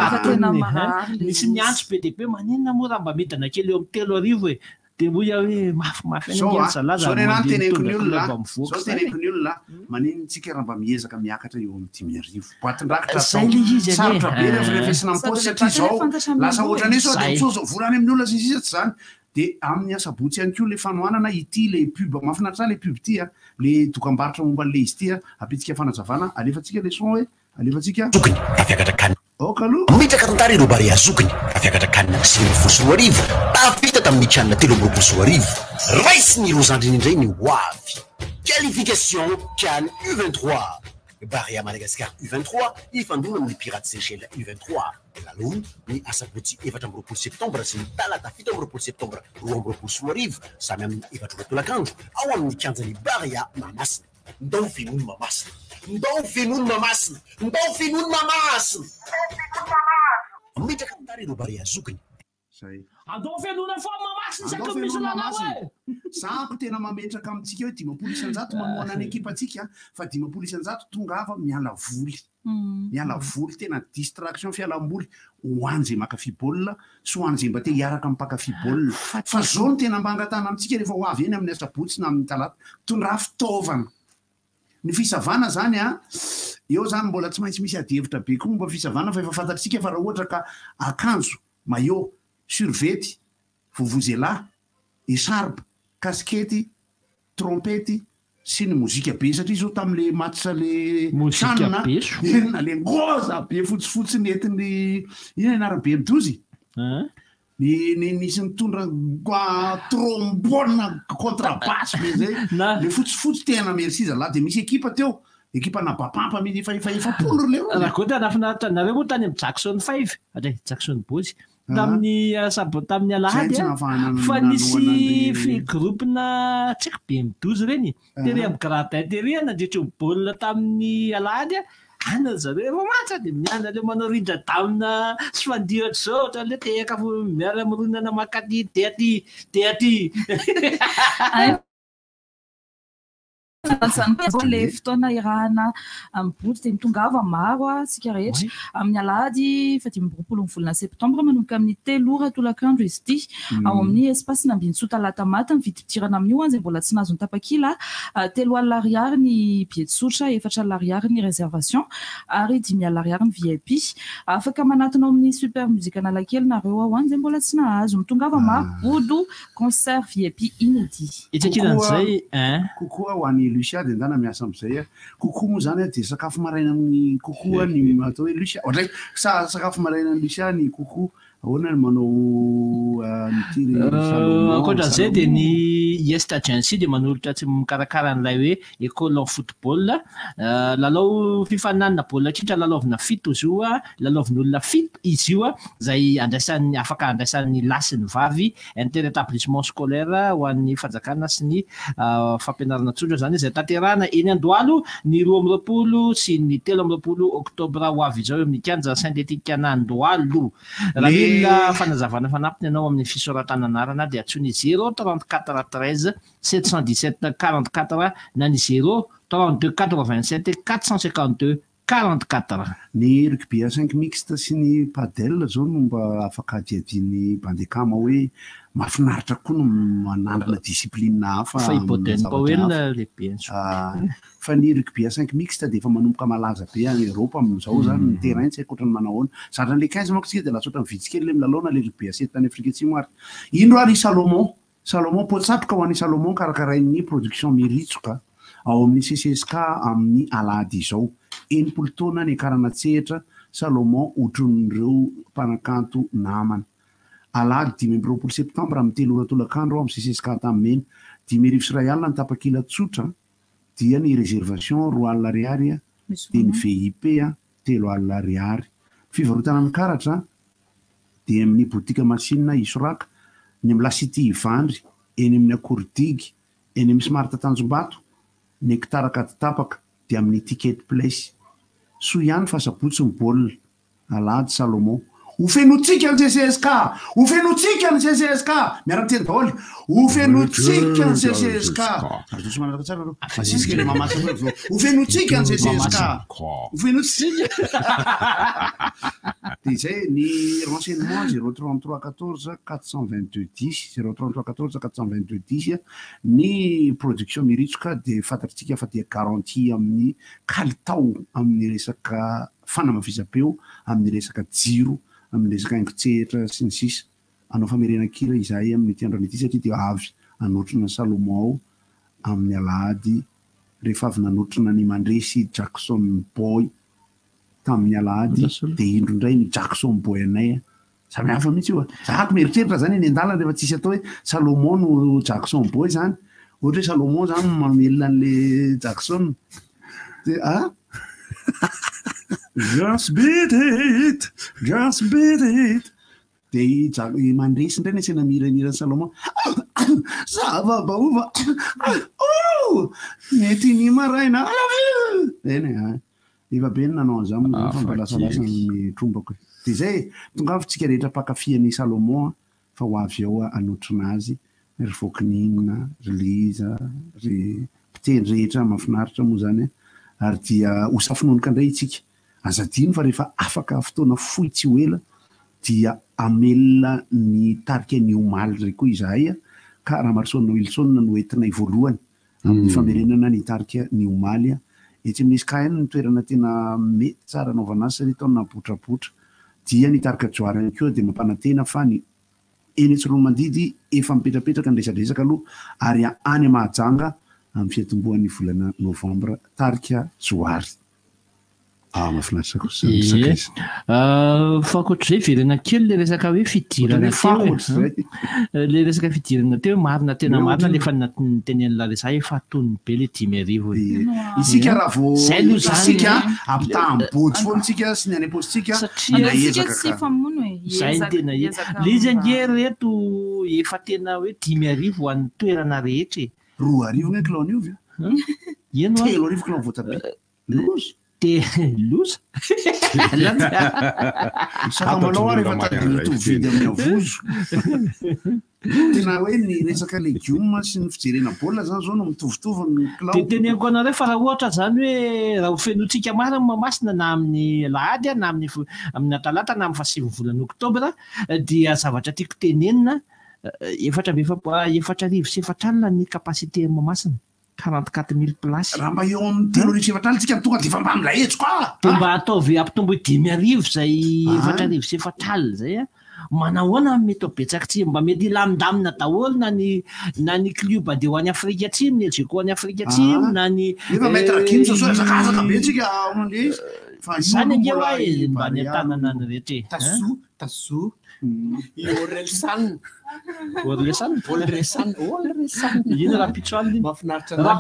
misy miantso be dia be maninona moa raha mba midana kely eo amin'ny 3 arivo e dia moa hoe mafimafy zao nenany teneniko ny olona maninontsika raha mba miezaka miakatra eo amin'ny 5 arivo boatindrakitra sarotra be refesina amin'ny posy satria zao lasa ohatrany sao dia mitsozo volany amin'ny olona sinsisa tsy zany dia amin'ny asabotsy ihany koa le fanohanana ity le pub mahafinaritra le pub ity le dokam-barotra momba an'le izy ity ampitsika fanazavana alefatsika le son hoe alefatsika zokiny afiakatra kanina aloha mitraka tantara ireo Barea zokiny afiakatra kanina 5 tafita tamin'ny chanina 3 raisiny ireo zandriny indray ny hoavy qualification CAN U23 Barea Madagascar U23 ifandona amin'ny Pirates Seychelles U23 lalony ny asabotsy 4 septembre sy ny talata 7 septembre 2024 samy amin'ny 4 tolakandro ao amin'ny kianjan'ny Barea Mahamasina ndao fenony Mahamasina mitraka tantara ireo Barea zokiny andao fianona fa Mahamasina isaky misy lalao Sampo tena mametraka amintsika hoe 10% mamoana ny ekipa atsika fa 10% tonga ava miala voly tena distraction fialamboly ho an'izay makafy baolina sy ho an'izay mba te hiaraka mipakafy baolina fa zao no tena mba angatana amintsika rehefa ho avy eny amin'ny asabotsy na amin'ny talata tondra fitaovana ny fisavana zany eo zany mbola tsy maintsy misy adihevitra be koa momba fisavana fa efa fantatritsika fa raha ohatra ka akanjo maillot survety vuvuzela echarpe kaskety trompety sy ny mozika be satria zao tamin'le match le chanina na le goza be fotsifotsy nentin'ny ina anarabe midozy ny nisy nitondra trombone contrebasse be zay le fotsifotsy tena merci zalahy dia misy ekipa teo ekipa nabapampa miny efa 10 reo raha koa tanafinaritra nareo moa tany amin'ny Jackson 5 Jackson Boys tamin'ny sabo tamin'ny alahady fa nisy groupena tsaiky be midozy reny tery amy gradin tery nandritra baolina tamin'ny alahady ana zareo romatsa de miana le manao rindra-damina sy fandiratra zao ohatra le tehaka miara mironana makaty de aty le fotoana irahana mibotsy de mitongava maro sika rehetra amin'ny alahady fa 10 volana septembre manomboka amin'ny 3 ora tolakandro izy ity ao amin'ny espace nambintsota latamata mividipitirana amin'io anzay mbola tsy nazo ny tapakila 3 alina ariary ny billet tsotra 4 alina ariary ny réservation ary 10 alina ariary ny VIP afaka manatonao amin'ny super musique analakely nareo ao anzay mbola tsy nahazo mitongava maro bodo concert VIP inédit itsakilan'izay kokoa ho an'ny Lucia de ndana miasa am'izay kokoa moa zany de sakafo maraina amin'ny kokoa ny atao hoe Lucia ohatray sakafo maraina amin'ny Lucia ny kokoa ahoana ny manao ankoatran'izay de ny Est Agency de manolotra tsy mikarakara an'ilay hoe école en football lalao fifananana baolina kitra lalaovina fito izy io lalaovin'olona fito izy io zay andraisan'ny afaka andraisan'ny lasy ny vavy inter-établissement scolaire ho an'ny fanjakana sy ny fampianarana tsotra zany zay tanterahana eny Andohalo ny 12 sy ny 13 oktobra ho avy izao amin'ny kianja synthétique Andohalo raha milina fanazavana fanampiny ianao amin'ny fisoratana anarana dia atsony 034 13 717 44 na ny 032 87 452 44 ny rugby à 5 mixte sy ny padel zao no mba afaka adiadiny bandekama hoe mahafinaritra koa no manandrina discipline hafa fa ibodène Powell lehibe fa ny rugby à 5 mixte de efa manomboka malaza be any Europe amin'izao zany ny terrain tsy haiko ohatrany manao ahoana zatra le 15 manko tsika de lasotra mividy kely le milalona le rugby à 7 tany Afrika Atsimo ary ino ary Salomon poatsatroka ho an'ny Salomon karakarain'ny production miritsoka ao amin'ny CCSK amin'ny alahady izao 10 taona ny akarana tsehatra Salomon otron'ireo mpanakanto namana alahady 20 septembre amin'ny 3 ora tolakandro amin'ny CCSK tamin'ny 10 sy 1 alina ny tapakila tsotra dia ny réservation 2 alina ariary dia ny VIP 3 alina ariary fivarotana amin'ny karatra dia amin'ny boutique machine Isoraka ny amin'ny La City Ivandry eny amin'ny Akordigy eny amin'ny Smart Tanjombato ny hectare 4 tapaka dia amin'ny Ticket Place so ihany fa sabotsy ny baolina alahady Salomon ofenotsika ny CCSK ofenotsika ny CCSK miara-teny daholo ofenotsika ny CCSK azotsy manaraka tsara ro asisika le mamasa ofenotsika ny CCSK ofenotsika de izay ny renseignement 033 14 422 10 033 14 422 10 ny production miritsoka de fantatritsika fa dia garantie amin'ny kalitao amin'ny resaka fanamafisam-peo amin'ny resaka jiro amin'ny resaka haingo-tsehatra sy ny sisa anao famerenan-kira izahay amin'ny tiandrony ity satria dia avy anotrina Salomon ao amin'ny alahady rehefa avy nanotrina ny Mandresy Jackson Boy tamin'ny alahady dia indro indray ny Jackson Boy anay samy hafa mihitsy io zahako mieritreritra zany eny an-dalana rehefa tsisy atao hoe Salomon no Jackson Boy zany ohatra hoe Salomon zany mamelona an'le Jackson dia just beat it dia Mandresy indray ny asena miranirany Salomon zava-baova mety ny maraina eny efa be ny nanao an'izany fa mba lasalasa ny trombako dia izay tonga avy-tsika rehetra mpakafian'ny Salomon fa ho avy ao anotrina azy ry vokininina ry liza ry mpitendry rehetra mahafinaritra moa zany ary dia hosafinonika indray itsika azadino fa rehefa afaka fotoana fohy tsy ho ela dia amelona ny tarika ny omaly ray koa izahay ka raha Marson Wilson no entinay voalohany amin'ny famerenana ny tarika ny omaly etsy amin'ny SKN ny toerana tena mety tsara anaovana azy satria taona botrabotra dia ny tarika joary ihany koa dia mampanantena fa ny eny Tsiromandidy efa mipetrapetraka ny resadresaka aloha ary any Mahajanga amin'ny fiatombohan'ny volana Novambra tarika joary mahafinaritra kosa fa akoatr'izay verena kely le resaka hoe fidirana le resaka fidirana teo marina tena marina lefa ntenen'ny laresa efa tony be le 10,000 isika raha voisika ampitahambotsy foana tsika sy ny any apostika zay tena le izy ange reto efa tena hoe 10,000 ho an'ny toerana rehetra 2,000 ny kilao niovy eno 3,000 kilao voatabia loza loza sakamanao rehefa taditovvidy amin'ny avozo tena hoe ny resaka legioma sy ny fijerena baolina zany zao no mitovitovy ny kilao dia teneniko anareo fa raha ohatra zany hoe raha ho fenotsika marina mamasina na amin'ny lahady na amin'ny atalata na amin'ny 7 volana oktobra dia zavatra tiako tenenina 4,4 ny kapasité mamasina 44,000 places. Raha mba eo amin'ny 3,7 tsika tonga dia efa mba milahetsy koa. Dia mba ataovy ampitombo 10,000 zay 4,7 zay manahoana mety ho betsaka tsy mba mety ilamindamina daholo na ny club dia ho any Afrika Atsimo ny LGK ho any Afrika Atsimo na ny efa mety rakiny sasakazaka be tsika amin'le zany ange hoe mba ny tanana ny rehetra tazo ino raha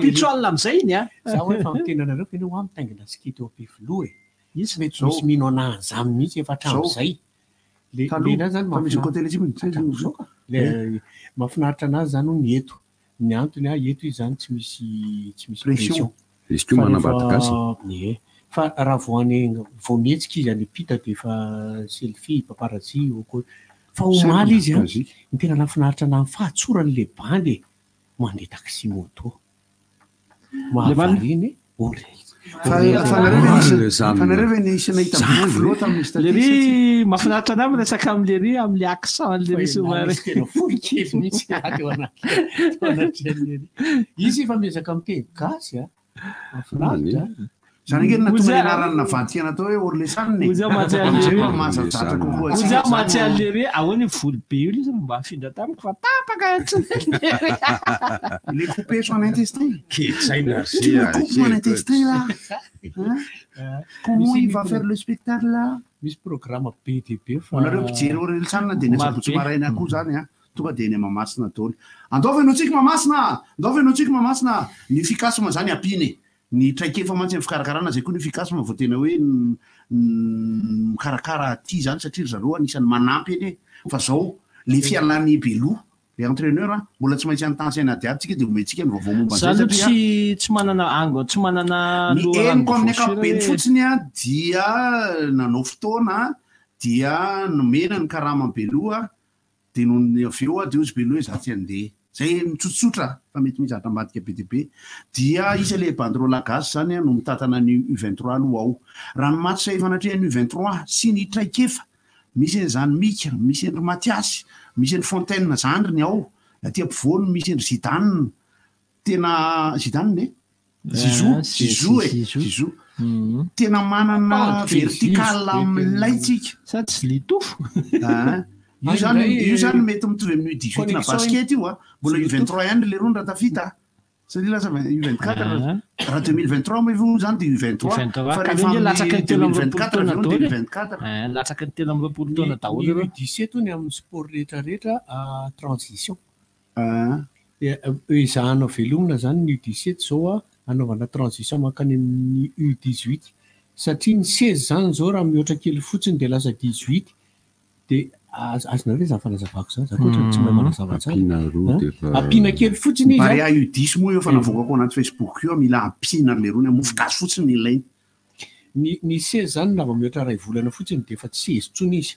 pitroal amin'izay iny za hoe fa mitenanareo fa eny ho amitaingina sikity eo am-pivoloa izy mety misy mino anahy zamy mihitsy efa hatrami'izay lena zany mahafinaritra anazy zany ny eto ny antony eto izy zany tsy misy pression fa raha vao mihetsika izy any pita dia efa selfie paparazi fa omaly izy ny tena nafinaritra anahy fahatsoran'le bandy mandeha taxi moto mahavariny lery mahafinaritra anay resaka am'lery amin'ny accent le izy efa miezaka miteny gasy mahafinaritra zany nge natonga anarany navantika natao hoe orlesanny oza matsy allery ahoany volo be io izy mba afindra tamiko fa tapaka le coupé son intestin coupe mon intestin là comment il va faire le spectacle là misy programme BTB fa onareo mpijery orlesanna dia ny sabotsy maraina koa zany tonga dia ny mamasina daoly andaoveno tsika mamasina ny fikasima zany ampiny ny traikefa mantsy ny fikarakarana zay koa ny fikasima vao tena hoe mikarakara ty zany satria zareo anisan'ny manampy eny fa zao le fialany beloa le entraîneur mbola tsy maintsy antansaina diady tsika dia omentsika ny vaovao momba zany tsy manana ango tsy manana ny eniko amin'ny ankapobeny fotsiny dia nanao fotoana dia nomena ny karama beloa dia no ny aveo dia ozy beloa za tsy andeha zay mitsotsotra fa mety mizatra ambadika BTB dia isa le banderole gasy zany no mitatana ny U23 aloha ao raha ny match efa natrehan'ny U23 sy ny traikefa misy zany mika misy endry Matiasy misy endry Fontaine zandry ny ao aty ampovoany misy endry Zidane tena Zidane Zizou tena manana vertical amin'ilay tsika sady tsy litofo io zany mety mitovy amin'ny U18 na basket io mbola U23 ihany le rony raha tafita satria lasa U24 raha 2023 ma io zany dia U23 fa rehefa 2024 latsaka ny telo amin'ny 20 taona daholo U17 ny amin'ny sport rehetrarehetra transition izahanao velomina zany ny U17 zao anaovana transition makany amin'ny U18 satria ny 16 zany zao raha mihoatra kely fotsiny dia lasa 18 dia azonareo zany fanazavako zany zato ohatra tsy mahay manazava tsara ampina kely fotsiny izy barea U10 moa eo fa navokako anaty Facebook io mila ampina le rony mofogasy fotsiny ilainy ny 16 zany na vao mihoatra ray volana fotsiny dia efa tsy 16 tsony izy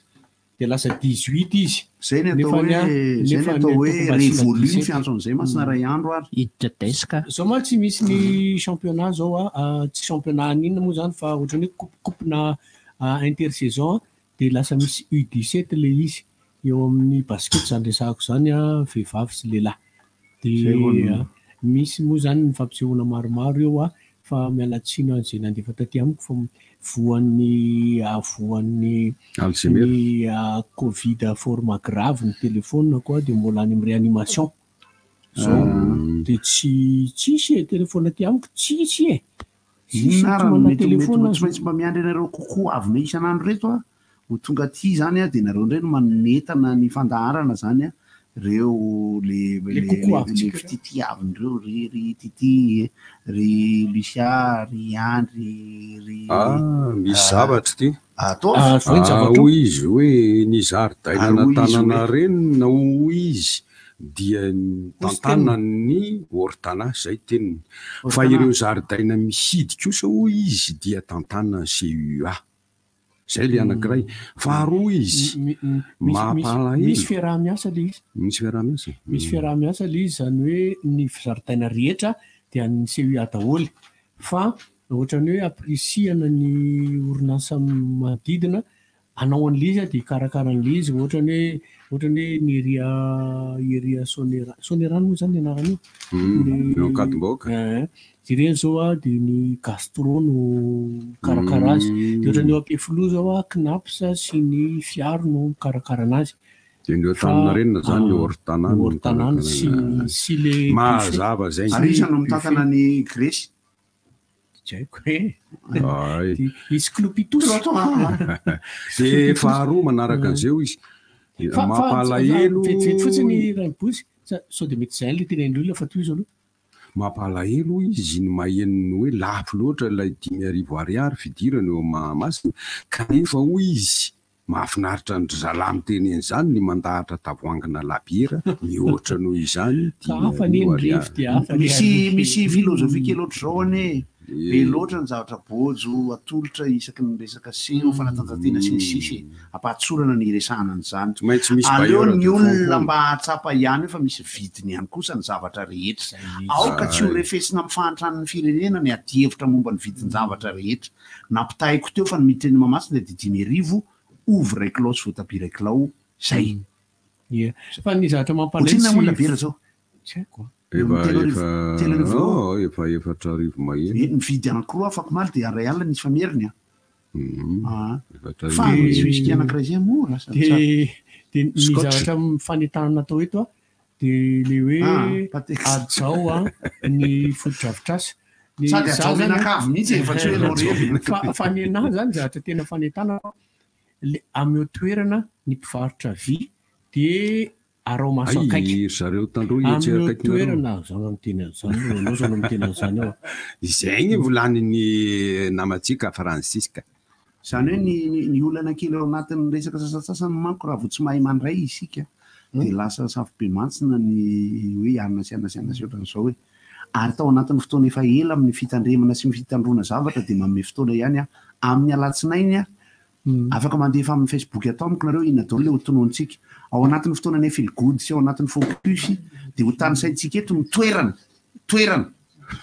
dia lasa 18 izy zay ny atao hoe révolue ny fiantson'izay masina ray andro ary idadesika zao ma tsy misy ny championnat zao tsy championnat ninona moa zany fa ohatrany hoe coupena intersaison dia lasa misy U17 le izy eo amin'ny basket zany resahako zany vehivavy sy lehilahy dia misy moa zany ny fampisehoana maromaro eo fa mialatsiny an'izay nandefa taty amiko fa voan'ny Covid forme grave ny telefona koa dia mbola any amin'ny réanimation zao dia tsisy telefona aty amiko tsisy inarany mety tsy maintsy mba miandry anareo kokoa avy me isan'andro reto a ho tonga ty zany a de nareo ndray no manentana ny fandaharana zany a reo le fitity avindreo ry tity ry Lucia ry Andry ry misy zavatra ty hoy izy hoe ny zaridaina tanana reny na hoy izy dia tantanany Ortana zay teniny fa ireo zaridaina misidy kosa hoy izy dia tantanany CUA zay le anankiray faharoa izy mampalahelo misy fiaraha-miasa le izy misy fiaraha-miasa le izy zany hoe ny zaridaina rehetra dia ny CUA daholo fa ohatrany hoe aprisiana ny orinasa manodidina anao an'le izy dia karakaran'le izy ohatrany hoe ny iria sonerano moa zany anarany io ireny zao a dia ny gastro no karakara azy dia ohatrany eo ampefilo zao a knapsa sy ny fiaro no karakara anazy dia ny Antaninarenina zany ny Ortanana sy le mahazava zay ary isany mitantana ny Gresy jaiko hoe izy klopitos dia faharoa manaraka an'izeo izy mampalahelo vetivety fotsiny raimbozy sao dia mety zay le tenen'ny olona fa toy izy aloha mampalahelo izy ny mahenony hoe lafo loatra ilay 5,000 ariary fidirana eo Mahamasina kanefa hoy izy mahafinaritra ny zalahy miteny zany ny mandahatra tavoangina labiera mihoatra noho izany misy filozofia kely oatra zao ane be loatra ny zavatra bojo atolotra isaky ny resaka seo fanatanjahantena sy ny sisy ampatsorana ny resahana an'izany aleo ny olona mba hatsapa ihany fa misy vidiny ihany kosa ny zavatra rehetra aoka tsy ho refesina mifahantrany firenena ny adihevitra momba ny vidiny zavatra rehetra nampitahiko teo fa ny miteny Mahamasina dia 10,000 ouvre close voatabiraclao zay fa ny zavatra mampalahelo vera zao tsy haiko efa 4,000 maheny mividy anankiroa afaka maly dia ray alina nisy fameriny fa misy anankiray zay mora dia ny zavatra fanentanana atao eto a dia le hoe adzao a ny fotodrafitrasa sady adzao menakavy mihitsy efa tsy hoe fanenahy zany zavatra tena fanentanana amin'ny toerana ny mpivarotra vy dia arao maso akaiky zareo tandroa amin'ny toerana zany miteny an'izany anao zany miteny an'izany ao izay ny volaniny namantsika Fransiska zany hoe ny olana kely ao anatin'ny resaka sasasasany manko raha vao tsy mahay mandray isika dia lasa safobe mantsina ny hoe anona sy anona sy anona sy ohatran'izao hoe ary tao anatin'ny fotoana efa ela amin'ny fitandremana sy fitandrona zavatra dia manome fotoana ihany amin'ny alatsinainy afaka mandefa amin'ny Facebook atao amiko nareo inona daholo le hotonontsika ao anatin'ny fotoana ny feel good sy ao anatin'ny focus dia ho tany saintsika eto ny toerana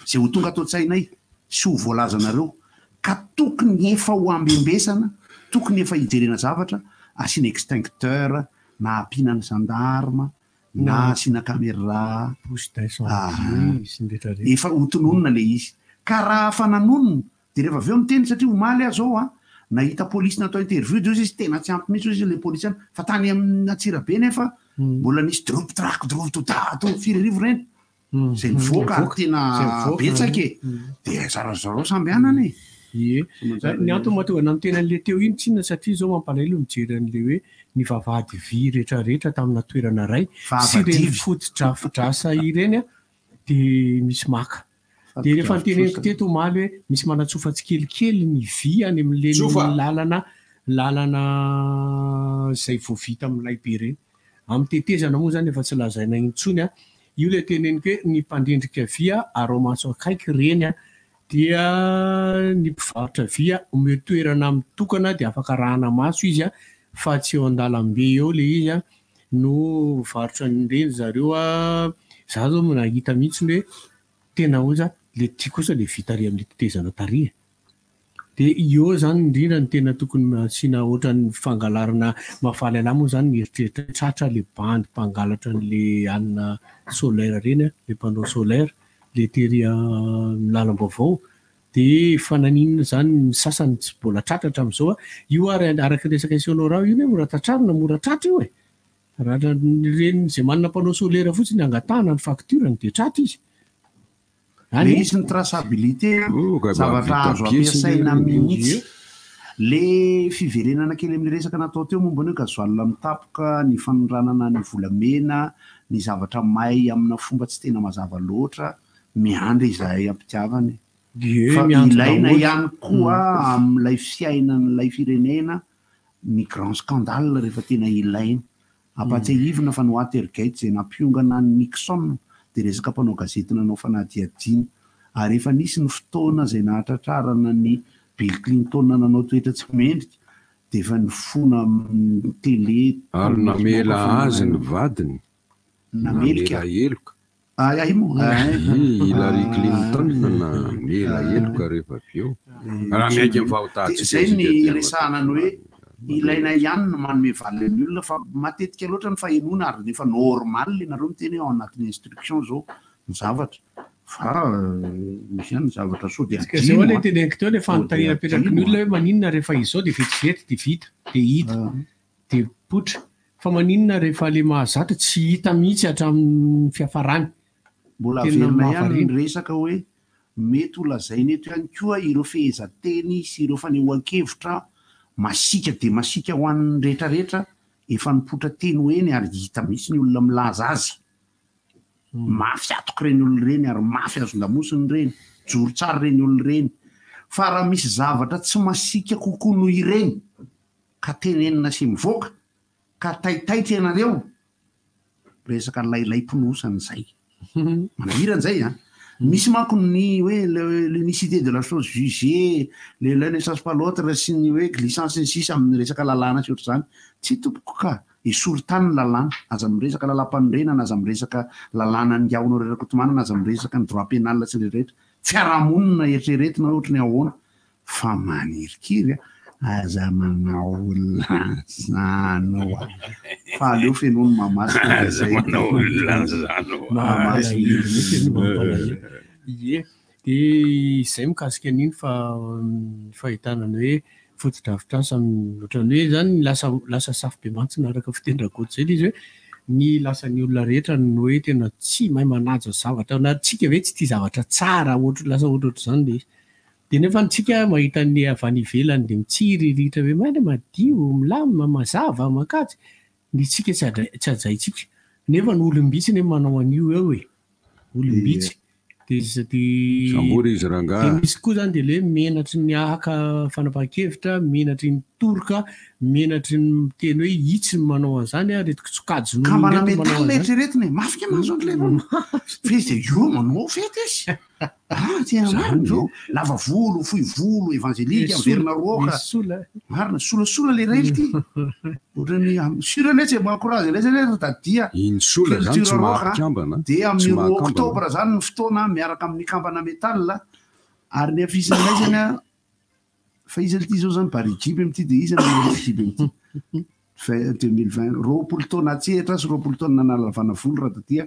zay ho tonga ato an-tsainay sy ho voalazanareo ka tokony efa ho ambembesana tokony efa hijerena zavatra asiana extincteur na ampiana ny gendarme na asiana caméra efa hotononona le izy ka raha fananonona dia rehefa avy eo miteny satria omaly azao nahita polisy natao interview deo izy tena tsy ampy mihitsy izy le polisy any fa tany amin'ny Atsirabe nefa mbola nisy drop track drop to firirivo reny zay mivoaka tena betsaka dia zarao samby anany ny antony mahatonga na mitena an'le teo iny tsinona satria zao mampalahelo mijery an'le hoe ny vavahady vy rehetrarehetra tamina toerana ray sy reny fotodrafidrasa ireny dia misy maka dia rehefa niteneniko teto omaly hoe misy manatsofa tsikelikely ny vy any amin'le lalana zay voavita amin'ilay be reny amin'ny tetezana moa zany efa tsy lazaina intsony io le teneniko hoe ny mpandendrika vy arao maso akaiky reny dia ny mpivarotra vy ometoerana mitokana dia afaka rahana maso izy fa tsy eo an-dalambe eo le izy no varotra nyreny zareo za zao nahita mihitsy hoe tena oza le ty kosa le vitary amin'ny tetezana taria dia io zany indrindra ny tena tokony asiana ohatran'ny fangalarana mafaly anahy moa zany mieritreritra tratra le bandy mpangalatra n'le anina solaire reny le panneau solaire le tery lalam-baovao dia fananinana zany ny sasany tsy mbola tratratra amin'izao io ary araka resaka iseanao raha io hoe mora tatrarina mora tratra io raha reny zay manana panneau solaire fotsiny angatahana ny facturany dia tratra izy le izy ny traçabilité zavatra azo ampiasaina mihitsy le fiverenana kely amin'ny resaka natao teo momba an'io gazoalina mitapoka ny fanondranana ny volamena ny zavatra may amina fomba tsy tena mazava loatra miandry izahay ampitiavany fa ilaina ihany koa amin'ilay fiainan'ilay firenena ny grand scandale rehefa tena ilaina ampatsiahivina fa no Watergate izay nampiongana ny Nixon dia resaka mpanao gazety nanao fanadihadiana ary efa nisy ny fotoana izay nahatratrarana ny Bill Clinton nanao toetra tsy mendrika dia efa nifona amin'ny télé ary namela azy ny vadiny namelika eloka Hillary Clinton namela eloka rehefa aveo raha miaiky amin'ny vahotatsy izay ny resahana hoe ilaina ihany no manome valiny olona fa matetika loatra ny fahenoana ary nefa normal nareo miteny ao anatin'ny instruction zao ny zavatra fa misy ihany ny zavatra sao dia zao le teneniko teo le fanontaniana petraky ny olona hoe maninona rehefa izao dia vetivety dia vita dia hita dia potra fa maninona rehefa le mahazatra tsy hita mihitsy hatramin'ny fiafarany mbola averina ihany ny resaka hoe mety holazainy eto ihany koa ireo fehezanteny sy ireo fanehoan-kevitra masika dia masika ho an'ny rehetrarehetra efa nipotra teny hoeny ary hita mihitsy ny olona milaza azy mafy atoko ireny olona ireny ary mafy azon-damosiny ireny joro tsara ireny olona ireny fa raha misy zavatra tsy masika kokoa noho ireny ka tenenina sy mivoaka ka taitaitra ianareo resaka lailay mpinosana izay manahiran'izay misy manko ny hoe l'unicité de la chose jugée l'un ne change pas l'autre sy ny hoe glissance sisa amin'ny resaka lalàna sy ohatr'izany tsy tompoko ka esory-tany ny lalàna aza miresaka lalam-panorenana aza miresaka lalàna ny aonao reraka otomanana aza miresaka ny droit pénal sy rehetrarehetra fiarahamonina eritreretina ohatra ny ahoana fa manirikiry aza manao lanzano fa aleo fenony mamasika zay ie dia izay mikasika an'iny fa fahitanany hoe fotodrafitrasa ohatrany hoe zany lasa safy be mantsy naraka fitendrakoty zay izy hoe ny lasan'ny olona rehetra no hoe tena tsy mahay manaja zavatra na tsika ve tsy tia zavatra tsara lasa ohatr'ohatr'izany le izy dia nefa ntsika mahita ny avy any ivelany dia mitsiriritra hoe maina madio milama mazava makatsy ny tsika tsy ajaitsika nefa ny olombitsy ny manao an'io eo e olombitsy sambory izy rangaha dia misy koa zany dia le menatry ny ahaka fanapahan-kevitra menatry ny toroka menatry ny teny hoe itsy ny manao an'izany retiko tsokajokambana metaly eritreretina e mafika mahazo an'le fety io manao fety izy tianao lava volo fohy volo evangelika verina roka marina solasola le rely ty ohatrany sureletsy mankorazy lesy tadia iny sola zany tsy marikambana dia amin'ny 1 octobre zany ny fotoana miaraka amin'ny kambana métal ary ny afisinay zany fa izy ty zao zany barigiby amity dia izy barigiby amity 2020 roapolo taona atsehatra sy roapolo taona nanalavana volo raha tadia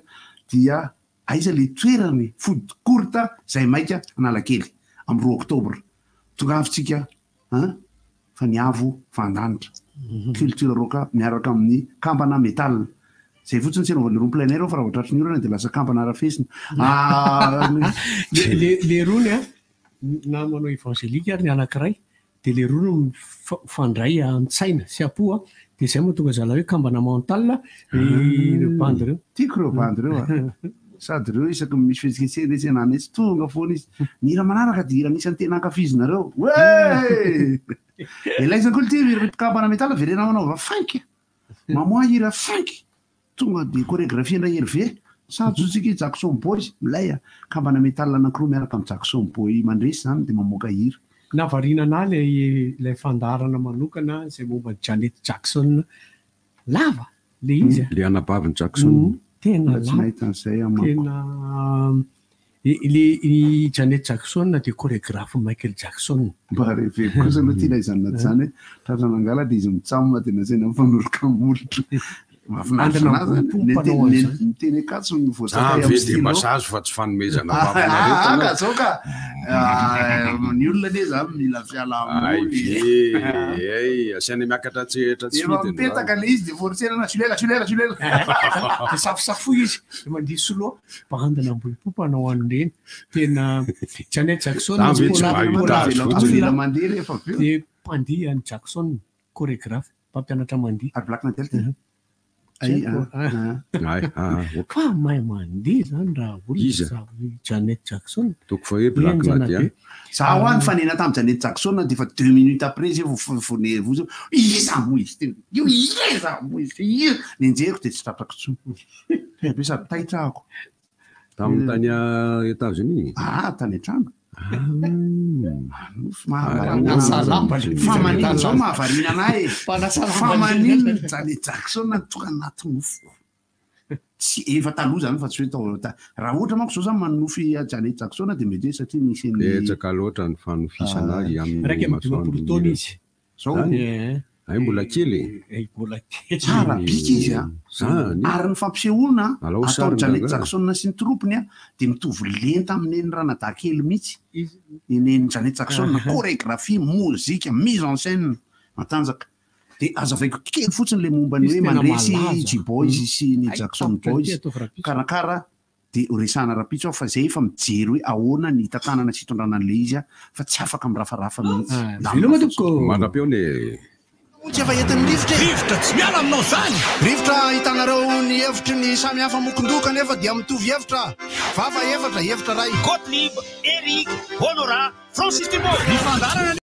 dia aiza le toerany fody korta zay maika analakely amin'ny 2 octobre tonga avitsika fa niavo vandanitra culture roka miaraka amin'ny kambana métal zay fotsiny tsy anaovan'ny roa plein air fa raha ohatratry ny orana dia lasa kampana arafesina le rony na manao évangélika ary ny anankiray dia le rono fandray an-tsaina sy apoa dia izay mahatonga zala hoe kambana mental ireo bandy reo tiako reo bandy reo sady reo isaky misy fihetsikehtsehana izy anany tsy tonga foana izy ny hira manaraka dia hira anisan'ny tena ankafizinareo elaizany koa ty kambana métal verena manao fanky mamoa hira fanky tonga dia chorégraphie ndray herve sajotsika Jackson Boys milay kambana métal anankiroa miaraka amin'ny Jackson Boy mandresy zany dia mamoaka hira navarina ilay fandarana manokana izay momba Janet Jackson lava le izy le anabaviny Jackson tena tena le Janet Jackson dia chorégraphe Michael Jackson mba reve kosa aloha tia ilay zanona zany hoe tratranangala dia izy mitsamina dia nasaina mifanoroka molotra miteny akatso ny voasakay masazo fa tsy fanomezana ka zao ka ny olona le za mila fialamony asiany miakatra tsehetra tsy mipetaka le izy de fortsenana sulela de safosafo izy de mandihy soloa bandana ambolipopa anao an'ireny tena Janet Jackson avela mandeha rehefa de mpandihy any Jackson chorégraphe mpampianatra mandihy ary black natel fa mahay mandihy zany raha olona Janet Jackson toko fa hoe black natel za ho any fanena tamin'ny Janet Jackson de fa 2 minutes après zay vonevo iza mo izy io iza mo izy nenjeriko de tsy tatrako tsony be sady taitrahako tamin'ny tany États-Unis tany an-trano famanina zao mahavarina anahy famanina Janet Jackson tonga anaty mofo tsy efa taloha zany fa tsy hoe tao raha ohatra manko zao zany manofy Janet Jackson de mety hoe satria misy etsaka loatra ny fanofisana azy raiky amin'ny 20 taona izy zao mbola kely tsara bika izy ary ny fampisehoana atao Janet Jackson sy ny tropony de mitovy lenta amin'eny ranada kely mihitsy eny Janet Jackson chorégraphie mozika mise en scène matanjaka de azavaiko kely fotsiny le momba ny hoe mandresy G-Boys sy ny Jackson Boys karakara de resana rapitso aho fa zay efa mijery hoe ahoana ny tantanana sy hitondrana an'le izy fa tsy afaka mirafarafa mihitsy mandrapeone tsy efa entin'ny rivotra tsy miala aminao zany rivotra hitanareo ny hevitry ny samy hafa mokondoka nefa dia mitovy hevitra vava hevitra ray Gottlieb, Eric, Honora, Francis Thibault ny fandarana